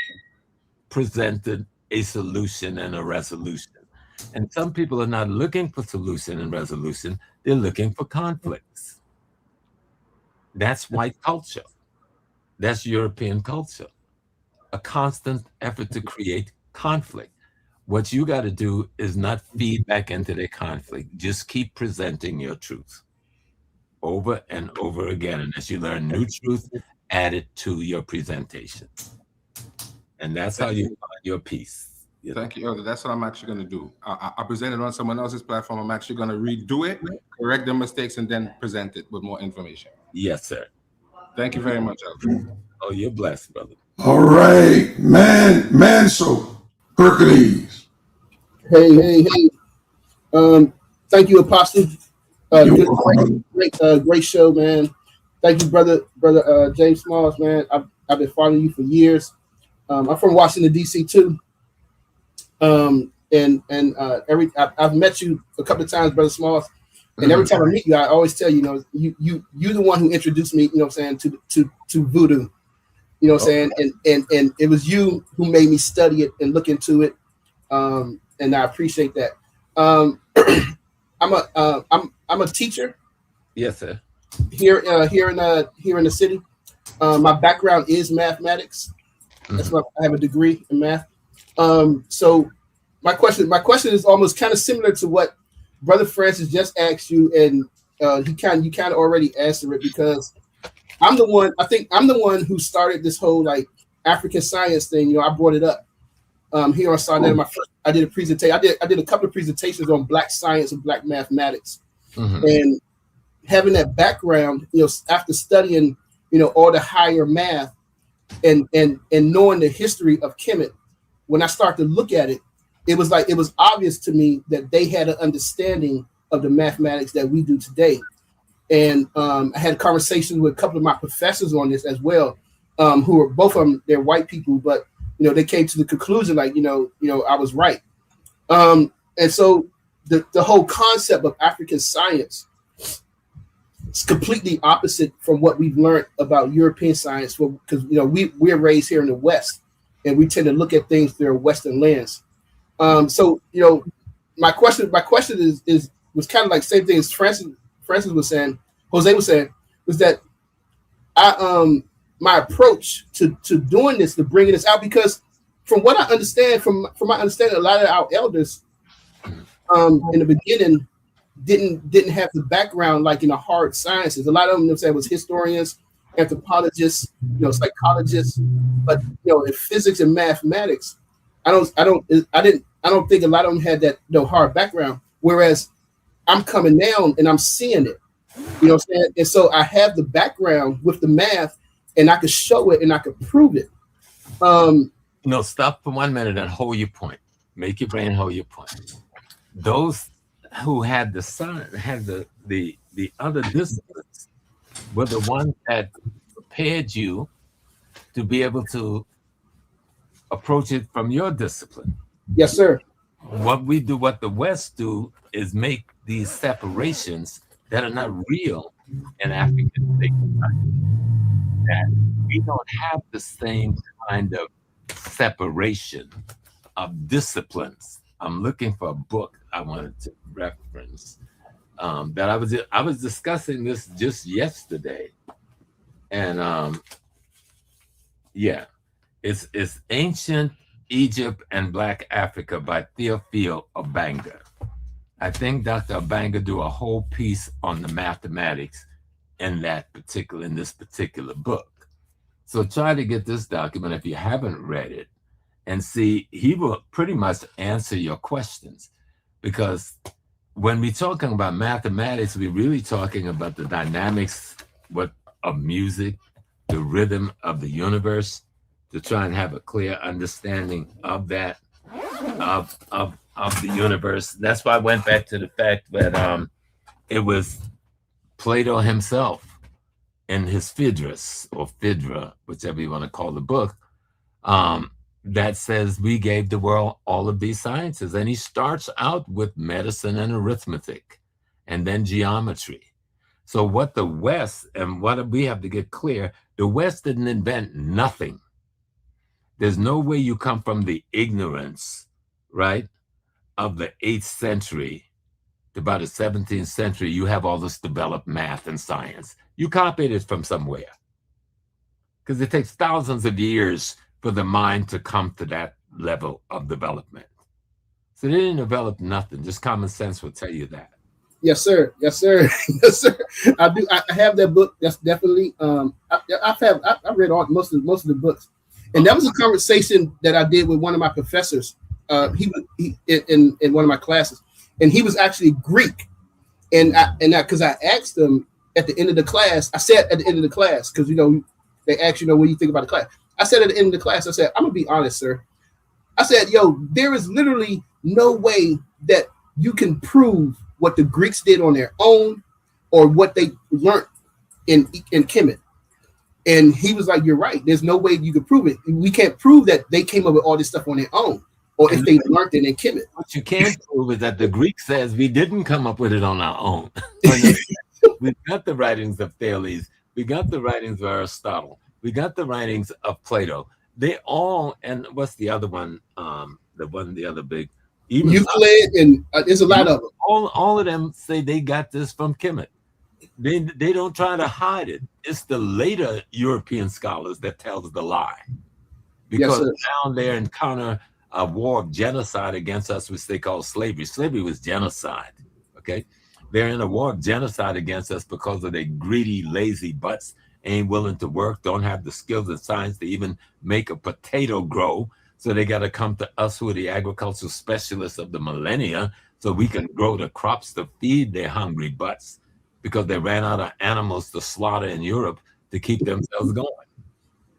presented a solution and a resolution. And some people are not looking for solution and resolution. They're looking for conflicts. That's white culture. That's European culture. A constant effort to create conflict. What you got to do is not feed back into the conflict. Just keep presenting your truth over and over again. And as you learn new truth, add it to your presentation. And that's how you find your peace. You know? Thank you, Elder. That's what I'm actually going to do. I presented on someone else's platform. I'm actually going to redo it, correct the mistakes, and then present it with more information. Yes, sir. Thank you very much, Elder. Oh, you're blessed, brother. All right, man, so Hercules. Hey. Thank you, Apostle. Great show, man. Thank you, brother James Smalls, man. I've been following you for years. I'm from Washington D.C. too. I've met you a couple of times, brother Smalls, and every time I meet you, I always tell you, you're the one who introduced me, you know what I'm saying, to voodoo. You know what I'm saying? And it was you who made me study it and look into it. And I appreciate that. I'm a teacher. Yes, sir. Here in the city. My background is mathematics. That's what I have a degree in math. So my question is almost kind of similar to what Brother Francis just asked you, and you kind of already answered it, because I'm the one who started this whole like African science thing. You know, I brought it up here on Sunday. I did a presentation. I did a couple of presentations on Black science and Black mathematics, and having that background, you know, after studying, you know, all the higher math and knowing the history of Kemet, when I started to look at it, it was obvious to me that they had an understanding of the mathematics that we do today. And I had conversations with a couple of my professors on this as well, who are both of them, they're white people, but you know, they came to the conclusion like, you know, I was right. And so the whole concept of African science is completely opposite from what we've learned about European science, because you know, we're raised here in the West, and we tend to look at things through a Western lens. So you know, my question was kind of like same thing as Francis was saying, Jose was saying, was that my approach to doing this, to bringing this out, because from what I understand, from my understanding, a lot of our elders in the beginning didn't have the background like in the hard sciences. A lot of them, you know, was historians, anthropologists, you know, psychologists, but you know, in physics and mathematics, I don't think a lot of them had that, you know, hard background. Whereas I'm coming down and I'm seeing it, you know what I'm saying? And so I have the background with the math, and I could show it and I could prove it. No, stop for 1 minute and hold your point. Make your brain hold your point. Those who had the other disciplines were the ones that prepared you to be able to approach it from your discipline. Yes, sir. What the West do is make these separations that are not real in African science. That we don't have the same kind of separation of disciplines. I'm looking for a book I wanted to reference that I was discussing this just yesterday, and yeah, it's Ancient Egypt and Black Africa by Theophile Obanga. I think Dr. Obanga do a whole piece on the mathematics in this particular book. So try to get this document if you haven't read it, and see, he will pretty much answer your questions. Because when we're talking about mathematics, we're really talking about the dynamics of music, the rhythm of the universe, to try and have a clear understanding of that, of the universe. That's why I went back to the fact that it was Plato himself in his Phaedrus, or Phaedra, whichever you want to call the book, that says we gave the world all of these sciences. And he starts out with medicine and arithmetic, and then geometry. So what the West, and what we have to get clear, the West didn't invent nothing. There's no way you come from the ignorance, right, of the 8th century to about the 17th century. You have all this developed math and science. You copied it from somewhere, because it takes thousands of years for the mind to come to that level of development. So they didn't develop nothing. Just common sense will tell you that. Yes, sir. Yes, sir. Yes, sir. I do. I have that book. That's definitely. I've read all most of the books, and that was a conversation that I did with one of my professors. He in one of my classes, and he was actually Greek, and because I asked him at the end of the class, I said at the end of the class, because they ask what do you think about the class. I said at the end of the class, I said, I'm gonna be honest, sir. I said, there is literally no way that you can prove what the Greeks did on their own or what they learned in Kemet. And he was like, you're right. There's no way you could prove it. We can't prove that they came up with all this stuff on their own or if they learned it in Kemet. What you can't prove is that the Greek says we didn't come up with it on our own. We've got the writings of Thales. We got the writings of Aristotle. We got the writings of Plato. They all, and what's the other one? The other big, even Euclid, and there's a lot of them. All of them say they got this from Kemet. They don't try to hide it. It's the later European scholars that tells the lie, because now they encounter a war of genocide against us, which they call slavery. Slavery was genocide. Okay, they're in a war of genocide against us because of their greedy, lazy butts. Ain't willing to work, don't have the skills and science to even make a potato grow. So they got to come to us, who are the agricultural specialists of the millennia, so we can grow the crops to feed their hungry butts, because they ran out of animals to slaughter in Europe to keep themselves going.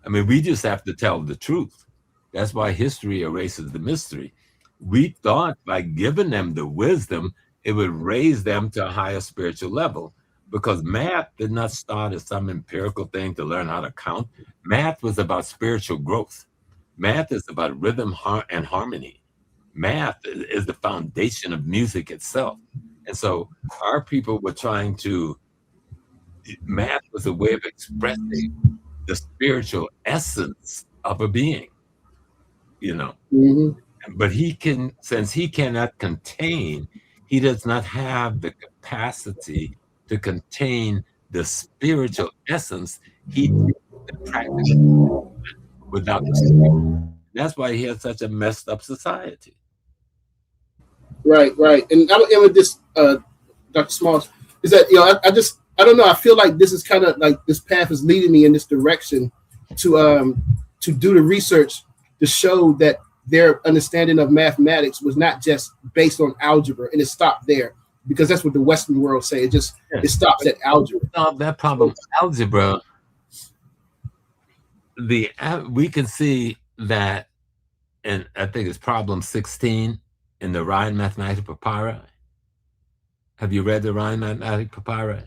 I mean, we just have to tell the truth. That's why history erases the mystery. We thought by giving them the wisdom, it would raise them to a higher spiritual level. Because math did not start as some empirical thing to learn how to count. Math was about spiritual growth. Math is about rhythm and harmony. Math is the foundation of music itself. And so our people were math was a way of expressing the spiritual essence of a being, Mm-hmm. But since he cannot contain, he does not have the capacity to contain the spiritual essence. He did the practical without the spirit. That's why he has such a messed up society. Right. And I'm with this, Dr. Smalls, is that I don't know. I feel like this is kind of like this path is leading me in this direction to do the research to show that their understanding of mathematics was not just based on algebra and it stopped there. Because that's what the Western world say. It stops at algebra. Solve that problem. Algebra. We can see that, and I think it's problem 16 in the Rhine Mathematic Papyri. Have you read the Rhine Mathematic Papyri?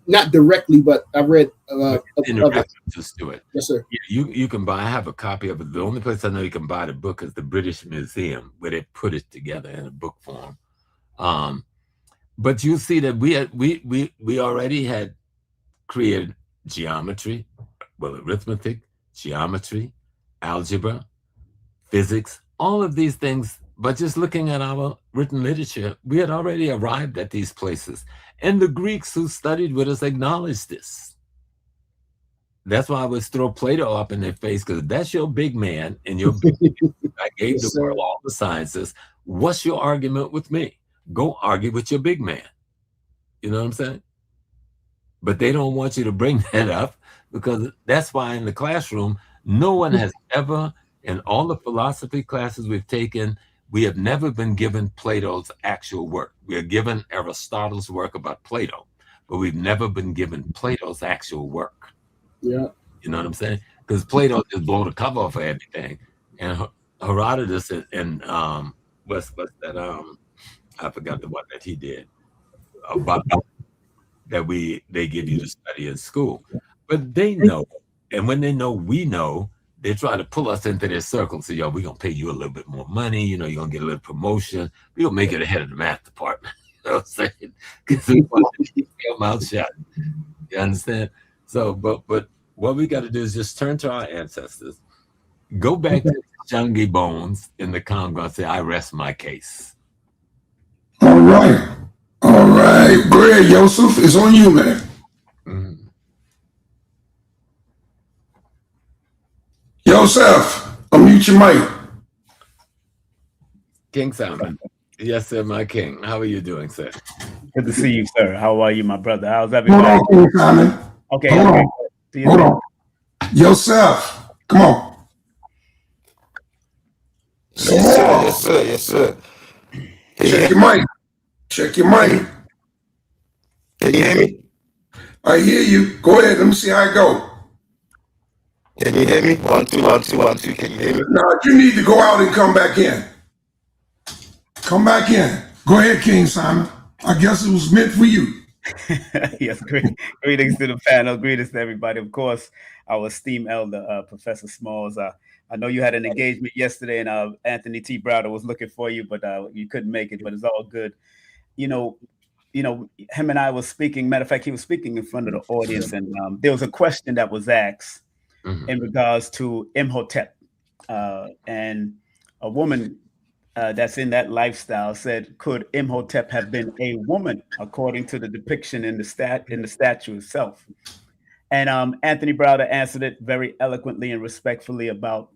Not directly, but I've read in the references to it. Yes, sir. You can buy. I have a copy of it. The only place I know you can buy the book is the British Museum, where they put it together in a book form. But you see that we already had created geometry, arithmetic, geometry, algebra, physics, all of these things. But just looking at our written literature, we had already arrived at these places. And the Greeks who studied with us acknowledged this. That's why I would throw Plato up in their face, because that's your big man and your big man. I gave the world all the sciences. What's your argument with me? Go argue with your big man. You know what I'm saying? But they don't want you to bring that up, because that's why in the classroom, no one has ever, in all the philosophy classes we've taken, we have never been given Plato's actual work. We are given Aristotle's work about Plato, but we've never been given Plato's actual work. Yeah. You know what I'm saying? Because Plato just blow the cover off of everything. And Herodotus and what's that? I forgot the one that he did about that they give you to study in school. But they know, and when they know we know, they try to pull us into their circle and say, yo, we're going to pay you a little bit more money. You're going to get a little promotion. We're going to make it ahead of the math department. You know what I'm saying? Because we want to keep your mouth shut. You understand? So, but what we got to do is just turn to our ancestors, go back to the Chungi bones in the Congo and say, I rest my case. All right. Go ahead, Yosef. It's on you, man. Mm-hmm. Yosef, unmute your mic. King Simon. Yes, sir, my king. How are you doing, sir? Good to see you, sir. How are you, my brother? How's Hold everybody? on, King Simon. Okay, Hold okay. on. See you Hold soon. on. Yourself. Come on. Yes, sir. Yes, sir. Check your mic. Check your mic. Can you hear me? I hear you. Go ahead. Let me see how it go. Can you hear me? 1 2 1 2 1 2. Can you hear me? Now you need to go out and come back in. Come back in. Go ahead, King Simon. I guess it was meant for you. Yes, greetings to the panel. Greetings to everybody. Of course, our esteemed elder, Professor Smalls. I know you had an engagement yesterday, and Anthony T. Browder was looking for you, but you couldn't make it. But it's all good. You know, him and I was speaking. Matter of fact, he was speaking in front of the audience, and there was a question that was asked in regards to Imhotep, and a woman that's in that lifestyle said, "Could Imhotep have been a woman, according to the depiction in the statue itself?" And Anthony Browder answered it very eloquently and respectfully about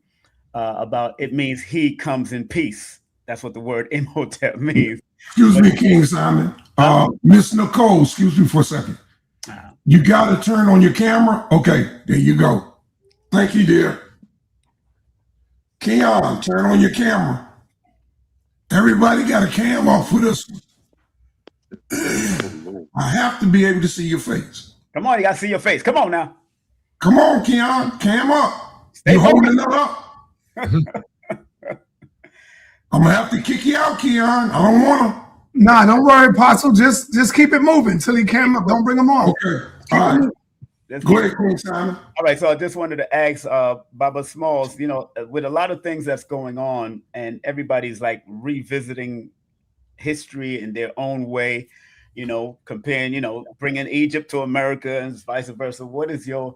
it means he comes in peace. That's what the word Imhotep means. Excuse me, King Simon. Miss Nicole, excuse me for a second. You got to turn on your camera. Okay, there you go. Thank you, dear. Keon, turn on your camera. Everybody got a cam off for this one. I have to be able to see your face. Come on, you got to see your face. Come on now. Come on, Keon, cam up. Stay You focused. holding it up? I'm gonna have to kick you out, Keon. I don't want to. Nah, don't worry, Apostle. Just keep it moving till he came up. Don't bring him on. Okay. All right. Go ahead, King Simon. All right, so I just wanted to ask Baba Smalls, with a lot of things that's going on and everybody's like revisiting history in their own way, comparing, bringing Egypt to America and vice versa. What is your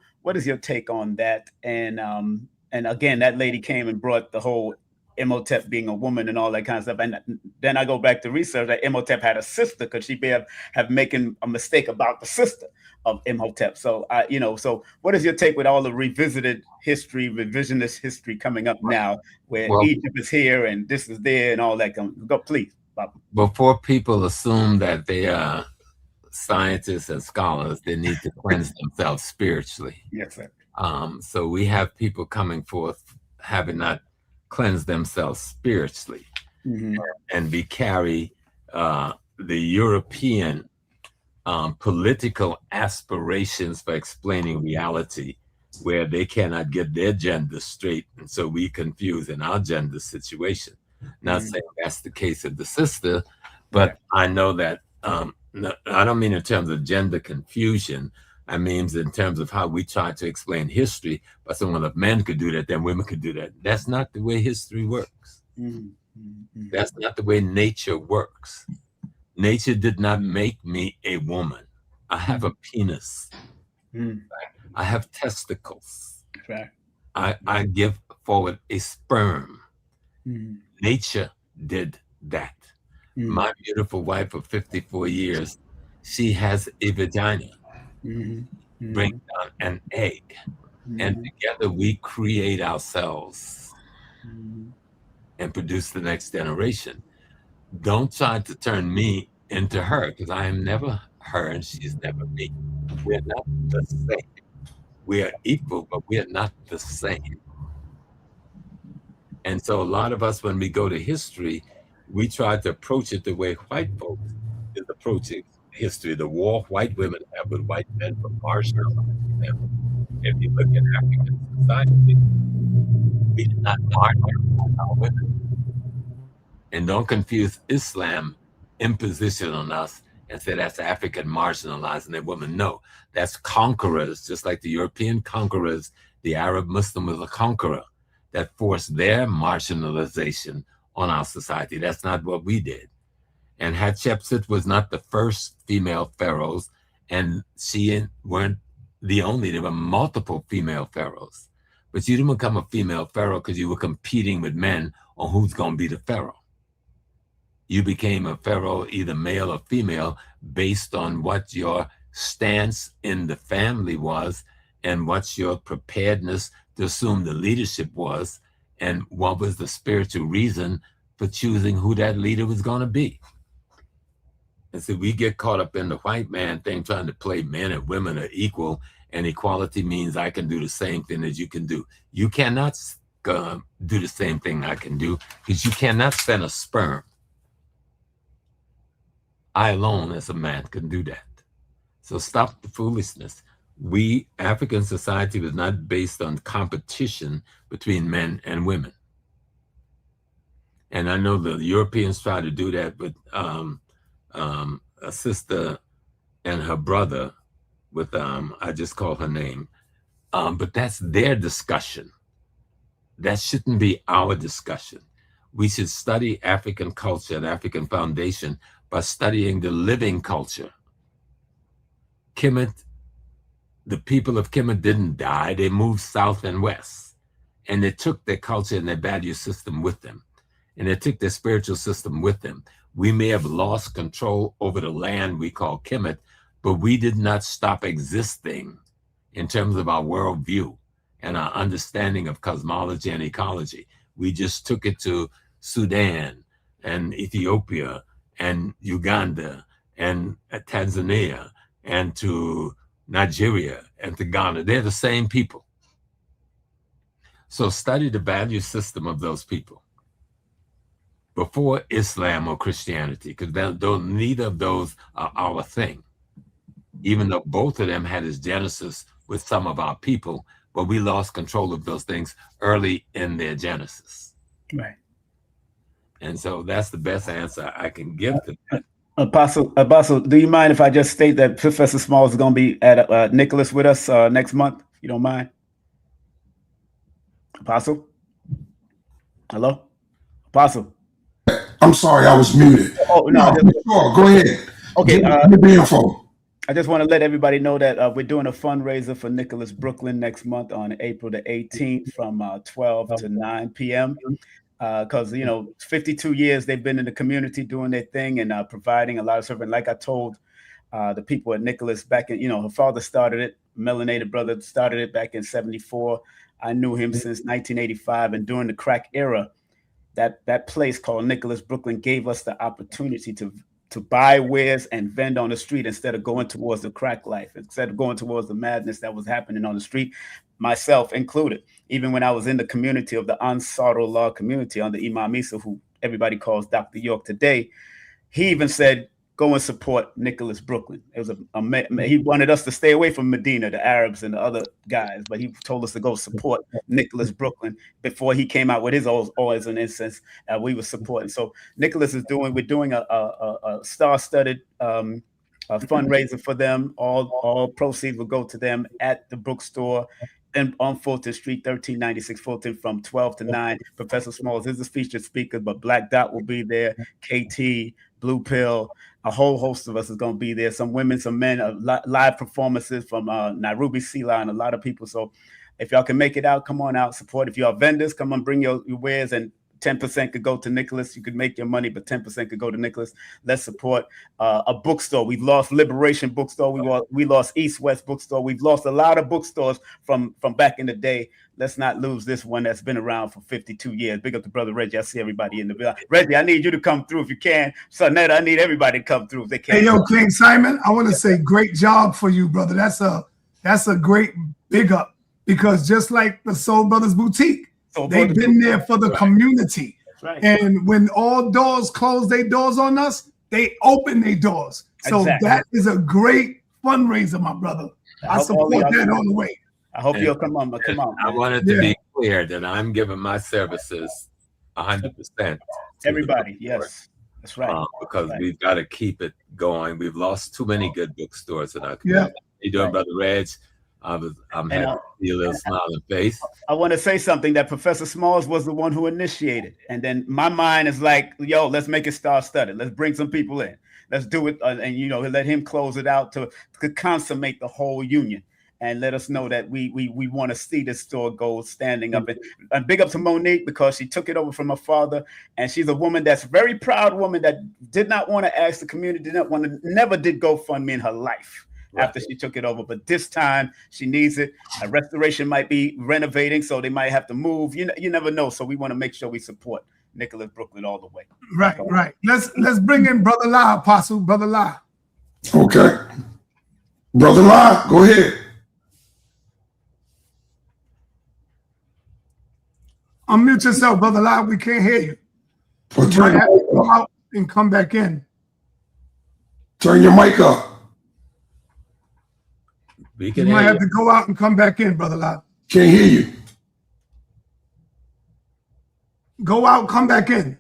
take on that? And again, that lady came and brought the whole Imhotep being a woman and all that kind of stuff. And then I go back to research that Imhotep had a sister. Could she have making a mistake about the sister of Imhotep? So so what is your take with all the revisited history, revisionist history coming up now, where Egypt is here and this is there and all that? Go, please, Bob. Before people assume that they are scientists and scholars, they need to cleanse themselves spiritually. Yes, sir. So we have people coming forth having not cleansed themselves spiritually, and we carry the European political aspirations for explaining reality, where they cannot get their gender straight, and so we confuse in our gender situation. Not saying that's the case of the sister, but I know that no, I don't mean in terms of gender confusion. I mean in terms of how we try to explain history. But someone, if men could do that, then women could do that. That's not the way history works. That's not the way nature works. Nature did not make me a woman. I have a penis. I have testicles. I give forward a sperm. Nature did that. My beautiful wife of 54 years, she has a vagina. Bring down an egg. And together we create ourselves and produce the next generation. Don't try to turn me into her, because I am never her and she's never me. We're not the same. We are equal, but we are not the same. And so a lot of us, when we go to history, we try to approach it the way white folks is approaching history. The war white women have with white men for marginalizing them. If you look at African society, we did not marginalize our women. And don't confuse Islam imposition on us and say that's African marginalizing their women. No, that's conquerors, just like the European conquerors. The Arab Muslim was a conqueror that forced their marginalization on our society. That's not what we did. And Hatshepsut was not the first female pharaohs, and she weren't the only. There were multiple female pharaohs. But you didn't become a female pharaoh because you were competing with men on who's going to be the pharaoh. You became a pharaoh, either male or female, based on what your stance in the family was and what your preparedness to assume the leadership was, and what was the spiritual reason for choosing who that leader was going to be. And so we get caught up in the white man thing, trying to play men and women are equal, and equality means I can do the same thing as you can do. You cannot do the same thing I can do, because you cannot send a sperm. I alone as a man can do that. So stop the foolishness. African society was not based on competition between men and women. And I know the Europeans try to do that with a sister and her brother with, I just call her name, but that's their discussion. That shouldn't be our discussion. We should study African culture and African foundation by studying the living culture. Kemet, the people of Kemet didn't die, they moved south and west. And they took their culture and their value system with them. And they took their spiritual system with them. We may have lost control over the land we call Kemet, but we did not stop existing in terms of our worldview and our understanding of cosmology and ecology. We just took it to Sudan and Ethiopia and Uganda and Tanzania and to Nigeria and to Ghana. They're the same people. So study the value system of those people before Islam or Christianity, because neither of those are our thing. Even though both of them had its genesis with some of our people, but we lost control of those things early in their genesis. Right. And so that's the best answer I can give to that. Apostle, do you mind if I just state that Professor Smalls is going to be at Nicholas with us next month? If you don't mind. Apostle? Hello? Apostle? I'm sorry, I was muted. Oh, no. Go ahead. Okay. Give me info. I just want to let everybody know that we're doing a fundraiser for Nicholas Brooklyn next month on April the 18th from 12 to 9 p.m. Because, 52 years they've been in the community doing their thing and providing a lot of service. Like I told the people at Nicholas back in, her father started it, melanated brother started it back in 74. I knew him since 1985. And during the crack era, that place called Nicholas Brooklyn gave us the opportunity to buy wares and vend on the street instead of going towards the crack life, instead of going towards the madness that was happening on the street, myself included. Even when I was in the community of the Ansarullah community under Imam Isa, who everybody calls Dr. York today, he even said, go and support Nicholas Brooklyn. It was he wanted us to stay away from Medina, the Arabs and the other guys, but he told us to go support Nicholas Brooklyn before he came out with his oils and incense. We were supporting. So Nicholas we're doing a star-studded fundraiser for them. All proceeds will go to them at the bookstore and on Fulton Street, 1396 Fulton, from 12 to 9. Professor Smalls is the featured speaker, but Black Dot will be there, KT, Blue Pill, a whole host of us is going to be there. Some women, some men, live performances from Nairobi Sila and a lot of people. So if y'all can make it out, come on out, support. If you are vendors, come on, bring your wares, and 10% could go to Nicholas. You could make your money, but 10% could go to Nicholas. Let's support a bookstore. We've lost Liberation Bookstore. We lost East West Bookstore. We've lost a lot of bookstores from back in the day. Let's not lose this one that's been around for 52 years. Big up to Brother Reggie. I see everybody in the building. Reggie, I need you to come through if you can. Sonetta, I need everybody to come through if they can. Hey, yo, King Simon, I want to say great job for you, brother. That's a great big up, because just like the Soul Brothers Boutique, they've been there for the community. Right. And when all doors close their doors on us, they open their doors. So that is a great fundraiser, my brother. I support that all the way. I hope you'll come on. I wanted to be clear that I'm giving my services 100%. Everybody, yes. That's right. Because we've got to keep it going. We've lost too many good bookstores in our community. How you doing, Brother Reg? I'm happy to see a little smiling face. I want to say something that Professor Smalls was the one who initiated. And then my mind is like, yo, let's make it star-studded. Let's bring some people in. Let's do it. And, let him close it out to consummate the whole union. And let us know that we want to see this store go standing up. And big up to Monique, because she took it over from her father. And she's a woman that's a very proud woman that did not want to ask the community, never did GoFundMe in her life. Right. After she took it over, but this time she needs it. A restoration might be renovating, so they might have to move. You never know. So we want to make sure we support Nicholas, Brooklyn, all the way. Right, right. Let's bring in Brother La, Apostle, Brother La. Okay. Brother La, go ahead. Unmute yourself, Brother La. We can't hear you. Or You turn might have your to mic go up. out and come back in. Turn your mic up. We You can might hear have you. to go out and come back in, Brother La. Can't hear you. Go out, come back in.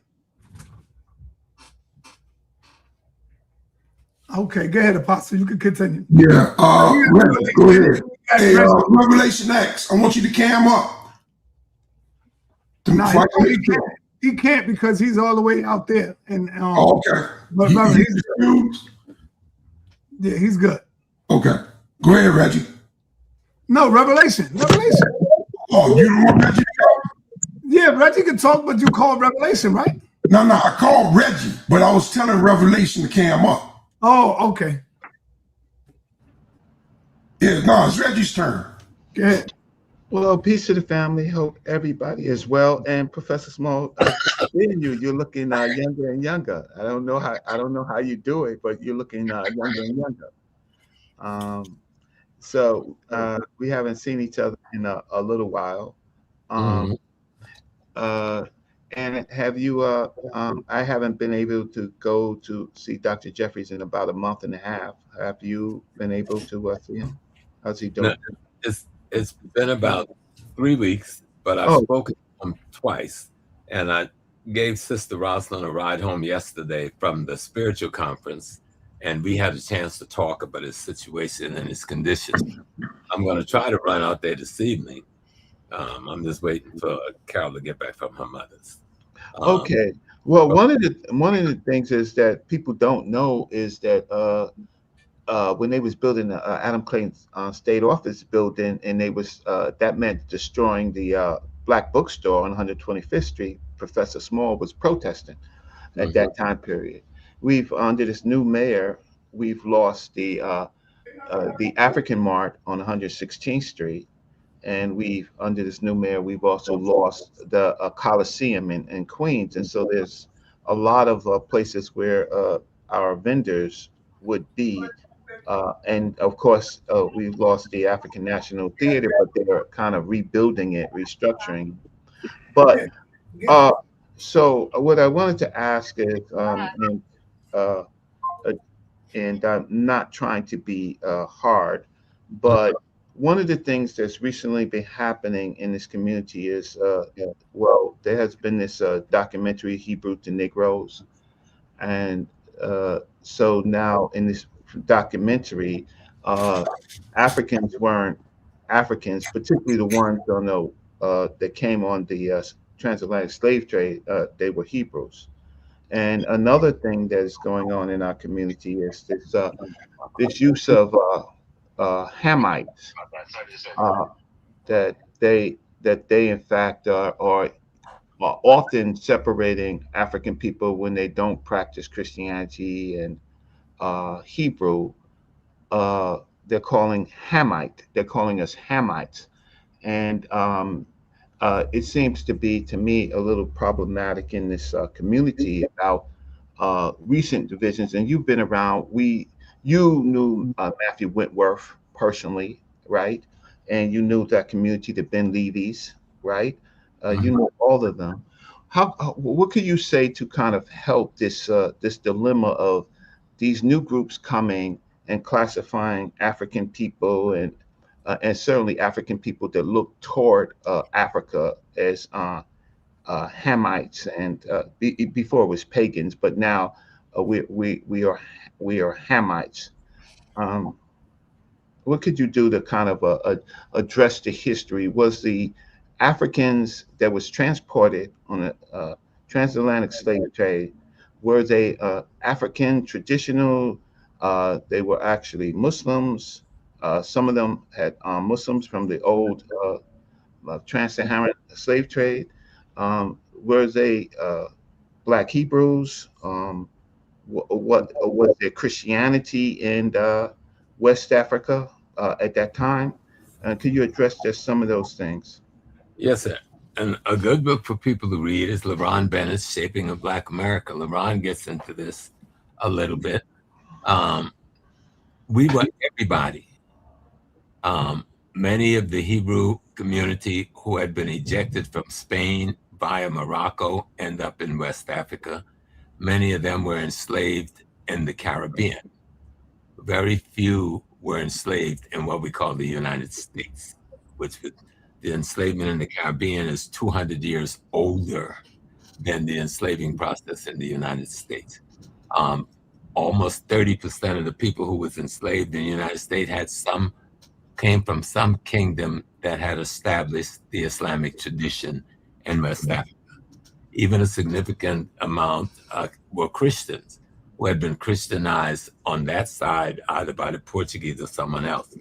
Okay, go ahead, Apostle. You can continue. Yeah. Reggie, go ahead. Hey, Reggie. Revelation X, I want you to cam up. No, he can't because he's all the way out there. And okay. But brother, he's good. Okay. Go ahead, Reggie. No, Revelation. Oh, you don't want Reggie to go? Yeah, Reggie can talk, but you called Revelation, right? No, I called Reggie, but I was telling Revelation to cam up. Oh, okay. Yeah, no, it's Reggie's turn. Go ahead. Well, peace to the family. Hope everybody is well. And Professor Small, seeing you're looking younger and younger. I don't know how you do it, but you're looking younger and younger. So we haven't seen each other in a little while. And have you? I haven't been able to go to see Dr. Jeffries in about a month and a half. Have you been able to see him? How's he doing? No, it's been about 3 weeks, but I've spoken to him twice, and I gave Sister Rosalind a ride home yesterday from the spiritual conference, and we had a chance to talk about his situation and his condition. I'm going to try to run out there this evening. I'm just waiting for Carol to get back from her mother's. Okay. Well, one of the things is that people don't know is that when they was building the Adam Clayton's state office building, and they was that meant destroying the Black bookstore on 125th Street. Professor Small was protesting at that time period. We've under this new mayor, we've lost the African Mart on 116th Street, and we've under this new mayor, we've also lost the Coliseum in Queens, and so there's a lot of places where our vendors would be. And of course, we've lost the African National Theater, but they're kind of rebuilding it, restructuring. But so what I wanted to ask is, and I'm not trying to be hard, but one of the things that's recently been happening in this community is, well, there has been this documentary, Hebrew to Negroes. And so now in this documentary, Africans weren't Africans, particularly the ones on that came on the transatlantic slave trade. They were Hebrews. And another thing that is going on in our community is this use of Hamites, that they in fact are often separating African people when they don't practice Christianity and Hebrew. They're calling Hamite. They're calling us Hamites, and it seems to be, to me, a little problematic in this community about recent divisions. And you've been around. You knew Matthew Wentworth personally, right? And you knew that community, the Ben Levy's, right? You know all of them. What could you say to kind of help this this dilemma of these new groups coming and classifying African people and certainly African people that look toward Africa as Hamites, and before it was pagans, but now we are Hamites. What could you do to kind of address the history? Was the Africans that was transported on a transatlantic slave trade, were they African traditional? They were actually Muslims. Some of them had Muslims from the old trans-Saharan slave trade. Were they Black Hebrews? What was there Christianity in West Africa at that time? Could you address just some of those things? Yes, sir. And a good book for people to read is LeRon Bennett's Shaping of Black America. LeRon gets into this a little bit. We want everybody. Many of the Hebrew community who had been ejected from Spain via Morocco end up in West Africa. Many of them were enslaved in the Caribbean. Very few were enslaved in what we call the United States, which the enslavement in the Caribbean is 200 years older than the enslaving process in the United States. Almost 30% of the people who was enslaved in the United States came from some kingdom that had established the Islamic tradition in West Africa. Even a significant amount were Christians who had been Christianized on that side, either by the Portuguese or someone else.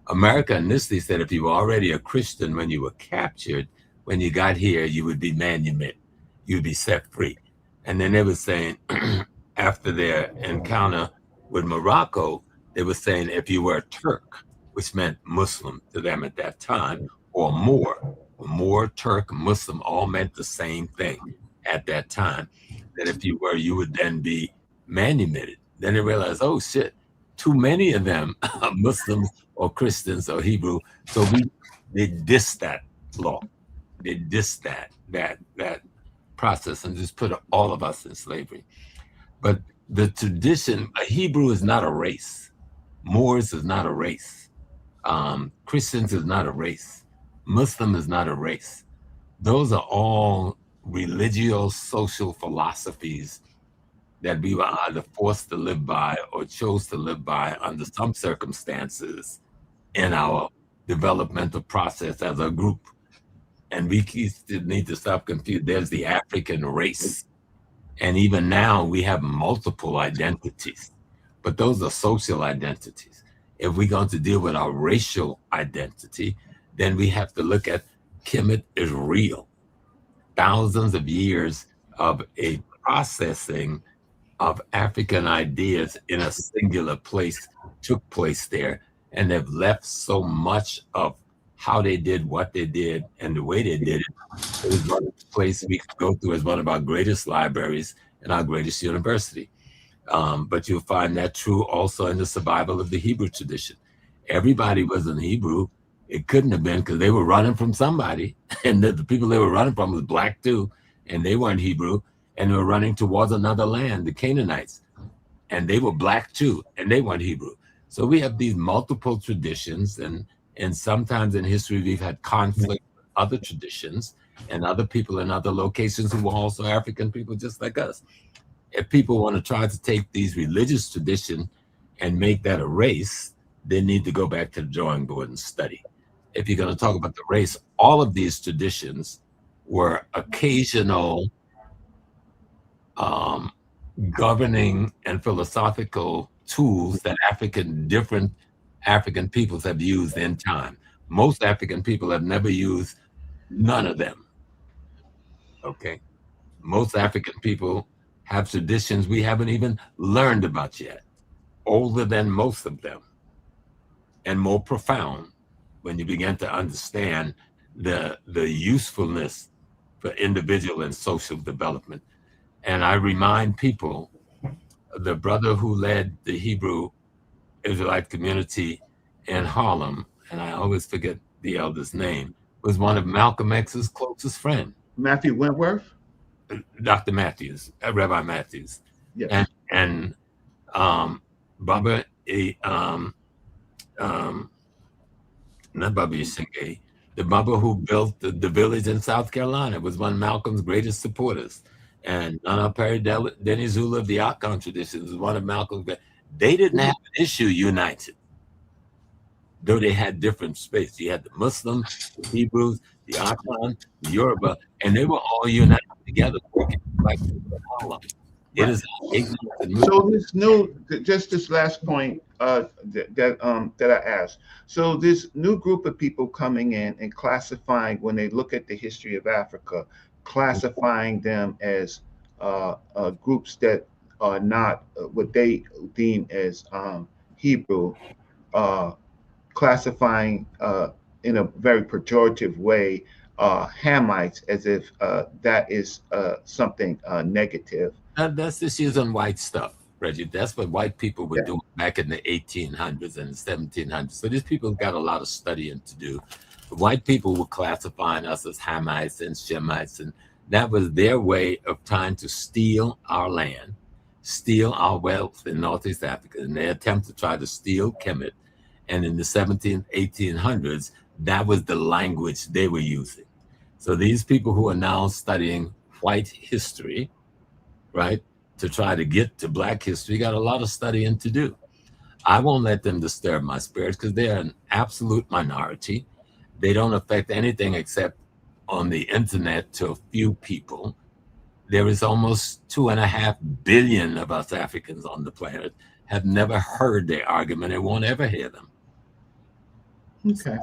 America initially said if you were already a Christian when you were captured, when you got here, you would be manumit, you'd be set free. And then they were saying, after their encounter with Morocco, they were saying if you were a Turk, which meant Muslim to them at that time, or Moor, Turk, Muslim, all meant the same thing at that time. That if you were, you would then be manumitted. Then they realized, oh shit, too many of them are Muslims or Christians or Hebrew. So they dissed that law. They dissed that process and just put all of us in slavery. But the tradition, a Hebrew is not a race. Moors is not a race. Christians is not a race. Muslim is not a race. Those are all religio-social philosophies that we were either forced to live by or chose to live by under some circumstances in our developmental process as a group. And we need to stop confusing. There's the African race. And even now we have multiple identities, but those are social identities. If we're going to deal with our racial identity, then we have to look at Kemet is real. Thousands of years of a processing of African ideas in a singular place took place there, and they've left so much of how they did what they did and the way they did it. It was one place we could go through as one of our greatest libraries and our greatest university. But you'll find that true also in the survival of the Hebrew tradition. Everybody wasn't Hebrew. It couldn't have been because they were running from somebody, and the people they were running from was black too, and they weren't Hebrew, and they were running towards another land, the Canaanites, and they were black too, and they weren't Hebrew. So we have these multiple traditions, and sometimes in history we've had conflict with other traditions and other people in other locations who were also African people just like us. If people want to try to take these religious traditions and make that a race, they need to go back to the drawing board and study. If you're going to talk about the race, all of these traditions were occasional governing and philosophical tools that different African peoples have used in time. Most African people have never used none of them. Okay. Most African people have traditions we haven't even learned about yet, older than most of them, and more profound when you begin to understand the usefulness for individual and social development. And I remind people, the brother who led the Hebrew Israelite community in Harlem, and I always forget the elder's name, was one of Malcolm X's closest friends. Matthew Wentworth? Dr. Matthews, Rabbi Matthews. Yes. And Baba, not Baba Yashinge, the Baba who built the village in South Carolina was one of Malcolm's greatest supporters. And Nana Perry Denny Zula of the Ankh tradition was one of Malcolm's. They didn't have an issue united, though they had different space. You had the Muslims, the Hebrews, the Ankh, the Yoruba, and they were all united together working like Harlem. It is so this new, just this last point that I asked. So this new group of people coming in and classifying, when they look at the history of Africa, classifying them as groups that are not what they deem as Hebrew, classifying in a very pejorative way Hamites as if that is something negative. That's just using white stuff, Reggie. That's what white people were Yeah. doing back in the 1800s and 1700s. So these people got a lot of studying to do. The white people were classifying us as Hamites and Shemites, and that was their way of trying to steal our land, steal our wealth in Northeast Africa. And they attempt to try to steal Kemet. And in the 17th, 1800s, that was the language they were using. So these people who are now studying white history, right, to try to get to Black history, got a lot of studying to do. I won't let them disturb my spirit because they're an absolute minority. They don't affect anything except on the internet to a few people. There is almost 2.5 billion of us Africans on the planet have never heard their argument and won't ever hear them. Okay.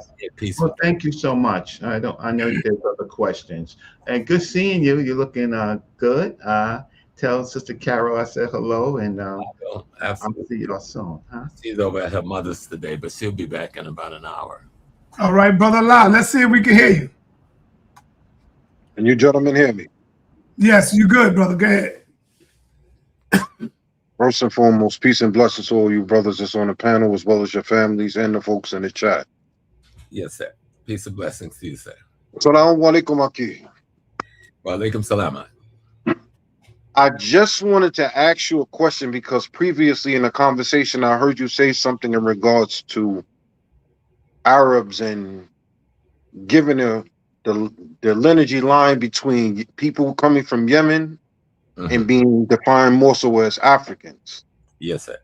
Well, thank you so much. I know there's other questions. And good seeing you. You're looking good. Tell Sister Carol I said hello, and I'll see you all soon. Huh? She's over at her mother's today, but she'll be back in about an hour. All right, Brother Lau, let's see if we can hear you. Can you gentlemen hear me? Yes, you good, brother. Go ahead. First and foremost, peace and blessings to all you brothers that's on the panel, as well as your families and the folks in the chat. Yes, sir. Peace and blessings to you, sir. Assalamu alaikum aki. Wa alaikum salam. I just wanted to ask you a question because previously in the conversation, I heard you say something in regards to Arabs and giving the lineage line between people coming from Yemen and being defined more so as Africans. Yes, sir.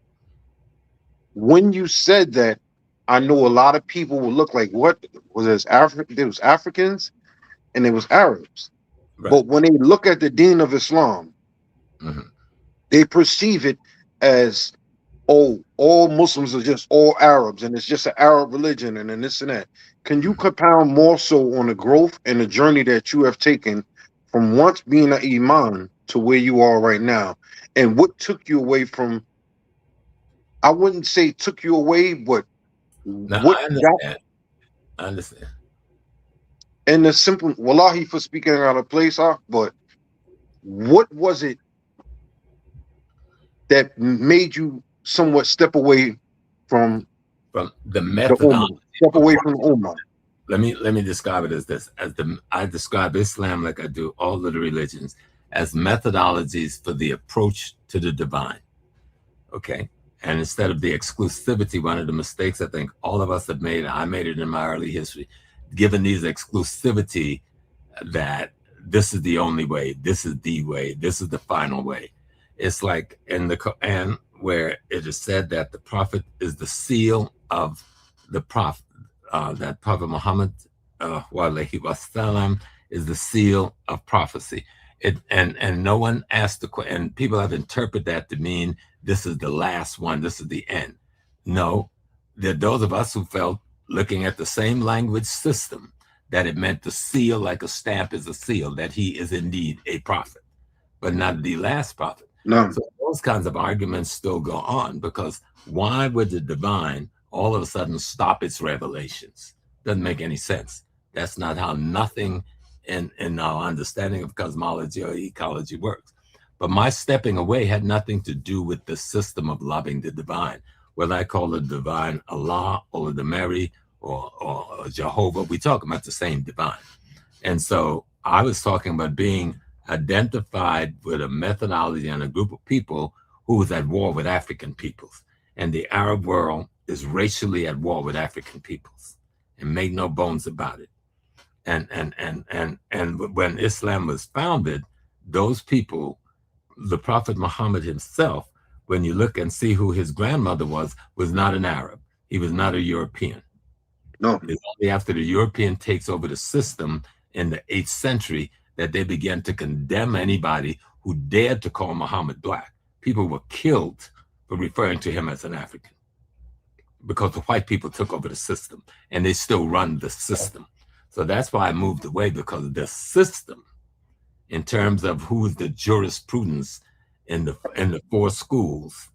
When you said that, I know a lot of people will look like, what was this? There was Africans and there was Arabs. Right. But when they look at the Deen of Islam, they perceive it as, oh, all Muslims are just all Arabs and it's just an Arab religion and then this and that. Can you compound more so on the growth and the journey that you have taken from once being an Imam to where you are right now? And what took you away from, I wouldn't say took you away, but no, what I understand. I understand. And the simple, wallahi for speaking out of place, but what was it that made you somewhat step away from the methodology? Step away from the Ummah. Let me describe it as this. I describe Islam like I do all of the religions as methodologies for the approach to the divine. Okay. And instead of the exclusivity, one of the mistakes I think all of us have made, I made it in my early history, given these exclusivity that this is the only way, this is the way, this is the final way. It's like in the Quran where it is said that the prophet is the seal of the prophet, that Prophet Muhammad wasallam is the seal of prophecy. And no one asked the question, and people have interpreted that to mean this is the last one, this is the end. No, there are those of us who felt, looking at the same language system, that it meant the seal, like a stamp is a seal, that he is indeed a prophet, but not the last prophet. No. So those kinds of arguments still go on, because why would the divine all of a sudden stop its revelations? Doesn't make any sense. That's not how nothing in our understanding of cosmology or ecology works. But my stepping away had nothing to do with the system of loving the divine. Whether I call the divine Allah or the Mary or Jehovah, we talk about the same divine. And so I was talking about being identified with a methodology and a group of people who was at war with African peoples. And the Arab world is racially at war with African peoples, and make no bones about it. And when Islam was founded, those people, the Prophet Muhammad himself, when you look and see who his grandmother was not an Arab. He was not a European. No. It's only after the European takes over the system in the 8th century that they began to condemn anybody who dared to call Muhammad black. People were killed for referring to him as an African, because the white people took over the system, and they still run the system. So that's why I moved away, because the system, in terms of who's the jurisprudence in the 4 schools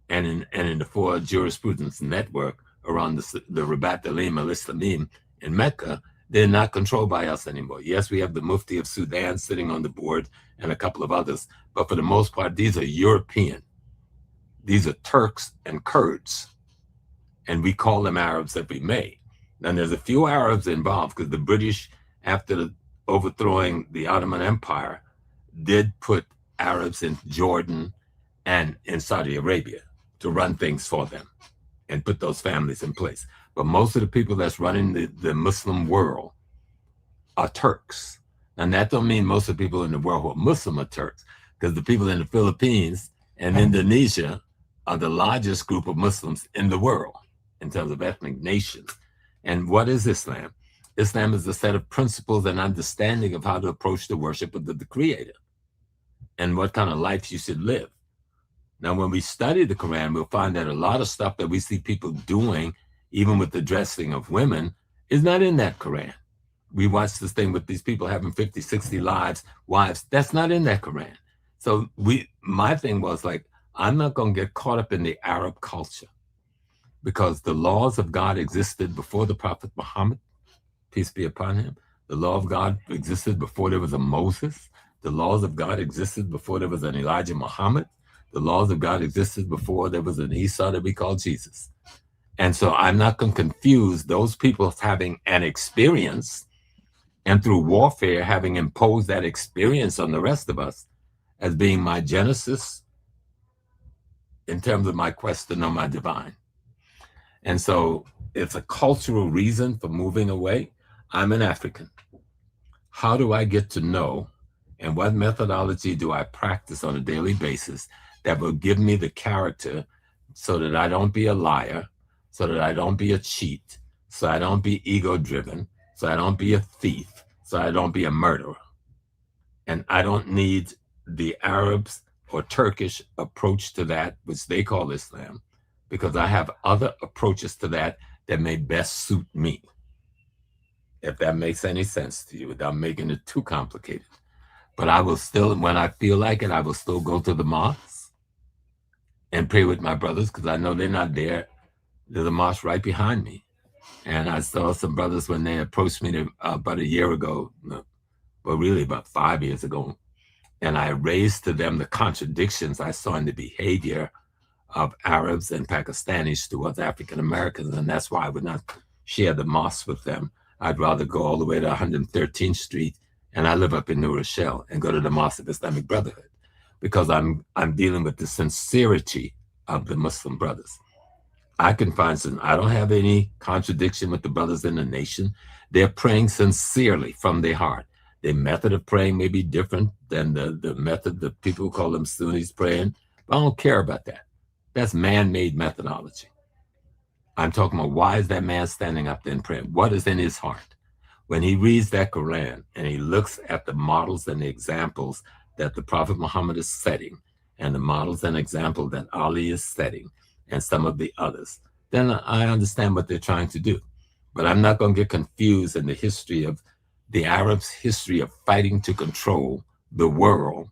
and in the 4 jurisprudence network around the Rabat Alim al-Islamim in Mecca, They're not controlled by us anymore. Yes, we have the Mufti of Sudan sitting on the board and a couple of others, but for the most part, these are European. These are Turks and Kurds, and we call them Arabs if we may. Now, there's a few Arabs involved because the British, after overthrowing the Ottoman Empire, did put Arabs in Jordan and in Saudi Arabia to run things for them and put those families in place. But most of the people that's running the Muslim world are Turks. And that don't mean most of the people in the world who are Muslim are Turks, because the people in the Philippines and Indonesia are the largest group of Muslims in the world in terms of ethnic nations. And what is Islam? Islam is a set of principles and understanding of how to approach the worship of the Creator and what kind of life you should live. Now, when we study the Quran, we'll find that a lot of stuff that we see people doing, even with the dressing of women, is not in that Quran. We watch this thing with these people having 50, 60 wives. That's not in that Quran. So my thing was like, I'm not going to get caught up in the Arab culture, because the laws of God existed before the Prophet Muhammad, peace be upon him. The law of God existed before there was a Moses. The laws of God existed before there was an Elijah Muhammad. The laws of God existed before there was an Esau that we call Jesus. And so I'm not going to confuse those people having an experience and through warfare having imposed that experience on the rest of us as being my genesis in terms of my quest to know my divine. And so it's a cultural reason for moving away. I'm an African. How do I get to know, and what methodology do I practice on a daily basis that will give me the character so that I don't be a liar, so that I don't be a cheat, so I don't be ego-driven, so I don't be a thief, so I don't be a murderer. And I don't need the Arabs or Turkish approach to that, which they call Islam, because I have other approaches to that that may best suit me. If that makes any sense to you, without making it too complicated. But I will still, when I feel like it, I will still go to the mosque and pray with my brothers, because I know they're not there. There's a mosque right behind me. And I saw some brothers when they approached me about a year ago, well, really about 5 years ago. And I raised to them the contradictions I saw in the behavior of Arabs and Pakistanis towards African Americans. And that's why I would not share the mosque with them. I'd rather go all the way to 113th Street, and I live up in New Rochelle, and go to the Mosque of Islamic Brotherhood, because I'm dealing with the sincerity of the Muslim brothers. I can find some, I don't have any contradiction with the brothers in the nation. They're praying sincerely from their heart. Their method of praying may be different than the method that people who call them Sunnis praying, but I don't care about that. That's man-made methodology. I'm talking about, why is that man standing up there and praying? What is in his heart? When he reads that Quran and he looks at the models and the examples that the Prophet Muhammad is setting, and the models and example that Ali is setting, and some of the others, then I understand what they're trying to do. But I'm not going to get confused in the history of the Arabs' history of fighting to control the world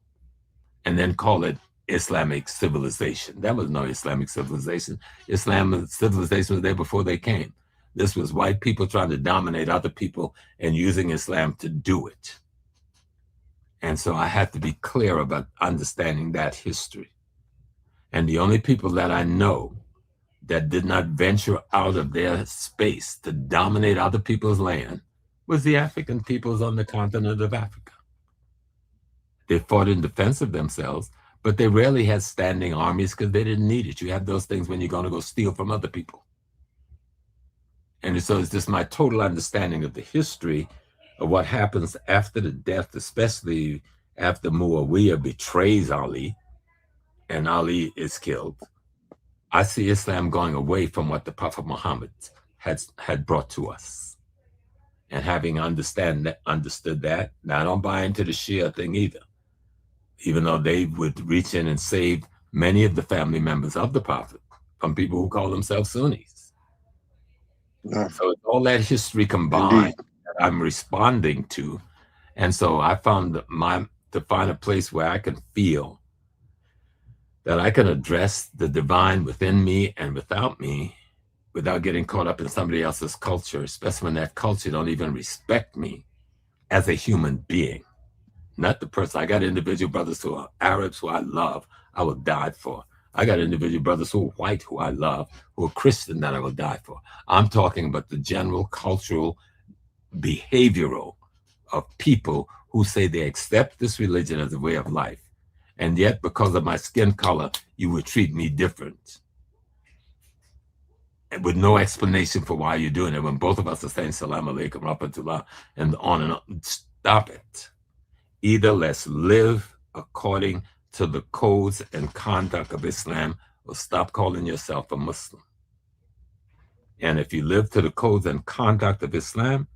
and then call it Islamic civilization. That was no Islamic civilization. Islamic civilization was there before they came. This was white people trying to dominate other people and using Islam to do it. And so I had to be clear about understanding that history. And the only people that I know that did not venture out of their space to dominate other people's land was the African peoples on the continent of Africa. They fought in defense of themselves, but they rarely had standing armies because they didn't need it. You have those things when you're going to go steal from other people. And so it's just my total understanding of the history of what happens after the death, especially after Muawiyah betrays Ali and Ali is killed. I see Islam going away from what the Prophet Muhammad had brought to us. And having understood that, now I don't buy into the Shia thing either, even though they would reach in and save many of the family members of the Prophet from people who call themselves Sunnis. Yeah. So it's all that history combined that I'm responding to. And so I found to find a place where I can feel that I can address the divine within me and without me without getting caught up in somebody else's culture, especially when that culture don't even respect me as a human being, not the person. I got individual brothers who are Arabs who I love, I will die for. I got individual brothers who are white who I love, who are Christian that I will die for. I'm talking about the general cultural, behavioral of people who say they accept this religion as a way of life. And yet, because of my skin color, you would treat me different. And with no explanation for why you're doing it, when both of us are saying salam alaikum, rahmatullah, and on and on. Stop it. Either let's live according to the codes and conduct of Islam, or stop calling yourself a Muslim. And if you live to the codes and conduct of Islam,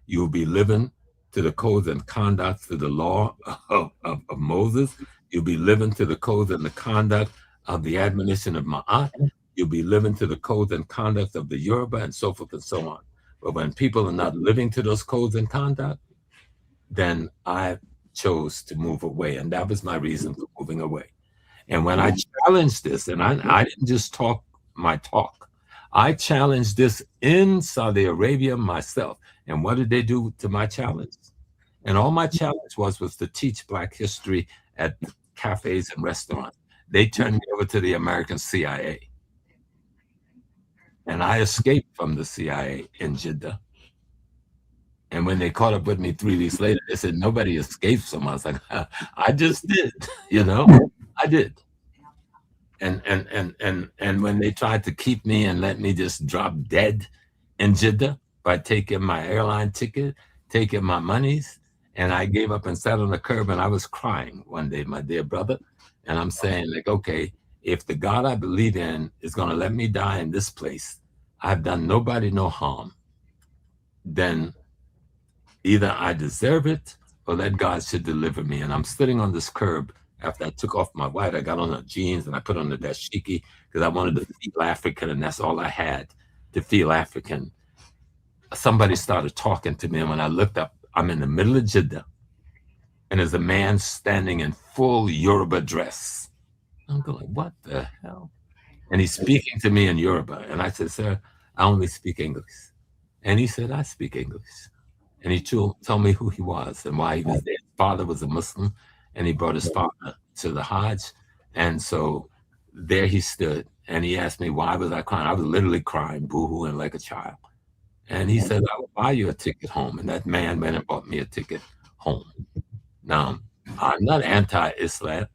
you will be living to the codes and conduct to the law of Moses. You'll be living to the codes and the conduct of the admonition of Ma'at. You'll be living to the codes and conduct of the Yoruba, and so forth and so on. But when people are not living to those codes and conduct, then I chose to move away. And that was my reason for moving away. And when I challenged this, and I didn't just talk my talk, I challenged this in Saudi Arabia myself. And what did they do to my challenge? And all my challenge was to teach Black history at cafes and restaurants. They turned me over to the American CIA. And I escaped from the CIA in Jeddah. And when they caught up with me 3 weeks later, they said, nobody escapes from us. I was like, I just did, you know, I did. And when they tried to keep me and let me just drop dead in Jeddah by taking my airline ticket, taking my monies, and I gave up and sat on the curb, and I was crying one day, my dear brother. And I'm saying, like, okay, if the God I believe in is going to let me die in this place, I've done nobody no harm, then either I deserve it or that God should deliver me. And I'm sitting on this curb after I took off my white. I got on the jeans and I put on the dashiki because I wanted to feel African, and that's all I had to feel African. Somebody started talking to me, and when I looked up, I'm in the middle of Jeddah, and there's a man standing in full Yoruba dress. I'm going, what the hell? And he's speaking to me in Yoruba. And I said, sir, I only speak English. And he said, I speak English. And he told me who he was and why he was there. His father was a Muslim, and he brought his father to the Hajj. And so there he stood, and he asked me, why was I crying? I was literally crying, boo-hooing like a child. And he said, I will buy you a ticket home. And that man went and bought me a ticket home. Now, I'm not anti-Islam.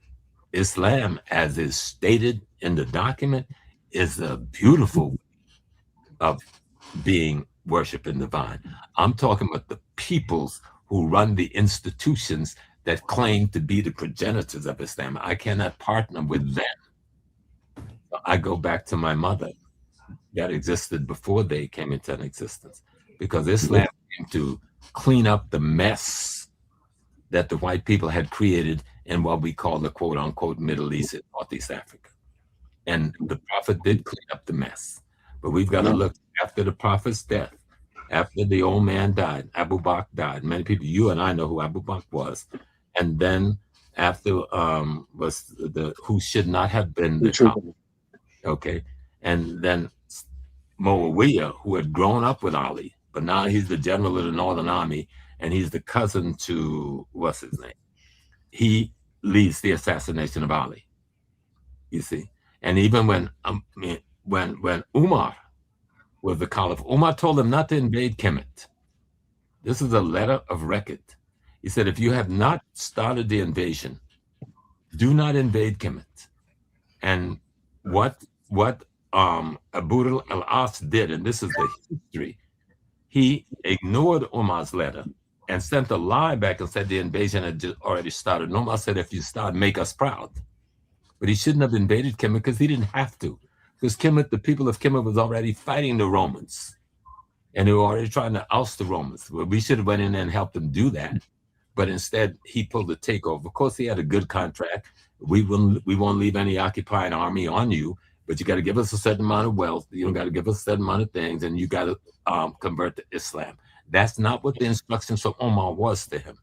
Islam, as is stated in the document, is a beautiful way of being worshiping divine. I'm talking about the peoples who run the institutions that claim to be the progenitors of Islam. I cannot partner with them. I go back to my mother that existed before they came into existence, because Islam came to clean up the mess that the white people had created in what we call the quote unquote Middle East and Northeast Africa. And the Prophet did clean up the mess. But we've got to look after the Prophet's death, after the old man died, Abu Bakr died. Many people, you and I know who Abu Bakr was. And then after was the who should not have been the Prophet. Okay. And then Muawiyah, who had grown up with Ali, but now he's the general of the Northern Army, and he's the cousin to, what's his name? He leads the assassination of Ali, you see. And even when Umar was the caliph, Umar told him not to invade Kemet. This is a letter of record. He said, if you have not started the invasion, do not invade Kemet. And what Abu al-As did, and this is the history, he ignored Umar's letter and sent a lie back and said the invasion had just already started. And Umar said, if you start, make us proud. But he shouldn't have invaded Kemet because he didn't have to. Because Kemet, the people of Kemet was already fighting the Romans. And they were already trying to oust the Romans. Well, we should have went in and helped them do that. But instead, he pulled the takeover. Of course, he had a good contract. We won't leave any occupying army on you, but you got to give us a certain amount of wealth. You got to give us a certain amount of things, and you got to convert to Islam. That's not what the instructions from Omar was to him.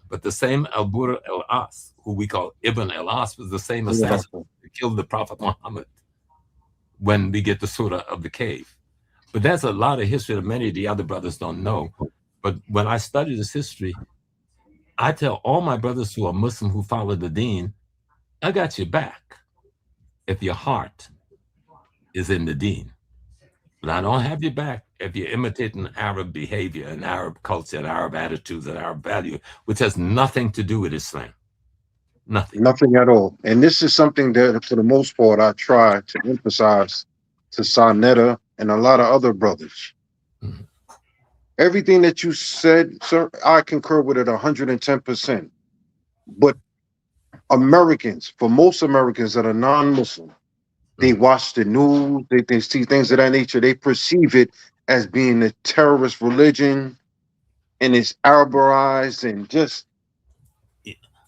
But the same Abu al-As, who we call Ibn al-As, was the same assassin that killed the Prophet Muhammad when we get the surah of the cave. But that's a lot of history that many of the other brothers don't know. But when I study this history, I tell all my brothers who are Muslim who follow the deen, I got your back if your heart is in the deen. But I don't have your back if you're imitating Arab behavior and Arab culture and Arab attitudes and Arab value, which has nothing to do with Islam. Nothing at all. And this is something that, for the most part, I try to emphasize to Sonetta and a lot of other brothers. Mm-hmm. Everything that you said, sir, I concur with it 110%. But Americans, for most Americans that are non-Muslim, they watch the news, they see things of that nature, they perceive it as being a terrorist religion, and it's Arabized and just.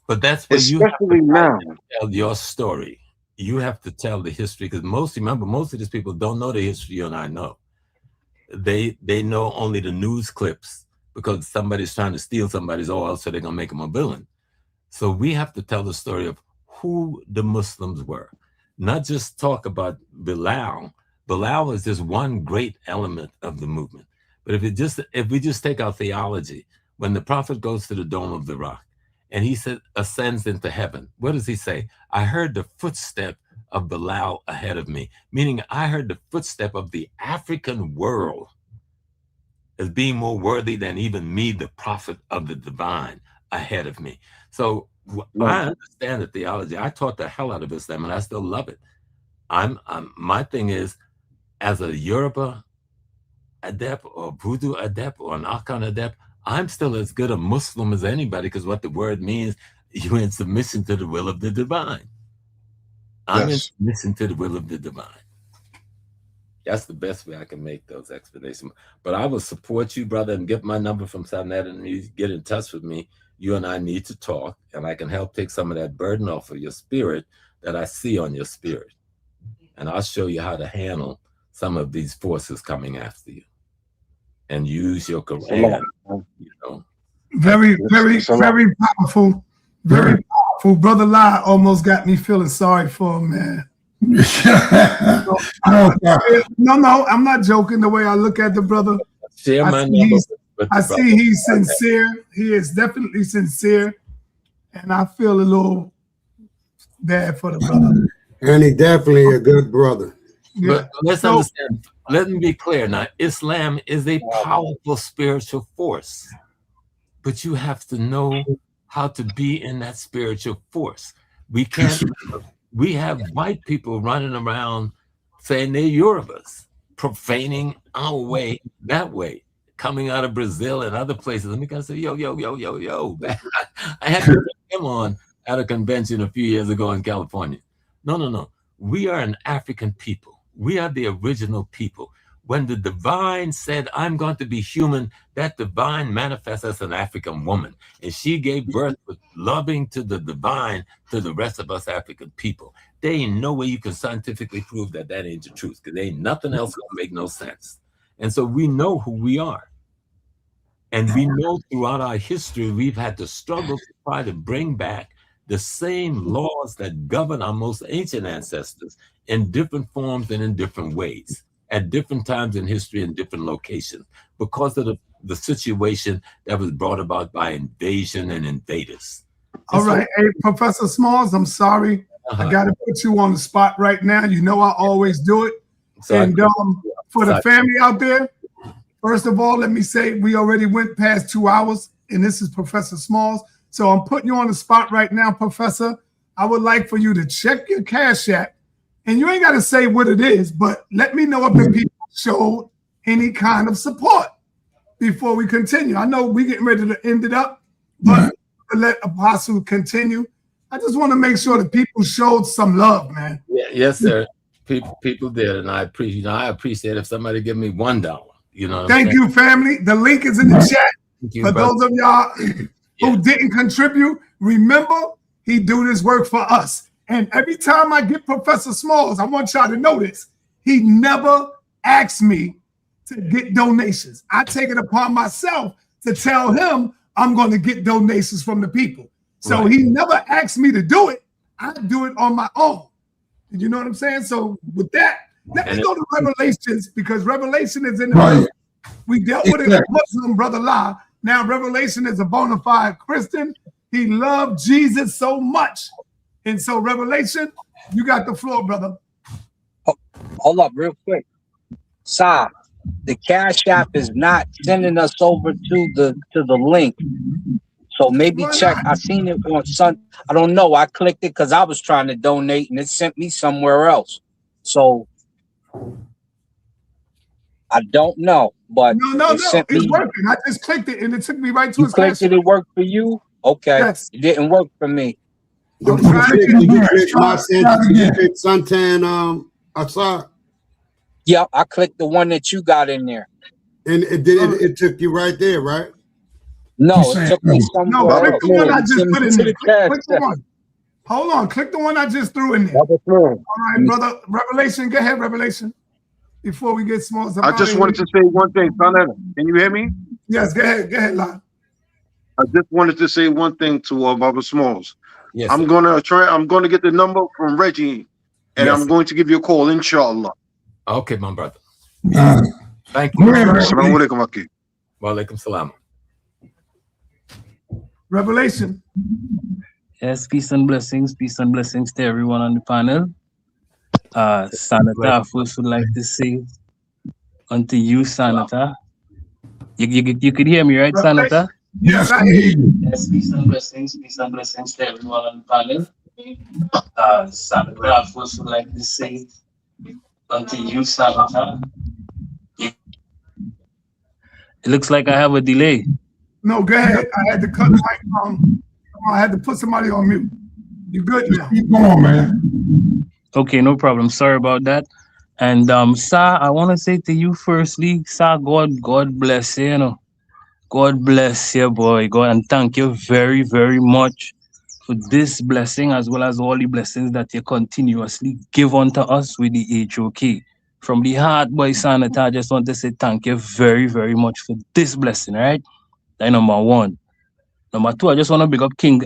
But that's where you have to tell your story. You have to tell the history, because most of these people don't know the history you and I know. They know only the news clips because somebody's trying to steal somebody's oil, so they're gonna make them a villain. So we have to tell the story of who the Muslims were, not just talk about Bilal. Bilal is just one great element of the movement. But if we just take our theology, when the Prophet goes to the Dome of the Rock, and he ascends into heaven, what does he say? I heard the footstep of Bilal ahead of me, meaning I heard the footstep of the African world as being more worthy than even me, the prophet of the divine, ahead of me. So I understand the theology. I taught the hell out of Islam, and I still love it. My thing is, as a Yoruba adept or Voodoo adept or an Ankh adept, I'm still as good a Muslim as anybody, because what the word means, you're in submission to the will of the divine. I'm in submission to the will of the divine. That's the best way I can make those explanations. But I will support you, brother, and get my number from Sonetta, and you get in touch with me. You and I need to talk, and I can help take some of that burden off of your spirit that I see on your spirit. And I'll show you how to handle some of these forces coming after you. And use your Quran, you know. Very, very, very powerful. Very powerful. Brother Lai almost got me feeling sorry for him, man. No, I'm not joking. The way I look at the brother, share my number. I see he's sincere. He is definitely sincere, and I feel a little bad for the brother. And he's definitely a good brother. But let's understand. Let me be clear now. Islam is a powerful spiritual force, but you have to know how to be in that spiritual force. We can't. We have white people running around saying they're Yorubas, profaning our way that way, coming out of Brazil and other places. And we can say, yo. I had him on at a convention a few years ago in California. No. We are an African people. We are the original people. When the divine said, I'm going to be human, that divine manifests as an African woman. And she gave birth with loving to the divine to the rest of us African people. There ain't no way you can scientifically prove that ain't the truth, because there ain't nothing else gonna make no sense. And so we know who we are. And we know throughout our history, we've had to struggle to try to bring back the same laws that govern our most ancient ancestors in different forms and in different ways, at different times in history and different locations, because of the situation that was brought about by invasion and invaders. All right, hey, Professor Smalls, I'm sorry. I got to put you on the spot right now. You know I always do it. And for the family out there, first of all, let me say we already went past 2 hours, and this is Professor Smalls. So I'm putting you on the spot right now, Professor. I would like for you to check your Cash App, and you ain't got to say what it is, but let me know if the people showed any kind of support before we continue. I know we're getting ready to end it up, but to let Apostle continue, I just want to make sure that people showed some love, man. Yeah, yes, sir. People did, and I appreciate if somebody give me $1. You know. Thank you, family. The link is in the chat. For those of y'all who didn't contribute, remember he do this work for us. And every time I get Professor Smalls, I want y'all to know this. He never asks me to get donations. I take it upon myself to tell him I'm going to get donations from the people. So he never asked me to do it. I do it on my own. You know what I'm saying? So with that, Let me go to Revelations, because Revelation is in the Right. Bible. We dealt with it, Muslim, Brother La. Now Revelation is a bona fide Christian. He loved Jesus so much. And so Revelation, you got the floor, brother. Hold up real quick. Sa, the Cash App is not sending us over to the link. So maybe check. I seen it on Sun. I don't know. I clicked it because I was trying to donate and it sent me somewhere else. So I don't know, but no, it sent it's me. working. I just clicked it and it took me right to You his clicked Cash it, App. it worked for you? Okay. Yes. It didn't work for me. Did you click my Sanchez? Did you click Suntan Assad? Yeah, I clicked the one that you got in there. And it took you right there, right? No, it took me somewhere. No, click the one I just put in there. Cash Click the one. Hold on, click the one I just threw in there. All right, brother. Revelation, go ahead, Revelation. Before we get small. I just wanted to say one thing. Can you hear me? Yes, go ahead, Lon. I just wanted to say one thing to Baba Smalls. Yes, I'm gonna get the number from Reggie, and I'm going to give you a call, inshallah. Okay, my brother. Thank you. Assalamu alaikum, Aki. Wa alaikum salam. Revelation. Yes, peace and blessings to everyone on the panel. Sanata, first would like to say unto you, Sanata. You could hear me, right, Sanata? Yes, I hear you. Yes, peace and blessings to everyone on the panel. Sanata, first would like to say unto you, Sanata. It looks like I have a delay. No, go ahead. I had to cut my I had to put somebody on mute. You good now? Keep going, man. Okay, no problem. Sorry about that. And Sa, I want to say to you firstly, Sa, God bless you, you know. God bless you, boy. God, and thank you very, very much for this blessing, as well as all the blessings that you continuously give unto us with the HOK. From the heart, boy, Sanata, I just want to say thank you very, very much for this blessing, right? That's number one. Number two, I just want to big up King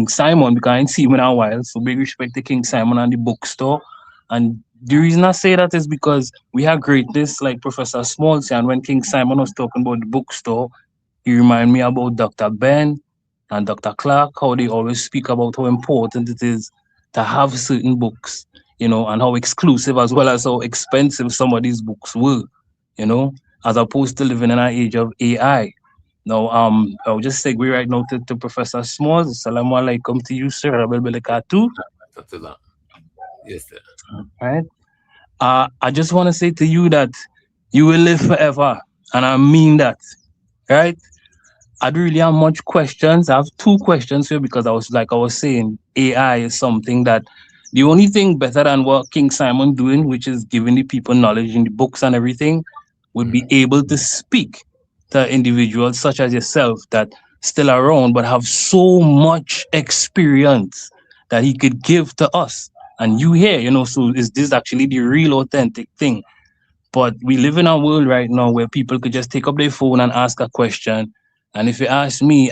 Simon, because I ain't seen him in a while. So big respect to King Simon and the bookstore. And the reason I say that is because we have greatness like Professor Smalls, and when King Simon was talking about the bookstore, he reminded me about Dr. Ben and Dr. Clark, how they always speak about how important it is to have certain books, you know, and how exclusive as well as how expensive some of these books were, you know, as opposed to living in an age of AI. Now, I'll just segue right now to Professor Smalls. Assalamu alaikum to you, sir. Yes, sir. All right. I just want to say to you that you will live forever, and I mean that, right? I don't really have much questions. I have two questions here because I was saying, AI is something that the only thing better than what King Simon doing, which is giving the people knowledge in the books and everything, would be able to speak to individuals such as yourself that still around but have so much experience that he could give to us. And you here, you know, so is this actually the real authentic thing? But we live in a world right now where people could just take up their phone and ask a question. And if you ask me,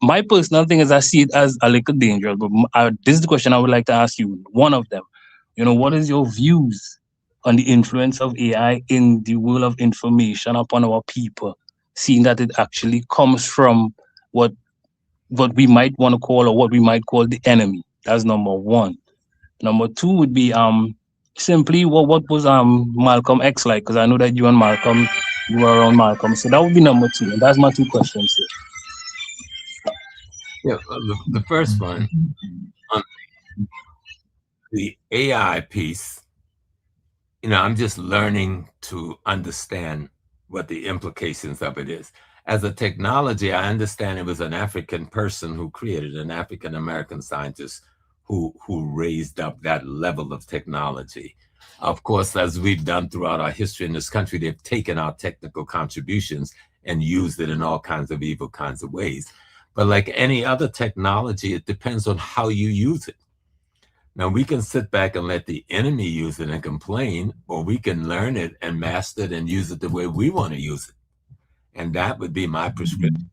my personal thing is I see it as a little dangerous. But this is the question I would like to ask you. One of them, you know, what is your views on the influence of AI in the world of information upon our people, seeing that it actually comes from what we might want to call, or what we might call, the enemy? That's number one. Number two would be simply what was Malcolm X like? Because I know that you and Malcolm, you were around Malcolm. So that would be number two. And that's my two questions here. Yeah, the first one, the AI piece, you know, I'm just learning to understand what the implications of it is. As a technology, I understand it was an African person who created, an African-American scientist who raised up that level of technology. Of course, as we've done throughout our history in this country, they've taken our technical contributions and used it in all kinds of evil kinds of ways. But like any other technology, it depends on how you use it. Now, we can sit back and let the enemy use it and complain, or we can learn it and master it and use it the way we want to use it. And that would be my prescription.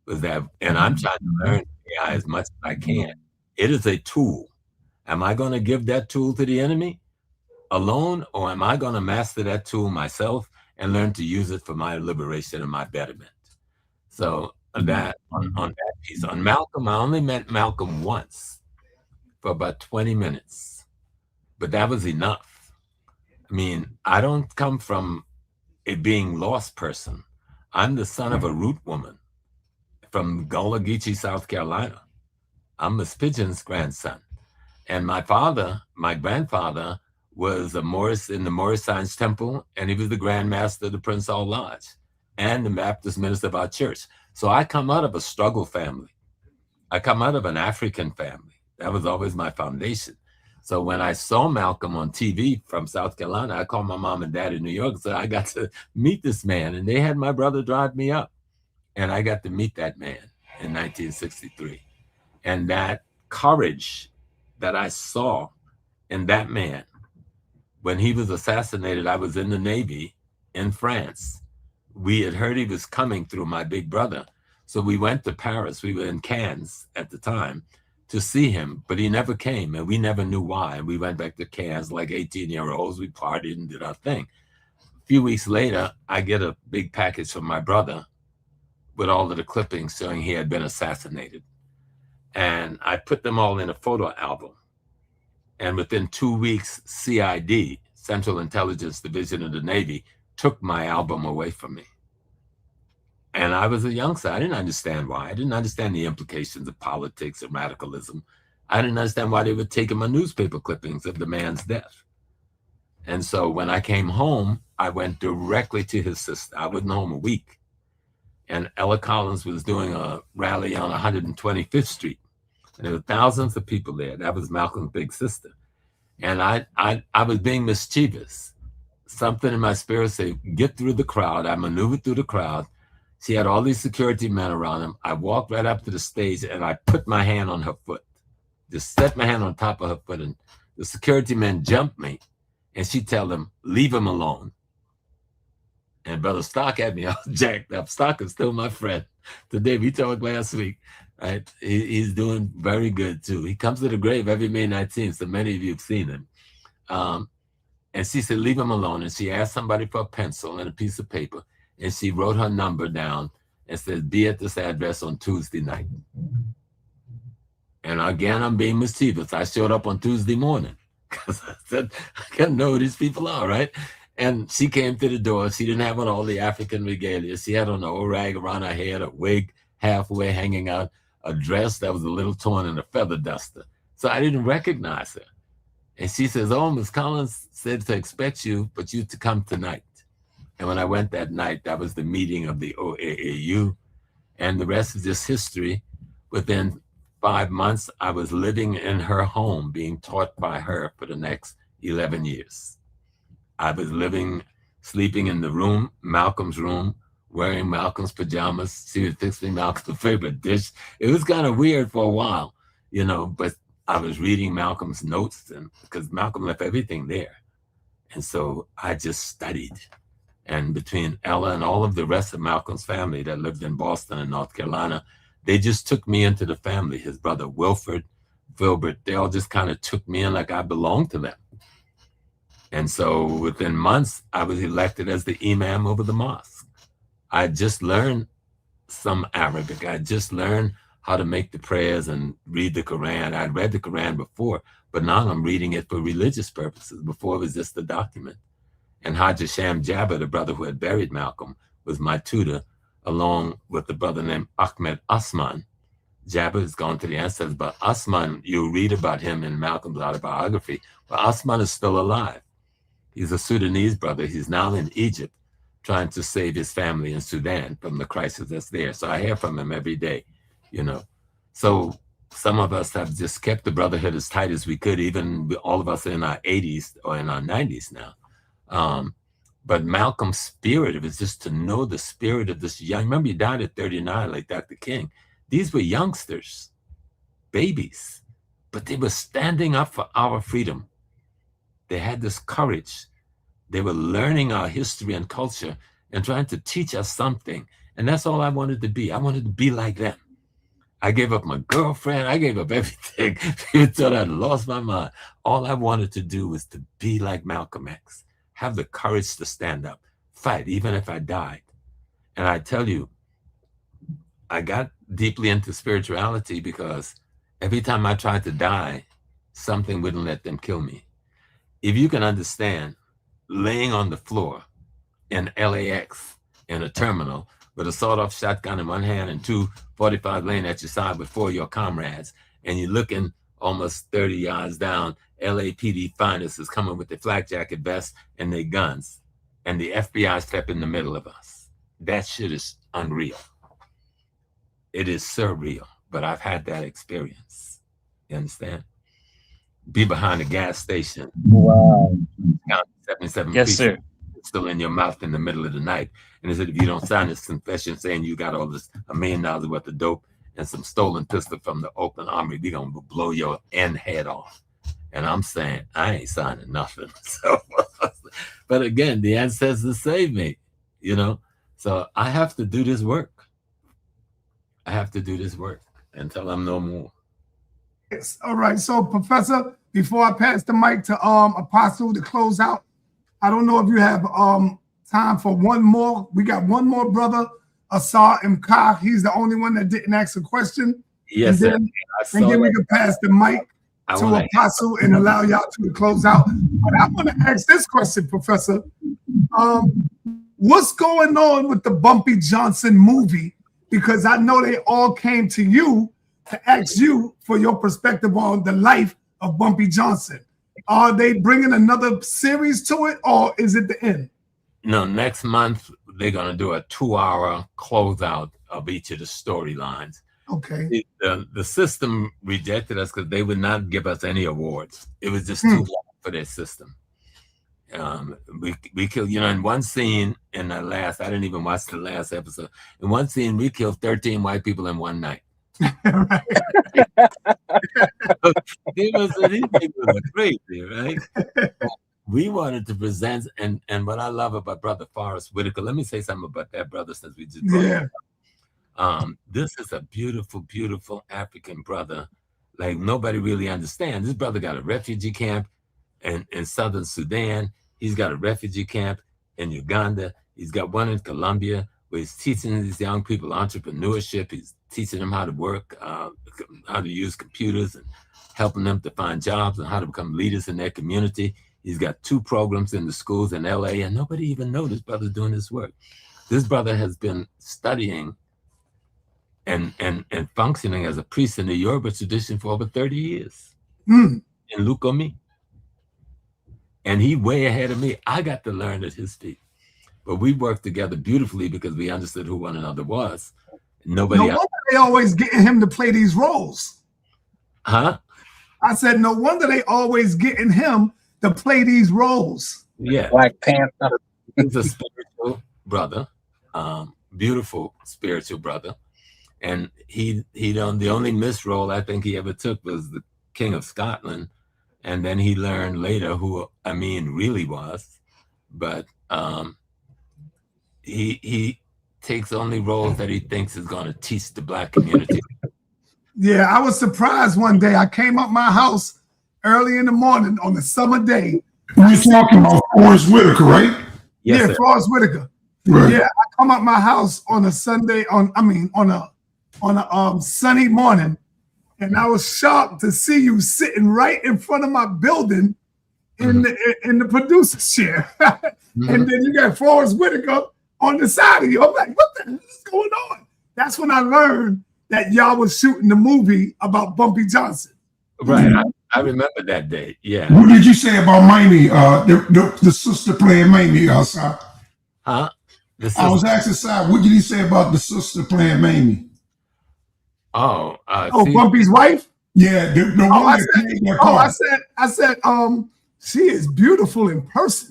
And I'm trying to learn AI as much as I can. It is a tool. Am I going to give that tool to the enemy? alone, or am I going to master that tool myself and learn to use it for my liberation and my betterment? So that on that piece. On Malcolm, I only met Malcolm once for about 20 minutes, but that was enough. I mean, I don't come from a being lost person. I'm the son of a root woman from Gullah Geechee, South Carolina. I'm Miss Pigeon's grandson. And my grandfather, was a Morris in the Morris Science Temple, and he was the Grand Master of the Prince Hall Lodge and the Baptist minister of our church. So I come out of a struggle family. I come out of an African family. That was always my foundation. So when I saw Malcolm on TV from South Carolina, I called my mom and dad in New York and said, I got to meet this man. And they had my brother drive me up. And I got to meet that man in 1963. And that courage that I saw in that man, when he was assassinated, I was in the Navy in France. We had heard he was coming through my big brother. So we went to Paris. We were in Cannes at the time to see him, but he never came, and we never knew why. And we went back to Cannes like 18-year-olds. We partied and did our thing. A few weeks later, I get a big package from my brother with all of the clippings showing he had been assassinated. And I put them all in a photo album. And within 2 weeks, CID, Central Intelligence Division of the Navy, took my album away from me. And I was a youngster. I didn't understand why. I didn't understand the implications of politics and radicalism. I didn't understand why they were taking my newspaper clippings of the man's death. And so when I came home, I went directly to his sister. I wasn't home a week. And Ella Collins was doing a rally on 125th Street. And there were thousands of people there. That was Malcolm's big sister. And I was being mischievous. Something in my spirit said, get through the crowd. I maneuvered through the crowd. She had all these security men around him. I walked right up to the stage and I put my hand on her foot. Just set my hand on top of her foot. And the security men jumped me. And she told them, leave him alone. And Brother Stock had me all jacked up. Stock is still my friend. Today, we talked last week. Right? He's doing very good too. He comes to the grave every May 19th, so many of you have seen him. And she said, leave him alone. And she asked somebody for a pencil and a piece of paper. And she wrote her number down and said, be at this address on Tuesday night. And again, I'm being mischievous. I showed up on Tuesday morning because I said, I gotta know who these people are, right? And she came to the door. She didn't have on all the African regalia. She had on an old rag around her head, a wig halfway hanging out, a dress that was a little torn, and a feather duster. So I didn't recognize her. And she says, oh, Miss Collins said to expect you, but you to come tonight. And when I went that night, that was the meeting of the OAAU. And the rest is just history. Within 5 months, I was living in her home, being taught by her for the next 11 years. I was sleeping in the room, Malcolm's room, wearing Malcolm's pajamas. She would fix me Malcolm's favorite dish. It was kind of weird for a while, you know, but I was reading Malcolm's notes, and because Malcolm left everything there. And so I just studied. And between Ella and all of the rest of Malcolm's family that lived in Boston and North Carolina, they just took me into the family. His brother Wilford, Filbert, they all just kind of took me in like I belonged to them. And so within months, I was elected as the imam over the mosque. I just learned some Arabic. I just learned how to make the prayers and read the Quran. I'd read the Quran before, but now I'm reading it for religious purposes. Before it was just a document. And Haj Hasham Jabber, the brother who had buried Malcolm, was my tutor, along with the brother named Ahmed Asman. Jabber has gone to the ancestors, but Asman, you read about him in Malcolm's autobiography, but Asman is still alive. He's a Sudanese brother. He's now in Egypt trying to save his family in Sudan from the crisis that's there. So I hear from him every day, you know. So some of us have just kept the brotherhood as tight as we could, even all of us in our 80s or in our 90s now. But Malcolm's spirit, it was just to know the spirit of this young, remember he died at 39 like Dr. King. These were youngsters, babies, but they were standing up for our freedom. They had this courage. They were learning our history and culture and trying to teach us something. And that's all I wanted to be. I wanted to be like them. I gave up my girlfriend. I gave up everything until I lost my mind. All I wanted to do was to be like Malcolm X, have the courage to stand up, fight, even if I died. And I tell you, I got deeply into spirituality because every time I tried to die, something wouldn't let them kill me. If you can understand, laying on the floor in LAX in a terminal with a sawed-off shotgun in one hand and 245 laying at your side with 4 of your comrades, and you're looking almost 30 yards down, LAPD finest is coming with their flak jacket vests and their guns, and the FBI step in the middle of us. That shit is unreal. It is surreal, but I've had that experience. You understand? Be behind a gas station. Wow. 77 Yes, sir. still in your mouth in the middle of the night. And they said, if you don't sign this confession saying you got all this $1 million worth of dope and some stolen pistol from the Oakland Armory, we gonna blow your end head off. And I'm saying, I ain't signing nothing. So, but again, the ancestors saved me, you know? So I have to do this work. I have to do this work until I'm no more. Yes. All right. So, Professor, before I pass the mic to Apostle to close out, I don't know if you have time for one more. We got one more brother, Asar Mkah. He's the only one that didn't ask a question. Yes, and then we can pass the mic to Apostle and allow y'all to close out. But I want to ask this question, Professor. What's going on with the Bumpy Johnson movie? Because I know they all came to you to ask you for your perspective on the life of Bumpy Johnson. Are they bringing another series to it, or is it the end? No, next month they're going to do a 2-hour closeout of each of the storylines. Okay. The system rejected us because they would not give us any awards. It was just too long for their system. We killed, you know, in one scene in the last, I didn't even watch the last episode. In one scene, we killed 13 white people in one night. These people are crazy, right? We wanted to present, and what I love about Brother Forrest Whitaker, let me say something about that brother since we just this is a beautiful, beautiful African brother. Like nobody really understands. This brother got a refugee camp in Southern Sudan. He's got a refugee camp in Uganda. He's got one in Colombia where he's teaching these young people entrepreneurship. He's teaching them how to work, how to use computers and helping them to find jobs and how to become leaders in their community. He's got 2 programs in the schools in LA, and nobody even knows this brother's doing this work. This brother has been studying and functioning as a priest in the Yoruba tradition for over 30 years in Lukomi. And he way ahead of me. I got to learn at his feet. But we worked together beautifully because we understood who one another was. Nobody else. Wonder they always getting him to play these roles. Huh? I said, no wonder they always getting him to play these roles. Yeah. Black Panther. He's a spiritual brother, beautiful spiritual brother. And he the only missed role I think he ever took was the King of Scotland. And then he learned later who Amin really was. But he takes only roles that he thinks is going to teach the Black community. Yeah, I was surprised one day. I came up my house early in the morning on a summer day. You're talking about Forrest Whitaker, right? Yes, yeah, Forrest Whitaker. Right. Yeah, I come up my house on a Sunday, on a sunny morning, and I was shocked to see you sitting right in front of my building in the producer's chair. And then you got Forrest Whitaker on the side of you. I'm like, what the hell is going on? That's when I learned that y'all was shooting the movie about Bumpy Johnson. Right. I remember that day. Yeah. What did you say about Mamie, the sister playing Mamie outside? Huh? I was asking Side, what did he say about the sister playing Mamie? Oh, Bumpy's wife? Yeah, the one that played that part. I said, she is beautiful in person.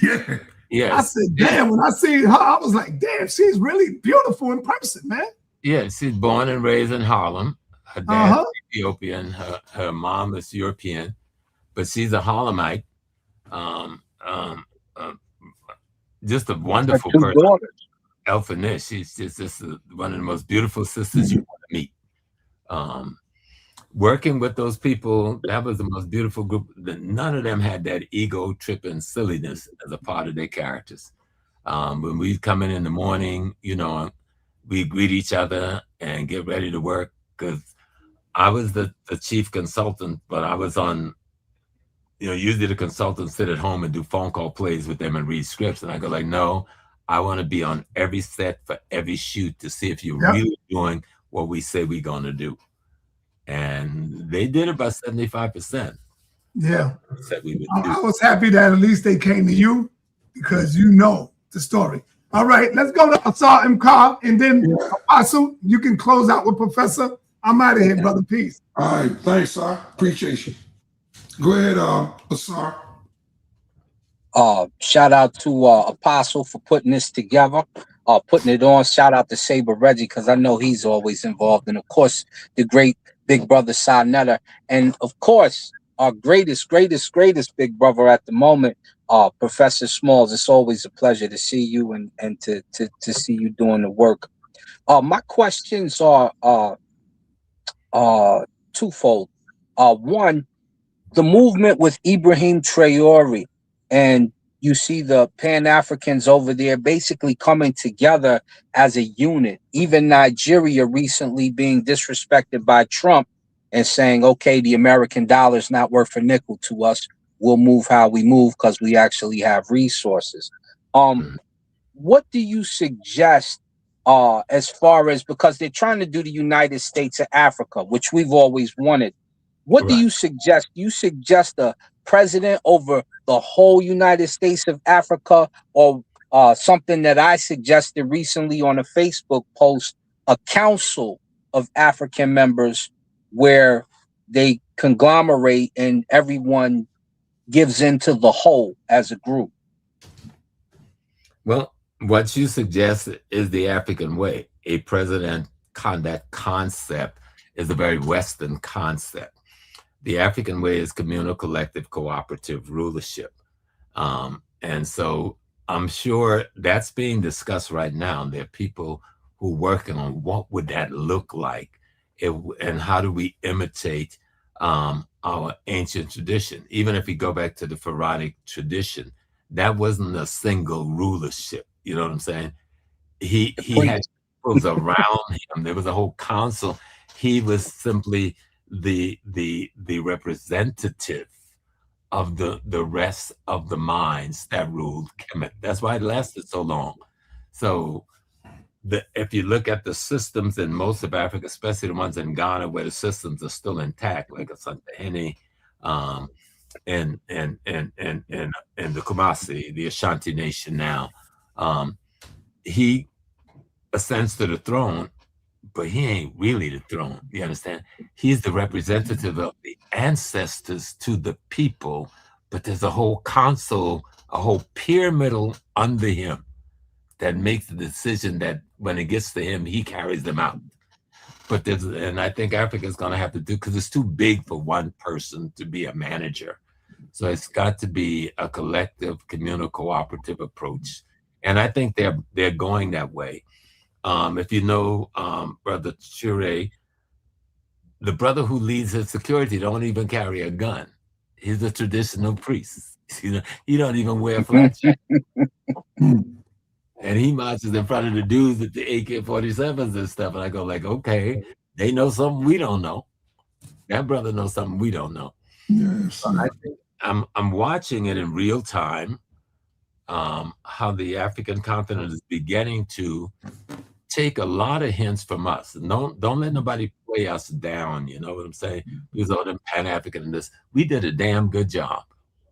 Yeah. Yeah. I said, damn, when I seen her, I was like, damn, she's really beautiful in person, man. Yeah, she's born and raised in Harlem. Her dad is Ethiopian, her mom is European, but she's a Harlemite. Just a wonderful person. Elfa Nish, she's just one of the most beautiful sisters you want to meet. Working with those people, that was the most beautiful group. None of them had that ego tripping silliness as a part of their characters. When we come in the morning, you know, we greet each other and get ready to work, because I was the chief consultant, but I was on, you know, usually the consultants sit at home and do phone call plays with them and read scripts. And I go like, no, I want to be on every set for every shoot to see if you're really doing what we say we're going to do. And they did about 75%. Yeah. Said we would do. I was happy that at least they came to you, because you know the story. All right, let's go to Asar and Carl, and then Apostle, you can close out with Professor. I'm out of here, brother. Peace. All right, thanks, sir. Appreciate you. Go ahead, Asar. Shout out to Apostle for putting this together, putting it on. Shout out to Saber Reggie, because I know he's always involved, and of course the great big brother Sarnetta, and of course our greatest big brother at the moment, Professor Smalls. It's always a pleasure to see you and to see you doing the work. My questions are twofold. One, the movement with Ibrahim Traore, and you see the Pan-Africans over there basically coming together as a unit. Even Nigeria recently being disrespected by Trump and saying, okay, the American dollar is not worth a nickel to us. We'll move how we move because we actually have resources. What do you suggest as far as, because they're trying to do the United States of Africa, which we've always wanted. What do you suggest? You suggest a president over the whole United States of Africa, or something that I suggested recently on a Facebook post, a council of African members where they conglomerate and everyone gives into the whole as a group? Well, what you suggest is the African way. A president, that concept is a very Western concept. The African way is communal, collective, cooperative rulership. And so I'm sure that's being discussed right now. There are people who are working on what would that look like, and how do we imitate our ancient tradition. Even if we go back to the Pharaonic tradition, that wasn't a single rulership. You know what I'm saying? He had people around him. There was a whole council. He was simply the representative of the rest of the minds that ruled Kemet. That's why it lasted so long. So if you look at the systems in most of Africa, especially the ones in Ghana where the systems are still intact, like Asante and the Kumasi, the Ashanti nation now, he ascends to the throne, but he ain't really the throne. You understand? He's the representative of the ancestors to the people, but there's a whole council, a whole pyramidal under him that makes the decision that when it gets to him, he carries them out. But and I think Africa is going to have to do, because it's too big for one person to be a manager. So it's got to be a collective, communal, cooperative approach. And I think they're going that way. If you know Brother Chure, the brother who leads his security don't even carry a gun. He's a traditional priest. You know, he don't even wear a flat jacket. And he marches in front of the dudes with the AK-47s and stuff. And I go like, okay, they know something we don't know. That brother knows something we don't know. Yes. So I think I'm watching it in real time, how the African continent is beginning to take a lot of hints from us. Don't let nobody play us down. You know what I'm saying? Because all them Pan-African and this, we did a damn good job.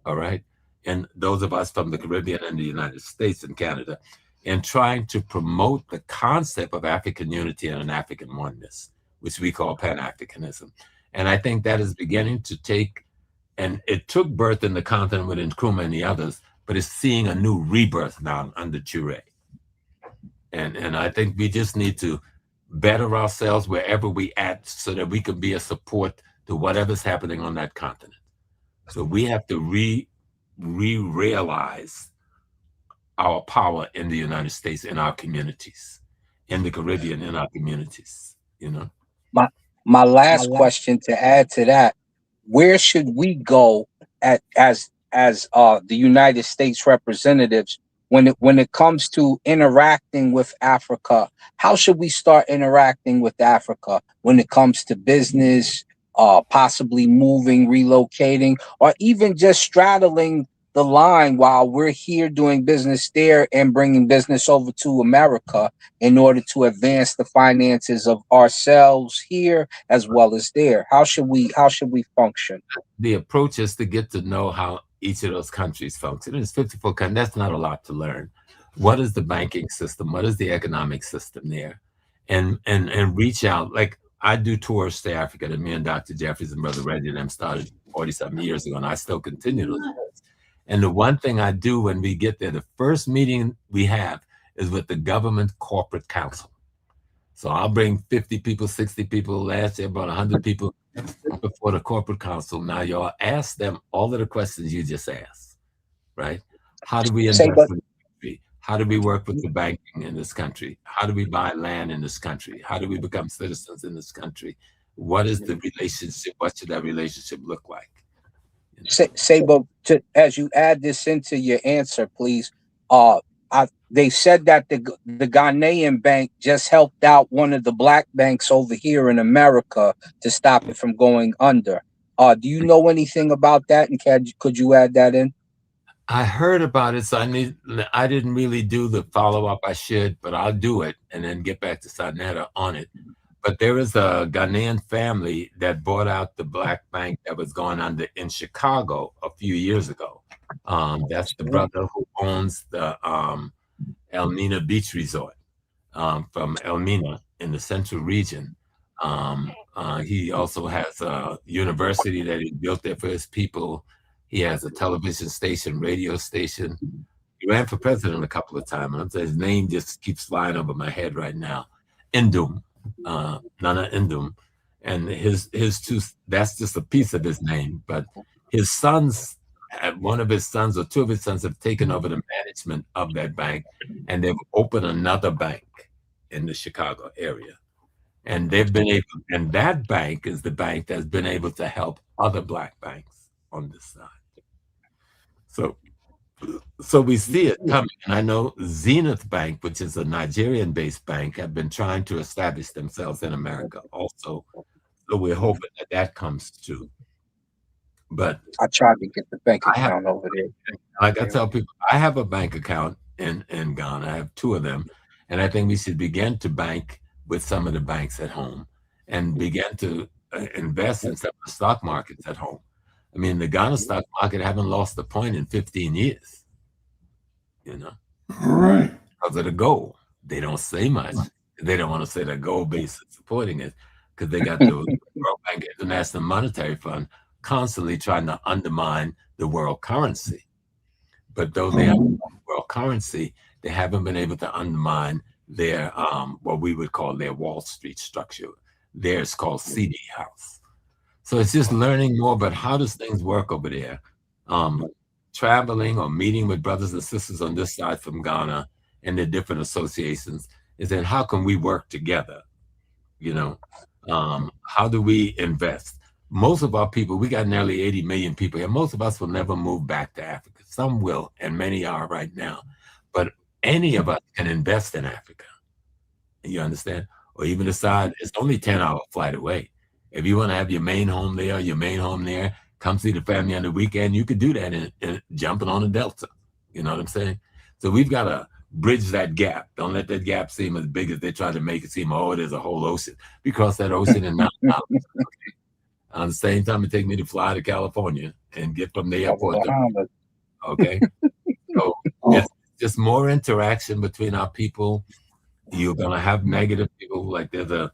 All right. And those of us from the Caribbean and the United States and Canada, in trying to promote the concept of African unity and an African oneness, which we call Pan-Africanism. And I think that is beginning to take, and it took birth in the continent with Nkrumah and the others, but it's seeing a new rebirth now under Toure. And I think we just need to better ourselves wherever we at, so that we can be a support to whatever's happening on that continent. So we have to realize our power in the United States, in our communities, in the Caribbean, in our communities, you know. my last question to add to that, where should we go as the United States representatives when it comes to interacting with Africa? How should we start interacting with Africa when it comes to business, possibly moving, relocating, or even just straddling the line while we're here doing business there and bringing business over to America in order to advance the finances of ourselves here as well as there? How should we function? The approach is to get to know how each of those countries function. It's 54 countries. That's not a lot to learn. What is the banking system? What is the economic system there? And reach out. Like I do tours to Africa that me and Dr. Jeffries and Brother Reggie and them started 40-something years ago, and I still continue those tours. And the one thing I do when we get there, the first meeting we have is with the government corporate council. So I'll bring 50 people, 60 people. Last year, about 100 people before the corporate council. Now, y'all ask them all of the questions you just asked, right? How do we invest in the country? How do we work with the banking in this country? How do we buy land in this country? How do we become citizens in this country? What is the relationship? What should that relationship look like? Sabo, as you add this into your answer, please. They said that the Ghanaian bank just helped out one of the black banks over here in America to stop it from going under. Do you know anything about that? And could you add that in? I heard about it, so I didn't really do the follow-up I should, but I'll do it and then get back to Sanetta on it. But there is a Ghanaian family that bought out the black bank that was going under in Chicago a few years ago. That's the brother who owns the Elmina Beach Resort from Elmina in the central region. He also has a university that he built there for his people. He has a television station, radio station. He ran for president a couple of times. And his name just keeps flying over my head right now. Indum. Nana Indum, and his two, that's just a piece of his name, but his sons, one of his sons or two of his sons have taken over the management of that bank, and they've opened another bank in the Chicago area. And they've been able, and that bank is the bank that's been able to help other black banks on this side. So we see it coming. And I know Zenith Bank, which is a Nigerian-based bank, have been trying to establish themselves in America also. So we're hoping that that comes too. But I tried to get the bank account over there. Like I tell people, I have a bank account in Ghana. I have two of them. And I think we should begin to bank with some of the banks at home and begin to invest in some of the stock markets at home. I mean, the Ghana stock market haven't lost a point in 15 years, you know. All right. Because of the gold. They don't say much. They don't want to say the gold base is supporting it because they got the World Bank International Monetary Fund constantly trying to undermine the world currency. But though they have world currency, they haven't been able to undermine their, what we would call their Wall Street structure. Theirs called CD House. So it's just learning more about how does things work over there. Traveling or meeting with brothers and sisters on this side from Ghana and the different associations is then how can we work together? You know, how do we invest? Most of our people, we got nearly 80 million people here. Most of us will never move back to Africa. Some will, and many are right now. But any of us can invest in Africa. You understand? Or even decide it's only a 10-hour flight away. If you want to have your main home there, your main home there, come see the family on the weekend, you could do that in jumping on a Delta. You know what I'm saying? So we've got to bridge that gap. Don't let that gap seem as big as they try to make it seem, oh, there's a whole ocean. We cross that ocean in 9 hours. Okay? On the same time, it takes me to fly to California and get from the airport to, okay? So it's just more interaction between our people. You're going to have negative people. Like there's a,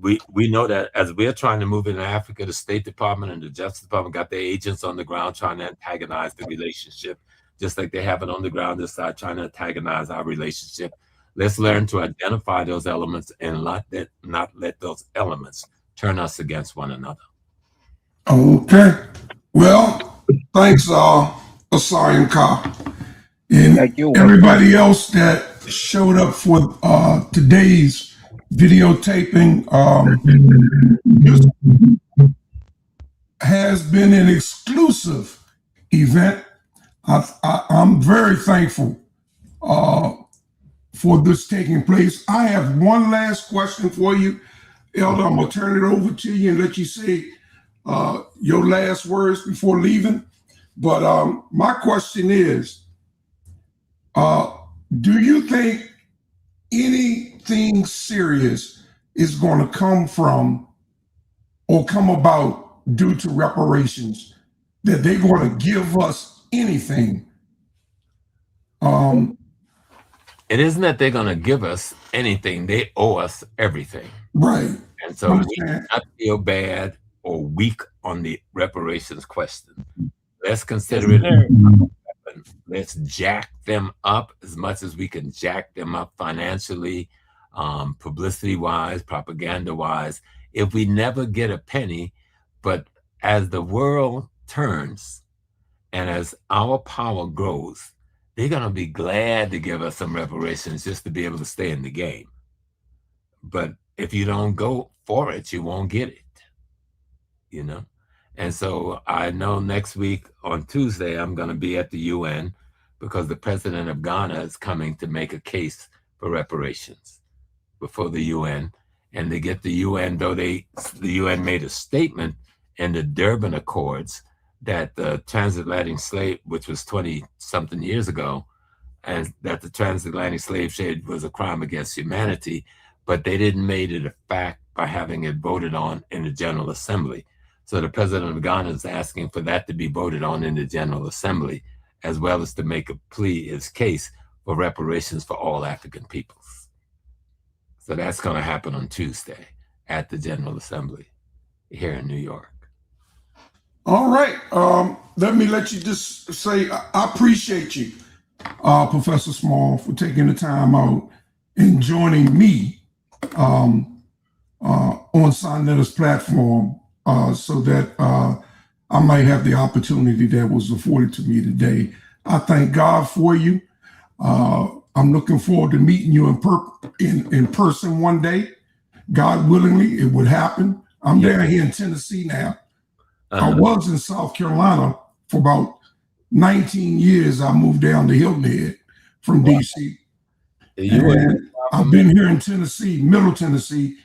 we know that as we're trying to move into Africa, the State Department and the Justice Department got their agents on the ground trying to antagonize the relationship, just like they have it on the ground this side trying to antagonize our relationship. Let's learn to identify those elements and not let those elements turn us against one another. Okay. Well, thanks, Asari and Ka. And everybody else that showed up for today's videotaping. This has been an exclusive event. I'm very thankful for this taking place. I have one last question for you, Elder. I'm gonna turn it over to you and let you say your last words before leaving. But my question is, do you think anything serious is going to come from or come about due to reparations, that they're going to give us anything? It isn't that they're going to give us anything. They owe us everything. Right. And so we do not feel bad or weak on the reparations question. Let's consider it a weapon. Let's jack them up as much as we can jack them up financially, publicity-wise, propaganda-wise. If we never get a penny, but as the world turns and as our power grows, they're going to be glad to give us some reparations just to be able to stay in the game. But if you don't go for it, you won't get it, you know? And so I know next week on Tuesday, I'm going to be at the UN because the president of Ghana is coming to make a case for reparations before the UN. And to get the UN, though the UN made a statement in the Durban Accords that the transatlantic slave, which was 20-something years ago, and that the transatlantic slave trade was a crime against humanity, but they didn't make it a fact by having it voted on in the General Assembly. So the president of Ghana is asking for that to be voted on in the General Assembly, as well as to make a plea, his case, for reparations for all African peoples. So that's going to happen on Tuesday at the General Assembly here in New York. All right. Let me let you just say, I appreciate you, Professor Small, for taking the time out and joining me on Sonnetta's platform so that I might have the opportunity that was afforded to me today. I thank God for you. I'm looking forward to meeting you in person one day. God willingly, it would happen. I'm down here in Tennessee now. I was in South Carolina for about 19 years. I moved down to Hilton Head from DC. And I've been here in Tennessee, Middle Tennessee,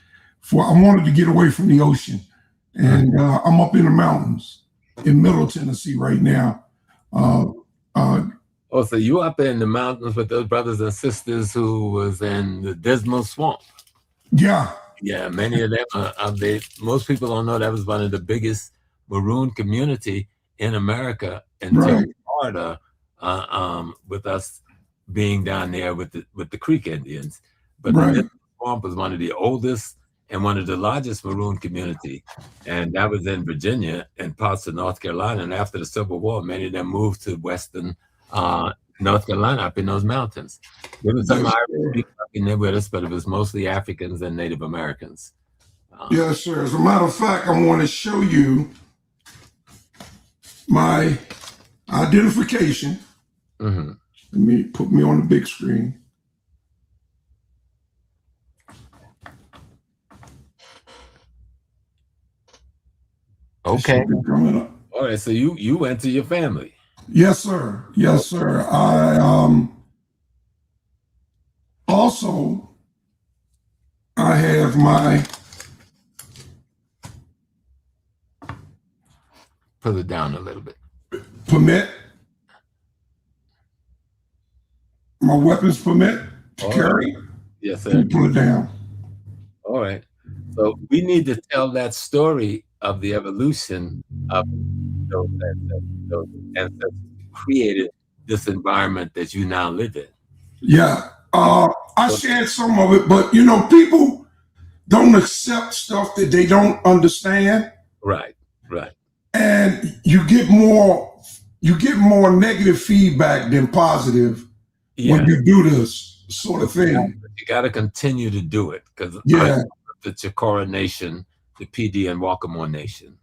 I wanted to get away from the ocean. And I'm up in the mountains in Middle Tennessee right now. So you up in the mountains with those brothers and sisters who was in the Dismal Swamp? Yeah. Yeah, many of them, most people don't know that was one of the biggest Maroon community in America until Florida, with us being down there with the Creek Indians. But the Dismal Swamp was one of the oldest and one of the largest Maroon community. And that was in Virginia and parts of North Carolina. And after the Civil War, many of them moved to Western North Carolina, up in those mountains. There was some Irish people up in there with us, but it was mostly Africans and Native Americans. Yes, sir. As a matter of fact, I want to show you my identification. Let me put me on the big screen. Okay. All right. So you went to your family. Yes, sir. Yes, sir. I also I have my pull it down a little bit. Permit. My weapons permit to carry. Yes, sir. Pull it down. All right. So we need to tell that story of the evolution of those ancestors who created this environment that you now live in. Yeah. I shared some of it, but people don't accept stuff that they don't understand. Right. And you get more negative feedback than positive when you do this sort of thing. You got to continue to do it because the Chicora Nation, the PD and Waccamaw Nation.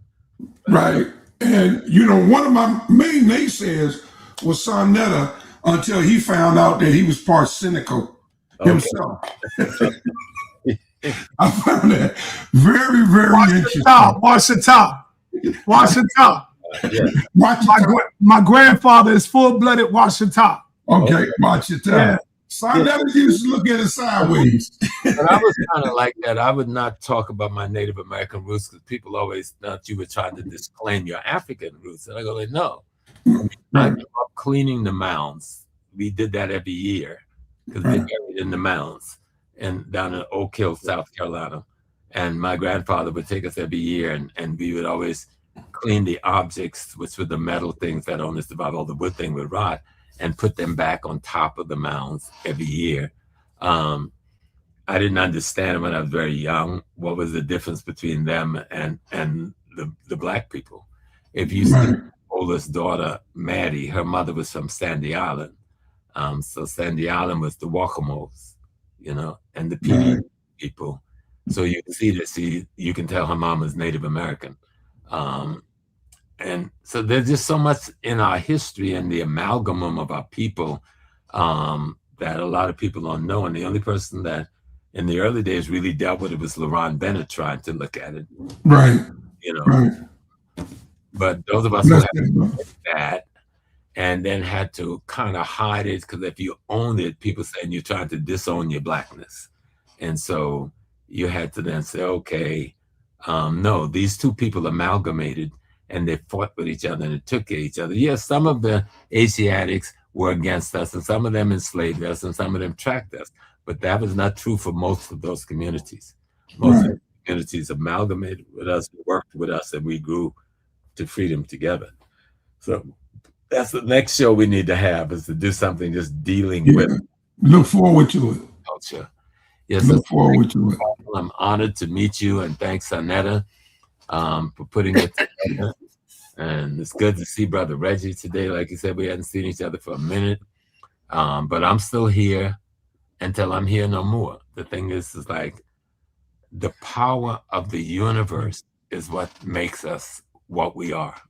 Right. And, one of my main naysayers was Sonnetta until he found out that he was part cynical himself. I found that very, very interesting. Watch the top. Watch the top. Yeah. My grandfather is full-blooded Washita. Okay, Washita. Yeah. So I never used to look at it sideways. But I was kind of like that. I would not talk about my Native American roots because people always thought you were trying to disclaim your African roots. And I go like, no. I grew up cleaning the mounds. We did that every year because they're buried in the mounds and down in Oak Hill, South Carolina. And my grandfather would take us every year and we would always clean the objects, which were the metal things that only survive, all the wood thing would rot, and put them back on top of the mounds every year. I didn't understand when I was very young what was the difference between them and the Black people. If you see oldest daughter, Maddie, her mother was from Sandy Island. So Sandy Island was the Waccamos, you know, and the PD people. So you can see this, you can tell her mom was Native American. And so there's just so much in our history and the amalgamum of our people that a lot of people don't know. And the only person that in the early days really dealt with it was LaRon Bennett trying to look at it. Right. You know. But those of us who had that and then had to kind of hide it, because if you owned it, people saying you're trying to disown your Blackness. And so you had to then say, okay, no, these two people amalgamated and they fought with each other and it took at each other. Yes, some of the Asiatics were against us and some of them enslaved us and some of them tracked us. But that was not true for most of those communities. Most of the communities amalgamated with us, worked with us, and we grew to freedom together. So that's the next show we need to have, is to do something just dealing with. Look forward to it. Culture. Yes, look forward to it. I'm honored to meet you, and thanks, Anetta, for putting it together. And it's good to see Brother Reggie today. Like you said, we hadn't seen each other for a minute, but I'm still here until I'm here no more. The thing is like the power of the universe is what makes us what we are.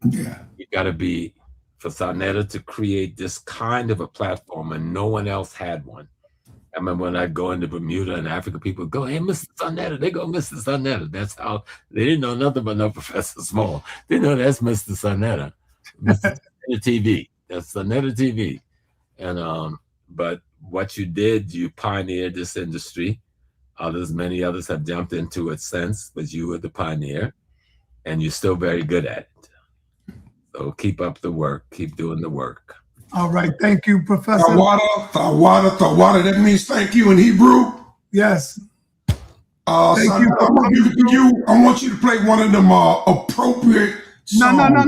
Yeah. You got to be, for Sanetta to create this kind of a platform, and no one else had one. I remember when I go into Bermuda and Africa, people go, hey, Mr. Sanetta. They go, Mr. Sanetta. That's how, they didn't know nothing but no Professor Small. They know that's Mr. Sanetta. Mr. Sanetta TV. That's Sanetta TV. And, but what you did, you pioneered this industry. Many others have jumped into it since, but you were the pioneer, and you're still very good at it. So keep up the work. Keep doing the work. All right. Thank you, Professor. Tawada. That means thank you in Hebrew. Yes. Thank you. I want you to play one of them appropriate songs.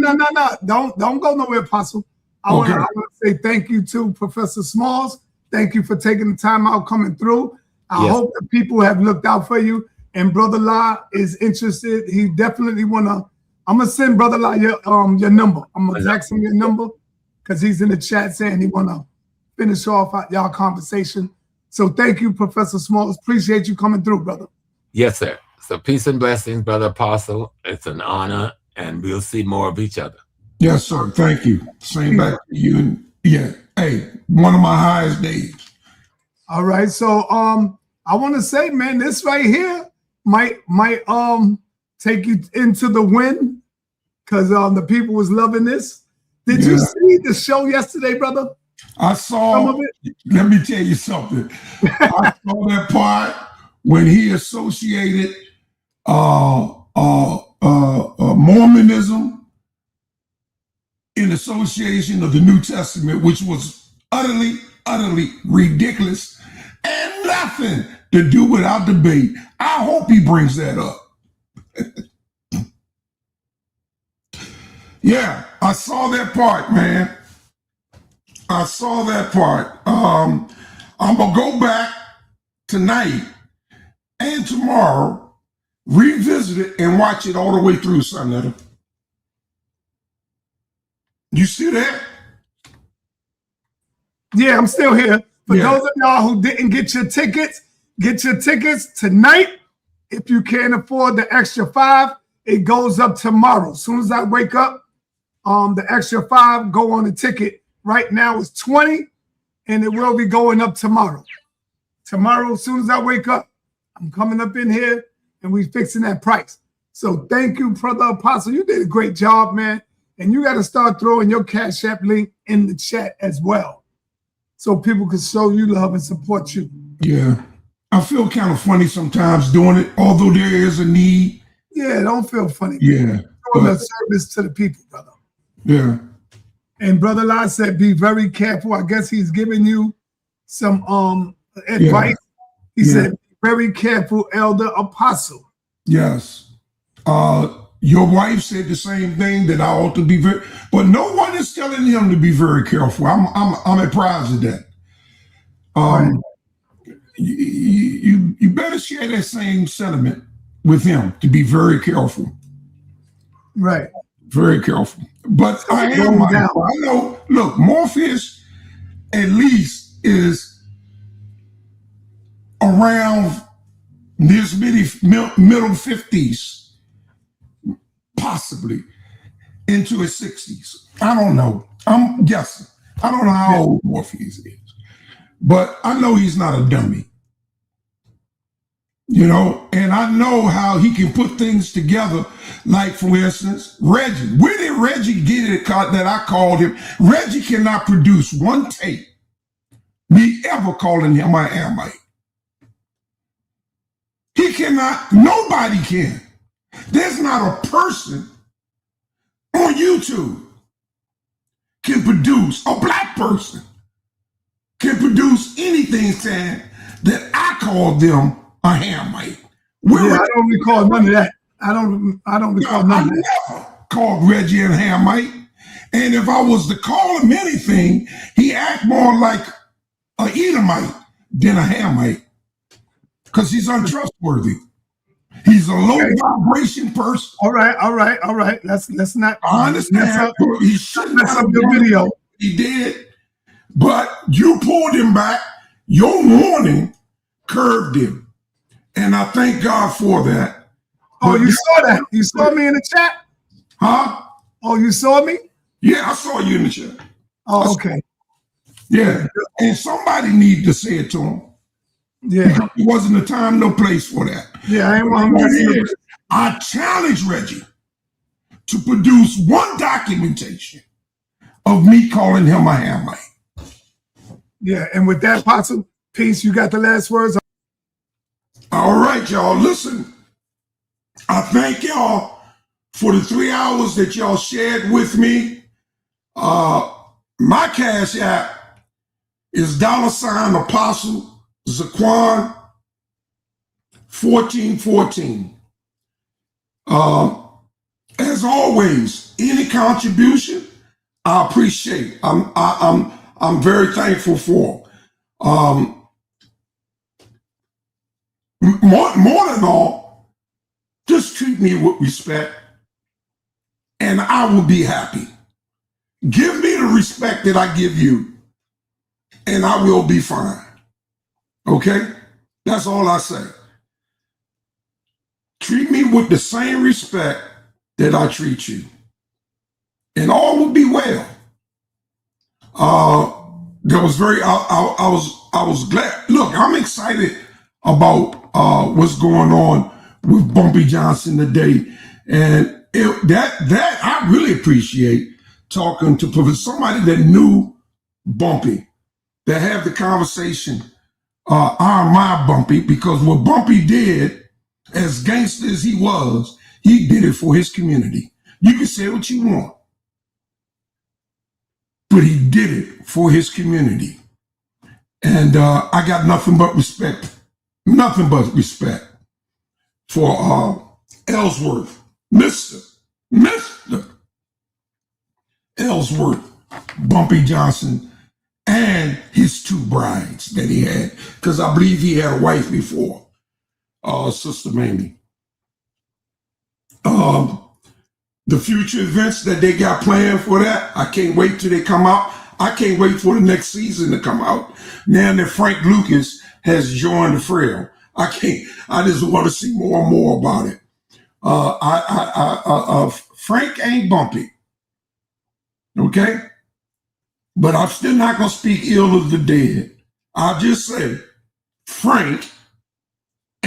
No. Don't go nowhere, Apostle. I want to say thank you to Professor Smalls. Thank you for taking the time out coming through. I hope the people have looked out for you. And Brother La is interested. He definitely wanna. I'm gonna send Brother La your number. I'm gonna text him your number because he's in the chat saying he wanna finish off y'all conversation. So thank you, Professor Smalls. Appreciate you coming through, brother. Yes, sir. So peace and blessings, Brother Apostle. It's an honor, and we'll see more of each other. Yes, sir. Thank you. Same back to you. And yeah, hey, one of my highest days. All right. So I want to say, man, this right here might take you into the win, because the people was loving this. Did you see the show yesterday, brother? I saw some of it. Let me tell you something. I saw that part when he associated Mormonism in association of the New Testament, which was utterly ridiculous and nothing to do without debate. I hope he brings that up. Yeah, I saw that part, man. I saw that part. I'm gonna go back tonight and tomorrow, revisit it and watch it all the way through, Sanetta. You see that? Yeah, I'm still here. For those of y'all who didn't get your tickets tonight. If you can't afford the extra $5, it goes up tomorrow. As soon as I wake up, the extra $5 go on the ticket. Right now it's $20, and it will be going up tomorrow. Tomorrow, as soon as I wake up, I'm coming up in here and we fixing that price. So thank you, Brother Apostle. You did a great job, man. And you got to start throwing your Cash App link in the chat as well, so people can show you love and support you. Yeah. I feel kind of funny sometimes doing it, although there is a need. Yeah, don't feel funny. Yeah. Doing a service to the people, brother. Yeah. And Brother Lai said, be very careful. I guess he's giving you some advice. He said, be very careful, Elder Apostle. Yes. Your wife said the same thing, that I ought to be very, but no one is telling him to be very careful. I'm apprised of that. You better share that same sentiment with him, to be very careful. Right. Very careful. But I know, look, Morpheus at least is around his middle 50s. Possibly into his 60s. I don't know. I'm guessing. I don't know how old Morpheus is, but I know he's not a dummy. You know, and I know how he can put things together. Like, for instance, Reggie. Where did Reggie get it that I called him? Reggie cannot produce one tape, me ever calling him a Hamite. He cannot. Nobody can. There's not a person on YouTube can produce, a black person can produce anything saying that I called them a Hamite. I don't recall none of that. I don't recall none of that. I never called Reggie a Hamite. And if I was to call him anything, he act more like an Edomite than a Hamite, because he's untrustworthy. He's a low vibration person. All right. Let's not. I understand. He shouldn't mess up your video. He did, but you pulled him back. Your warning curved him, and I thank God for that. Oh, you saw that? You saw me in the chat? Huh? Oh, you saw me? Yeah, I saw you in the chat. Oh, okay. Yeah, and somebody needed to say it to him. Yeah, it wasn't a time, no place for that. Yeah, I challenge Reggie to produce one documentation of me calling him a Hamite. Yeah, and with that, Apostle, peace. You got the last words. All right, y'all. Listen, I thank y'all for the 3 hours that y'all shared with me. My Cash App is $Apostle Zaqan 1414. As always, any contribution I appreciate. I'm very thankful for. More than all, just treat me with respect, and I will be happy. Give me the respect that I give you, and I will be fine. Okay? That's all I say. Treat me with the same respect that I treat you, and all will be well. That was very. I was glad. Look, I'm excited about what's going on with Bumpy Johnson today, and that I really appreciate talking to somebody that knew Bumpy, that had the conversation. My Bumpy, because what Bumpy did, as gangster as he was, he did it for his community. You can say what you want, but he did it for his community. And I got nothing but respect for Ellsworth, Mr. Ellsworth, Bumpy Johnson, and his 2 brides that he had, because I believe he had a wife before, Sister Mamie. The future events that they got planned for that, I can't wait till they come out. I can't wait for the next season to come out. Now that Frank Lucas has joined the frail, I just want to see more and more about it. Frank ain't Bumpy, okay? But I'm still not going to speak ill of the dead. I'll just say Frank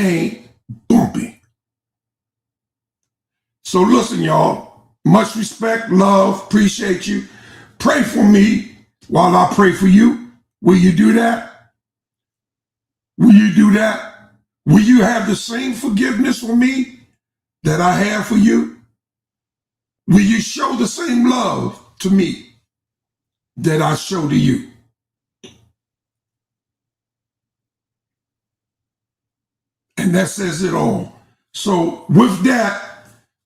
ain't bumping. So listen, y'all. Much respect, love, appreciate you. Pray for me while I pray for you. Will you do that? Will you do that? Will you have the same forgiveness for me that I have for you? Will you show the same love to me that I show to you? And that says it all. So with that,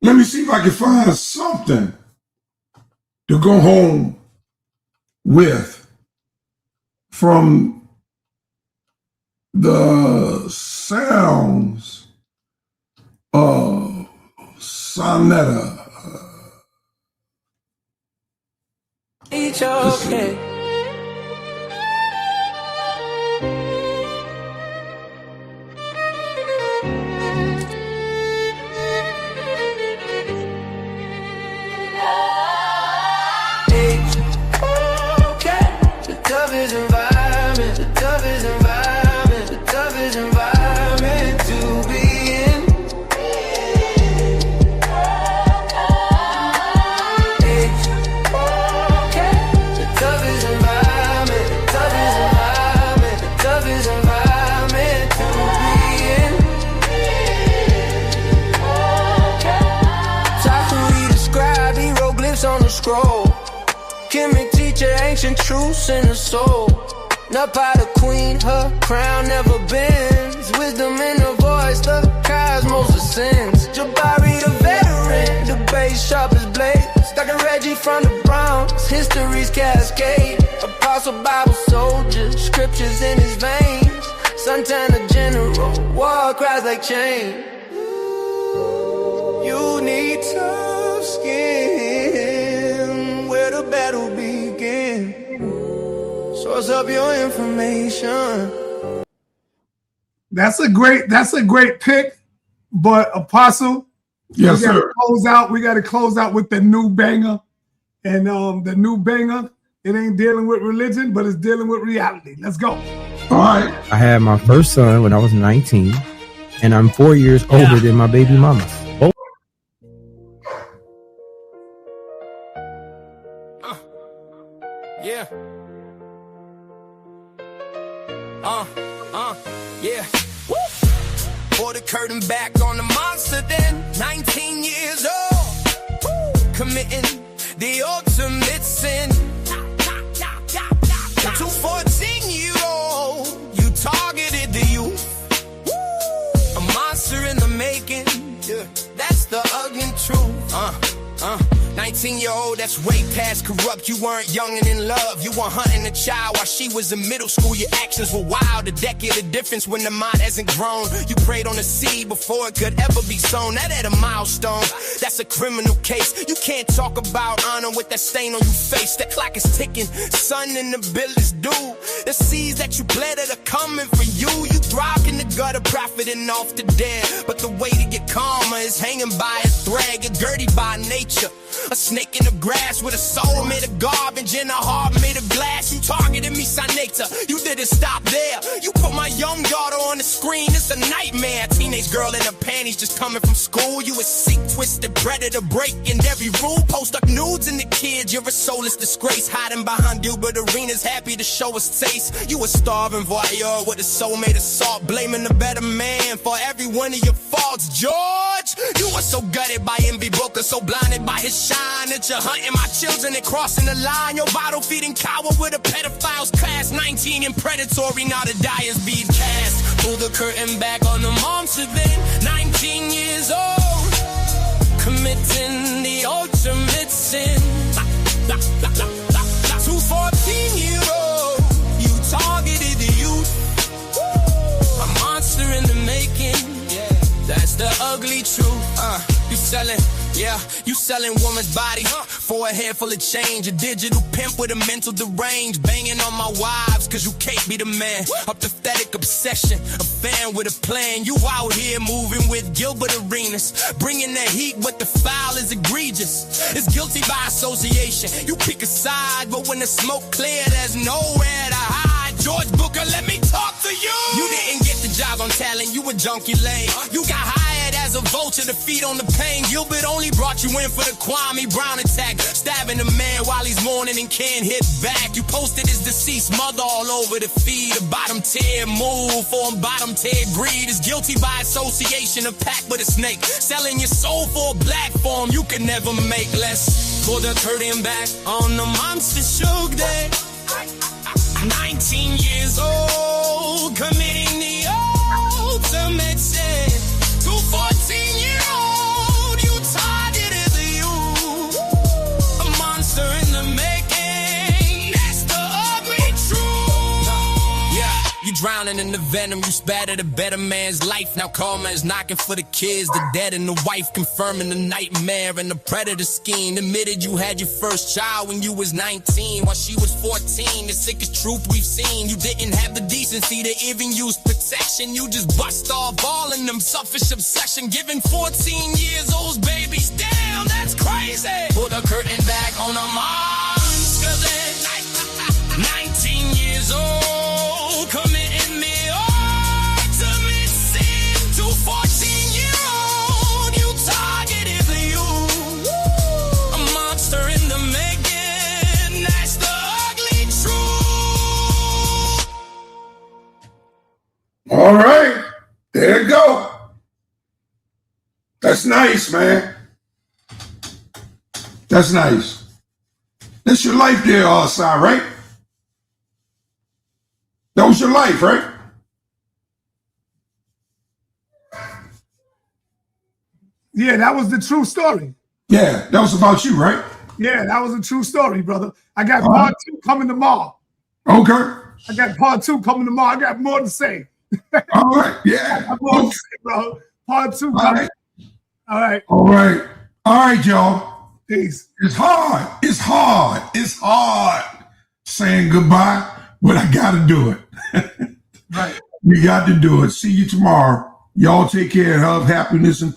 let me see if I can find something to go home with from the sounds of Sonetta. It's okay. Kemetic teacher, ancient truths in the soul. Not by the queen, her crown never bends. Wisdom in her voice, the cosmos ascends. Jabari the veteran, the base sharp as blades. Dr. Reggie from the Bronx, history's cascade. Apostle Bible soldier, scriptures in his veins. Santana general, war cries like chain. You need tough skin, where the battle begin. Source up your information. That's a great pick, but Apostle, yes, sir. We got to close out with the new banger, and the new banger, it ain't dealing with religion, but it's dealing with reality. Let's go. All right. I had my first son when I was 19, and I'm 4 years older than my baby mama. Yeah. Yeah. Woo. Pull the curtain back on the monster then. 19 years old. Woo. Committing the ultimate sin. To 14-year-old, you targeted the youth. Woo. A monster in the making. Yeah. That's the ugly truth. 19-year-old, that's way past corrupt. You weren't young and in love. You were hunting a child while she was in middle school. Your actions were wild. A decade of difference when the mind hasn't grown. You prayed on the seed before it could ever be sown. That at a milestone, that's a criminal case. You can't talk about honor with that stain on your face. That clock is ticking, sun in the bill is due. The seeds that you planted are coming for you. You thrive in the gutter, profiting off the dead. But the way to get karma is hanging by a thread. You're dirty by nature. A snake in the grass with a soul made of garbage and a heart made of glass. You targeted me, Saneta. You didn't stop there. You put my young daughter on the screen. It's a nightmare. A teenage girl in her panties just coming from school. You a sick, twisted predator breaking every rule. Post up nudes in the kids. You're a soulless disgrace. Hiding behind Gilbert Arenas, happy to show us taste. You a starving voyeur with a soul made of salt. Blaming the better man for every one of your faults. George, you were so gutted by envy, Booker, so blinded by his shine that you're hunting my children and crossing the line. Your bottle feeding coward with a pedophile's class 19 and predatory, now the die is being cast. Pull the curtain back on the monster then. 19 years old, committing the ultimate sin. To 14-year-old, you targeted the youth. A monster in the making. That's the ugly truth. You selling, yeah, you selling woman's body for a handful of change. A digital pimp with a mental derange, banging on my wives cause you can't be the man. A pathetic obsession, a fan with a plan. You out here moving with Gilbert Arenas, bringing the heat, but the foul is egregious. It's guilty by association. You pick a side, but when the smoke clear, there's nowhere to hide. George Booker, let me talk to you. You didn't get the job on talent, you a junkie lane. You got hired as a vulture to feed on the pain. Gilbert only brought you in for the Kwame Brown attack, stabbing a man while he's mourning and can't hit back. You posted his deceased mother all over the feed. A bottom tier move for bottom tier greed is guilty by association, a pact with a snake. Selling your soul for a black form you can never make less. Pull the curtain back on the monster show day. 19 years old, committing the ultimate sin. To 14-year-old, you targeted the youth. A monster in the making. That's the ugly truth. Yeah, you drowning in the venom. You spattered a better man's life. Now karma is knocking for the kids, the dead and the wife, confirming the nightmare and the predator scheme. Admitted you had your first child when you was 19, while she was 14. The sickest truth we've seen. You didn't have the decency to even use protection. You just bust off all in them selfish obsession, giving 14 years old babies. Damn, that's crazy. Pull the curtain back on the monster then. 19 years old, committing me ultimate sin. To 14-year-old, you targeted the youth. A monster in the making. That's the ugly truth. All right, there you go. That's nice, man. That's nice. That's your life there, Asai, right? That was your life, right? Yeah, that was the true story. Yeah, that was about you, right? Yeah, that was a true story, brother. I got part 2 coming tomorrow. Okay. I got part 2 coming tomorrow. I got more to say. All right. Yeah. I got more to say, bro. Part 2 coming. All right. All right. All right, y'all. Peace. It's hard. It's hard. It's hard saying goodbye, but I got to do it. Right. We got to do it. See you tomorrow. Y'all take care. Have happiness and